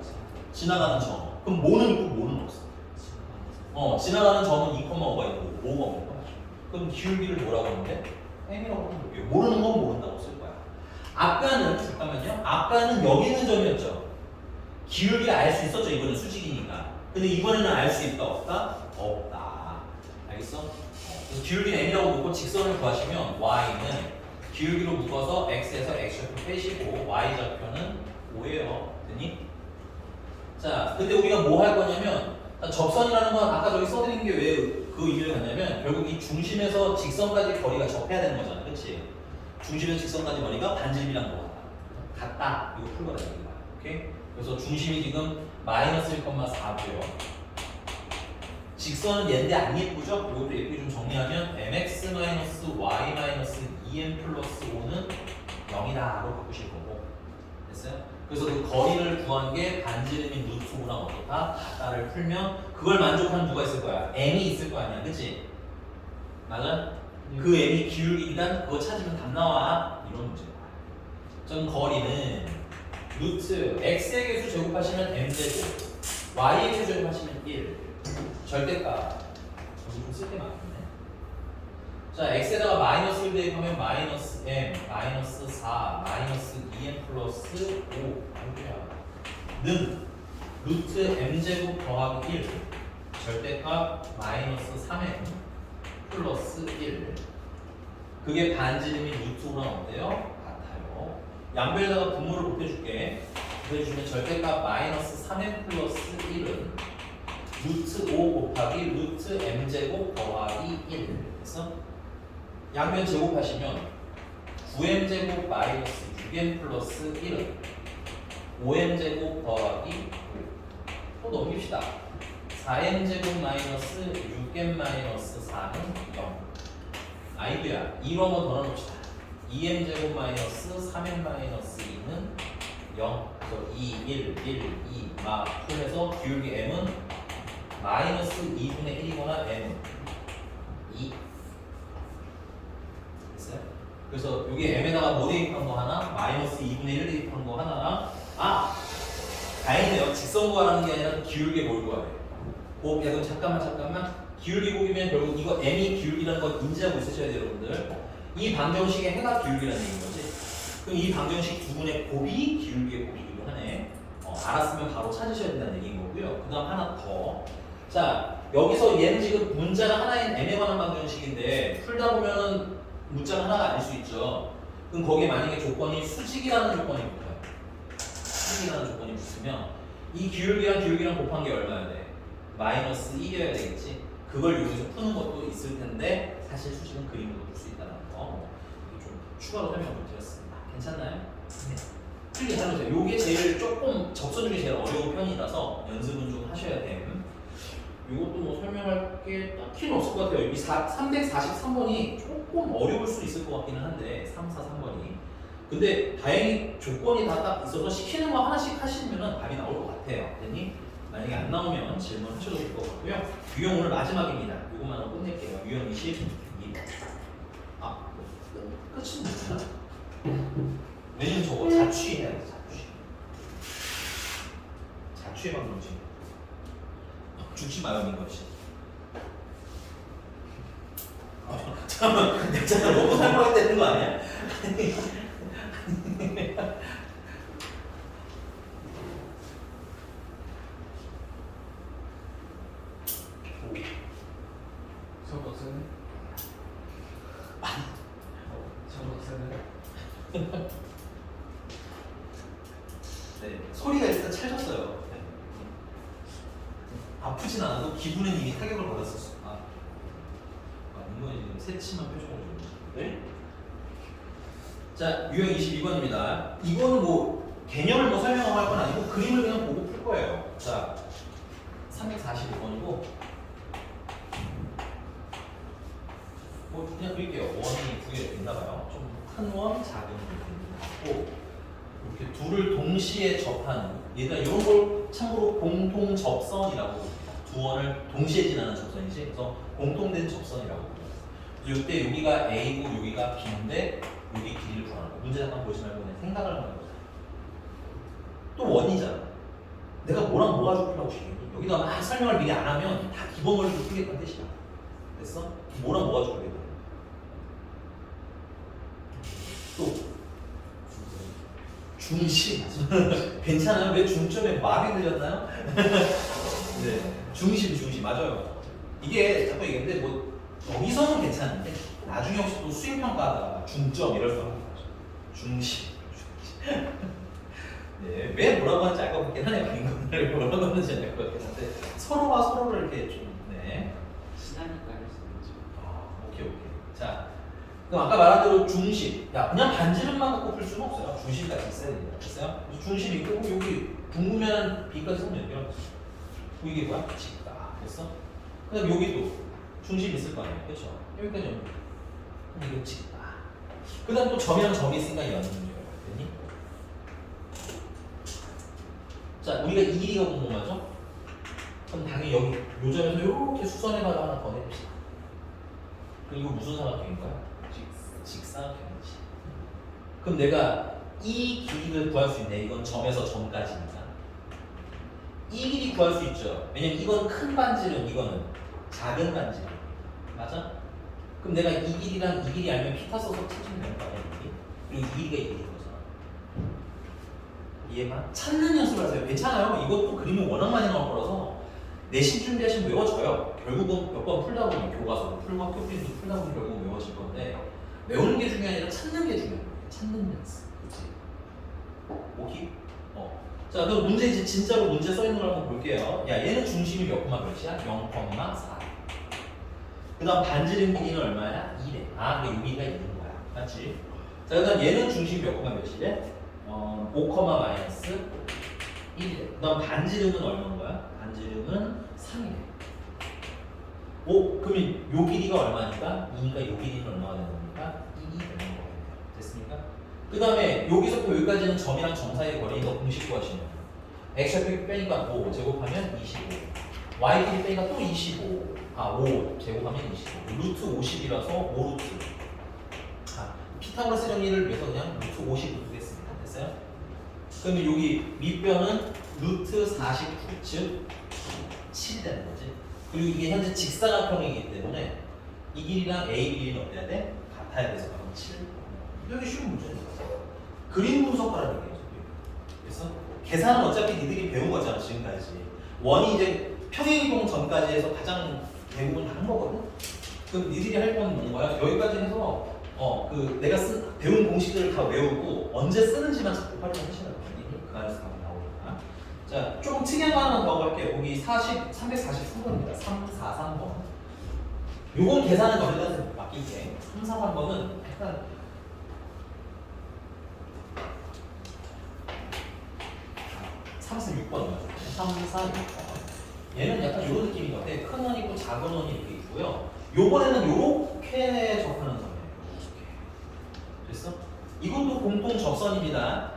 지나가는 점. 그럼 뭐는 있고 뭐는 없어? 지나가는 점은 2,5가 있고 5가 없는 거야. 그럼 기울기를 뭐라고 하는데? m이라고 하면 볼게요. 모르는 건 모른다고 쓸 거야. 아까는 여기 있는 점이었죠. 기울기를 알 수 있었죠. 이거는 수직이니까. 근데 이번에는 알 수 있다 없다? 없다. 알겠어? 그래서 기울기는 m이라고 놓고 직선을 구하시면 y는 기울기로 묶어서 x에서 x좌표 빼시고 y좌표는 5예요. 됐니? 자, 근데 우리가 뭐 할 거냐면 접선이라는 건 아까 저기 써드린 게 왜 그 의미를 갖냐면 결국 이 중심에서 직선까지 거리가 접해야 되는 거잖아. 그렇지? 중심에서 직선까지 거리가 반지름이랑 뭐 같다. 이거 풀 거다 이거야. 오케이? 그래서 중심이 지금 마이너스 1,4고요. 직선은 얘인데 안 예쁘죠? 이것도 예쁘게 좀 정리하면 mx-y-2n 플러스 5는 0이다로 바꾸실 거고. 됐어요? 그래서 그 거리를 구한 게 반지름인 루트 5랑 어떻다? 같다를 풀면 그걸 만족하는 누가 있을 거야? m이 있을 거 아니야, 그치? 맞아? 그 m이 기울기니까 그거 찾으면 답 나와. 이런 문제야. 전 거리는 루트 x의 개수 제곱하시면 m제곱, y의 개수 제곱하시면 1. 절대값. 여기 좀 쓸 게 많네. 자, x에다가 마이너스를 대입하면 마이너스 m, 마이너스 4, 마이너스 2m 플러스 5. 는 루트 m제곱 더하기 1. 절대값 마이너스 3m 플러스 1. 그게 반지름인 루트 5랑 어때요? 같아요. 양변에다가 분모를 곱해줄게. 곱해주면 절대값 마이너스 3m 플러스 1은 루트 5 곱하기 루트 m제곱 더하기 1. 그래서 양변 제곱하시면 9m제곱 마이너스 6m 플러스 1은 5m제곱 더하기 5. 또 넘깁시다. 4m제곱 마이너스 6m 마이너스 4는 0. 아이디야. 2로 한번 더 넣읍시다. 2m제곱 마이너스 3m 마이너스 2는 0. 그래서 2, 1, 1, 2, 막 풀해서 기울기 m은 마이너스 2분의 1이거나 m 2. 됐어요? 그래서 여기 m에다가 뭐 대입한 거 하나? 마이너스 2분의 1 대입한 거 하나랑 다행이네요. 직선 구하라는 게 아니라 기울기 뭘 구하래. 야, 그럼 잠깐만. 기울기 곱이면 결국 이거 m이 기울기라는 걸 인지하고 있으셔야 돼요, 여러분들. 이 방정식의 해가 기울기라는 얘기인 거지. 그럼 이 방정식 두 분의 곱이 기울기의 곱이기도 하네. 알았으면 바로 찾으셔야 된다는 얘기인 거고요. 그 다음 하나 더. 자, 여기서 얘는 지금 문자가 하나인 m에 관한 방정식인데 풀다 보면은 문자가 하나가 아닐 수 있죠. 그럼 거기에 만약에 조건이 수직이라는 조건이 붙어요. 수직이라는 조건이 붙으면 이 기울기랑 곱한 게 얼마야 돼? 마이너스 1이어야 되겠지. 그걸 이용해서 푸는 것도 있을 텐데 사실 수식은 그림으로 풀 수 있다는 거 좀 추가로 설명을 드렸습니다. 괜찮나요? 네. 틀리 하려세요. 요게 제일 조금 접선 중에 제일 어려운 편이라서 연습은 좀 하셔야 됨. 이것도 뭐 설명할 게 딱히는 없을 것 같아요. 이 343번이 조금 어려울 수 있을 것 같기는 한데 343번이. 근데 다행히 조건이 다 딱 있어서 시키는 거 하나씩 하시면 답이 나올 것 같아요. 됐니? 만약에 안 나오면 질문하셔도 될 것 같고요. 유형 오늘 마지막입니다. 이것만 하고 끝낼게요. 유형 22. 끝은 뭐야? 왜냐면 저거 자취해야 돼. 자취의 방정식. 죽지 마요, 민건씨. 잠깐만, 내가 너무 설명했다는 거 아니야? 저거 쓰네. 저거 쓰네. 네, 소리가 일단 찰졌어요. 네. 아프진 않아도 기분은 이미 타격을 받았었어. 이건 지금 새침한 표정을 좀. 네? 자, 유형 22번입니다. 이거는 뭐 개념을 뭐 설명하고 할 건 아니고 그림을 그냥 보고 풀 거예요. 자, 345번이고 뭐 그냥 그릴게요. 원이 두 개 있나봐요. 좀 큰 원, 작은 원 있고 이렇게 둘을 동시에 접하는 얘들아 이런 걸 참고로 공통 접선이라고 합니다. 두 원을 동시에 지나는 접선이지. 그래서 공통된 접선이라고 합니다. 이때 여기가 A고 여기가 B인데 여기 길이를 구하는 거야. 문제 잠깐 보지 말고 그냥 생각을 하는 거야. 또 원이잖아. 내가 뭐랑 뭐 가지고 풀라고 시켰니? 여기다 막 설명을 미리 안 하면 다 기본 원리로 풀겠다는 뜻이야. 됐어? 뭐랑 뭐 가지고 풀겠다. 또 중심. 괜찮아요? 왜 중점에 마음이 들렸나요? 네, 중심 맞아요. 이게 자꾸 얘기했는데 뭐 여기서는 괜찮은데 나중에 혹시 또 수행평가하다가 중점 이럴 수 없는 거죠. 중심. 네, 왜 뭐라고 하는지 알 것 같긴 하네요. 인간을 뭐라고 하는지 알 것 같긴 한데 서로가 서로를 이렇게 좀 네. 시간이니까 할 수 있죠. 오케이. 자, 그럼 아까 말한 대로 중심. 야, 그냥 반지름만 갖고 풀 수는 없어요. 중심까지 있어야 됩니다. 됐어요? 그래서 중심 있고 여기 궁금해하는 B까지 쓰면 연결. 이게 뭐야? 직다. 됐어? 그다음 여기도 중심 있을 거 아니에요. 그렇죠? 여기까지 연결. 그럼 이거 직다. 그다음 또 점이랑 점이 있으니까 연결. 됐니? 자, 우리가 이 길이가 궁금하죠? 그럼 당연히 여기 요 점에서 이렇게 수선의 바를 하나 더 내봅시다. 그럼 이거 무슨 삼각형인가요? 직사각형이지. 그럼 내가 이 길이를 구할 수 있네. 이건 점에서 점까지니까. 이 길이 구할 수 있죠. 왜냐면 이건 큰 반지름, 이거는 작은 반지름. 맞아? 그럼 내가 이 길이랑 이 길이 알면 피타 써서 찾으면 되는 거 아니야? 그리고 이 길이가 이 길인 거잖아. 이해가? 찾는 연습을 하세요. 괜찮아요. 이것도 그림이 워낙 많이 나올 거라서 내신 준비하시면 외워져요. 결국은 몇 번 풀다 보면 교과서도 풀고 학교 필도 풀다 보면 결국은 외워질 건데 외우는 게 중요한 게 아니라 찾는 게 중요한 거예요. 찾는 연습. 그치? 오케이? 자, 그럼 문제 이제 진짜로 문제 써 있는 걸 한번 볼게요. 야, 얘는 중심이 몇 콤마 몇이야? 0,4. 그 다음 반지름 길이는 얼마야? 2래. 아, 근데 여기가 있는 거야. 맞지? 자, 그 다음 얘는 중심이 몇 콤마 몇이래? 5, 마이너스 1이래. 그 다음 반지름은 얼마인 거야? 반지름은 3이래. 그러면 요 길이가 얼마니까? 2니까 요 길이는 얼마가 되는 겁니까? 1이 되는 거예요. 됐습니까? 그 다음에 여기서부터 여기까지는 점이랑 점 사이의 거리니까 공식 구하시면 x좌표 빼니까 5 제곱하면 25 y 길이 빼니까 또 25 5 제곱하면 25 루트 50이라서 5루트 피타고라스 정리를 위해서 그냥 루트 50 두겠습니다. 됐어요? 그러면 여기 밑변은 루트 49 즉 7이 되는 거지. 그리고 이게 현재 직사각형이기 때문에 이 길이랑 A 길이는 어때야 돼? 같아야 돼서 그럼 7 여기 쉬운 문제입니다. 그림 분석하라는 얘기예요. 그래서 계산은 어차피 니들이 배운 거잖아 지금까지. 원이 이제 평행이동 전까지 해서 가장 대부분 다 한 거거든. 그럼 니들이 할 건 뭔가요? 여기까지 해서 내가 배운 공식들을 다 외우고 언제 쓰는지만 자꾸 활용하시라고. 그 안에서 답이 나오니까. 자, 조금 특이한 거 하나만 더 할게요. 거기 343번입니다. 343번. 요건 계산은 너희들한테 맡길게. 343번은 약간 삼 6번이요. 346번. 얘는 약간 이런 느낌인 것 같아. 큰 원 있고 작은 원이 이렇게 있고요. 요번에는 요렇게 접하는 선이에요. 이렇게. 됐어? 이것도 공통 접선입니다.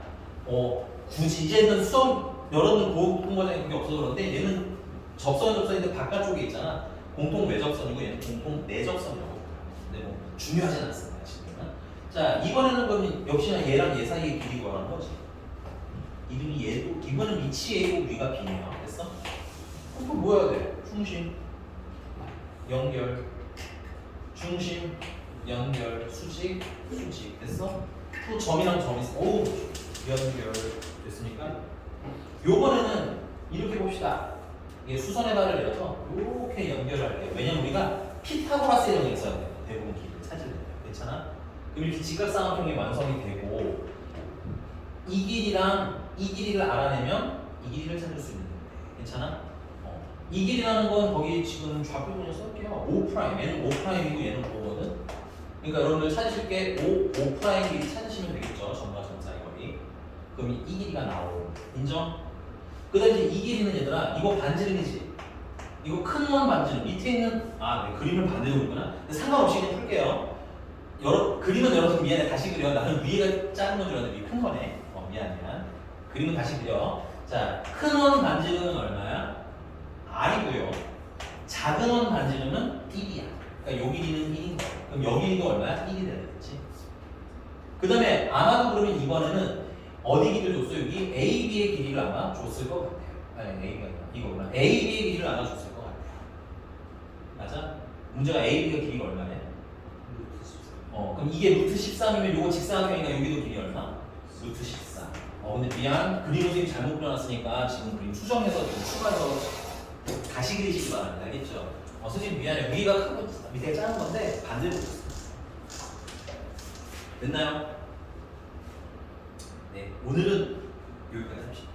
굳이 이제는 수업 여러분 공통 과정에 그게 없어서 그런데 얘는 접선인데 바깥쪽에 있잖아. 공통 외접선이고 얘는 공통 내접선이라고. 근데 뭐 중요하진 않습니다. 지금은. 자, 이번에는 그럼 역시나 얘랑 얘 사이의 길이 구하는 거지. 이름이 얘도 이거는 위치 A고 위가 B네요. 됐어? 그럼 또 뭐 해야 돼? 중심 연결 중심 연결 수직 됐어? 또 점이랑 점이 있어. 오 연결 됐으니까 요번에는 이렇게 봅시다. 이게 수선의 발을 내려서 이렇게 연결을 할게요. 왜냐면 우리가 피타고라스의 정리를 써야 돼요. 대부분 길이를 찾으려면. 괜찮아? 그럼 이렇게 직각삼각형이 완성이 되고 이 길이랑 이 길이를 알아내면 이 길이를 찾을 수 있는 건데 괜찮아? 이 길이라는 건 거기 지금 좌표번호 쓸게요. 5', 얘는 5'이고 얘는 5거든. 그러니까 여러분들 찾으실 게 5' 길이 찾으시면 되겠죠. 점과 점 사이 거리. 그럼 이 길이가 나오고 인정? 그 다음에 이제 이 길이는 얘들아 이거 반지름이지. 이거 큰 원 반지름 밑에 있는 네, 그림을 반대로 그리구나. 근데 상관없이 그냥 풀게요. 그림은 여러분 미안해 다시 그려. 나는 위에가 작은 건 줄 알았는데 위에 큰 거네. 미안. 그림은 다시 그려. 자, 큰 원 반지름은 얼마야? R이고요. 작은 원 반지름은 1이야. 그러니까 요 길이는 1인 거야. 그럼 여 길이가 얼마야? 1이 되겠지. 그 다음에 아마도 그러면 이번에는 어디 길이를 줬어요? 여기 AB의 길이를 아마 줬을 것 같아요. 아니, AB가 아니라 이거구나. AB의 길이를 아마 줬을 것 같아요. 맞아? 문제가 AB가 길이가 얼마네? 루트 14. 그럼 이게 루트 13이면 요거 직사각형이니까 여기도 길이 얼마? 루트 14. 근데 미안. 그림 선생님이 잘못 그려놨으니까 지금 그림 수정해서 좀 추가해서 다시 그리시기 바랍니다. 알겠죠? 선생님 미안해. 위가 크고 밑에가 작은 건데 반대로 그렸어요. 됐나요? 네. 오늘은 여기까지 합시다.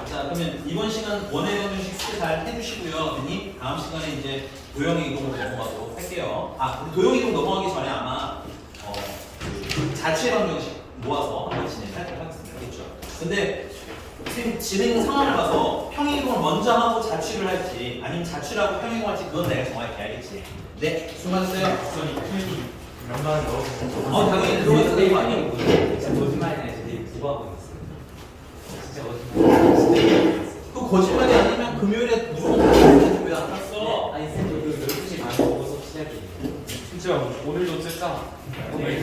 자, 그러면 이번 시간 원의 방정식 숙제 잘 해주시고요. 언니 다음 시간에 이제 도형의 이동으로 넘어가도록 할게요. 우리 도형의 이동 넘어가기 전에 아마 그 자취의 방정식 모아서 한번 진행하도록 하겠습니다. 그렇죠? 근데 선생님 진행 상황을 봐서 평행이동을 먼저 하고 자취를 할지 아니면 자취를 하고 평행이동을 할지 그건 내가 정확히 알겠지. 네, 수고하셨어요. 명단을 넣어서 당연히 들어가서 내용 아니고 진짜 거짓말이 아니라 제가 구하고 있어요. 진짜 거짓말. 거짓말이 아니면 금요일에 무조건 가야 왜안 갔어? 아니 쌤 저도 12시 반 먹어서 시작이에요. 진짜 오늘도 쨌잖아. 오늘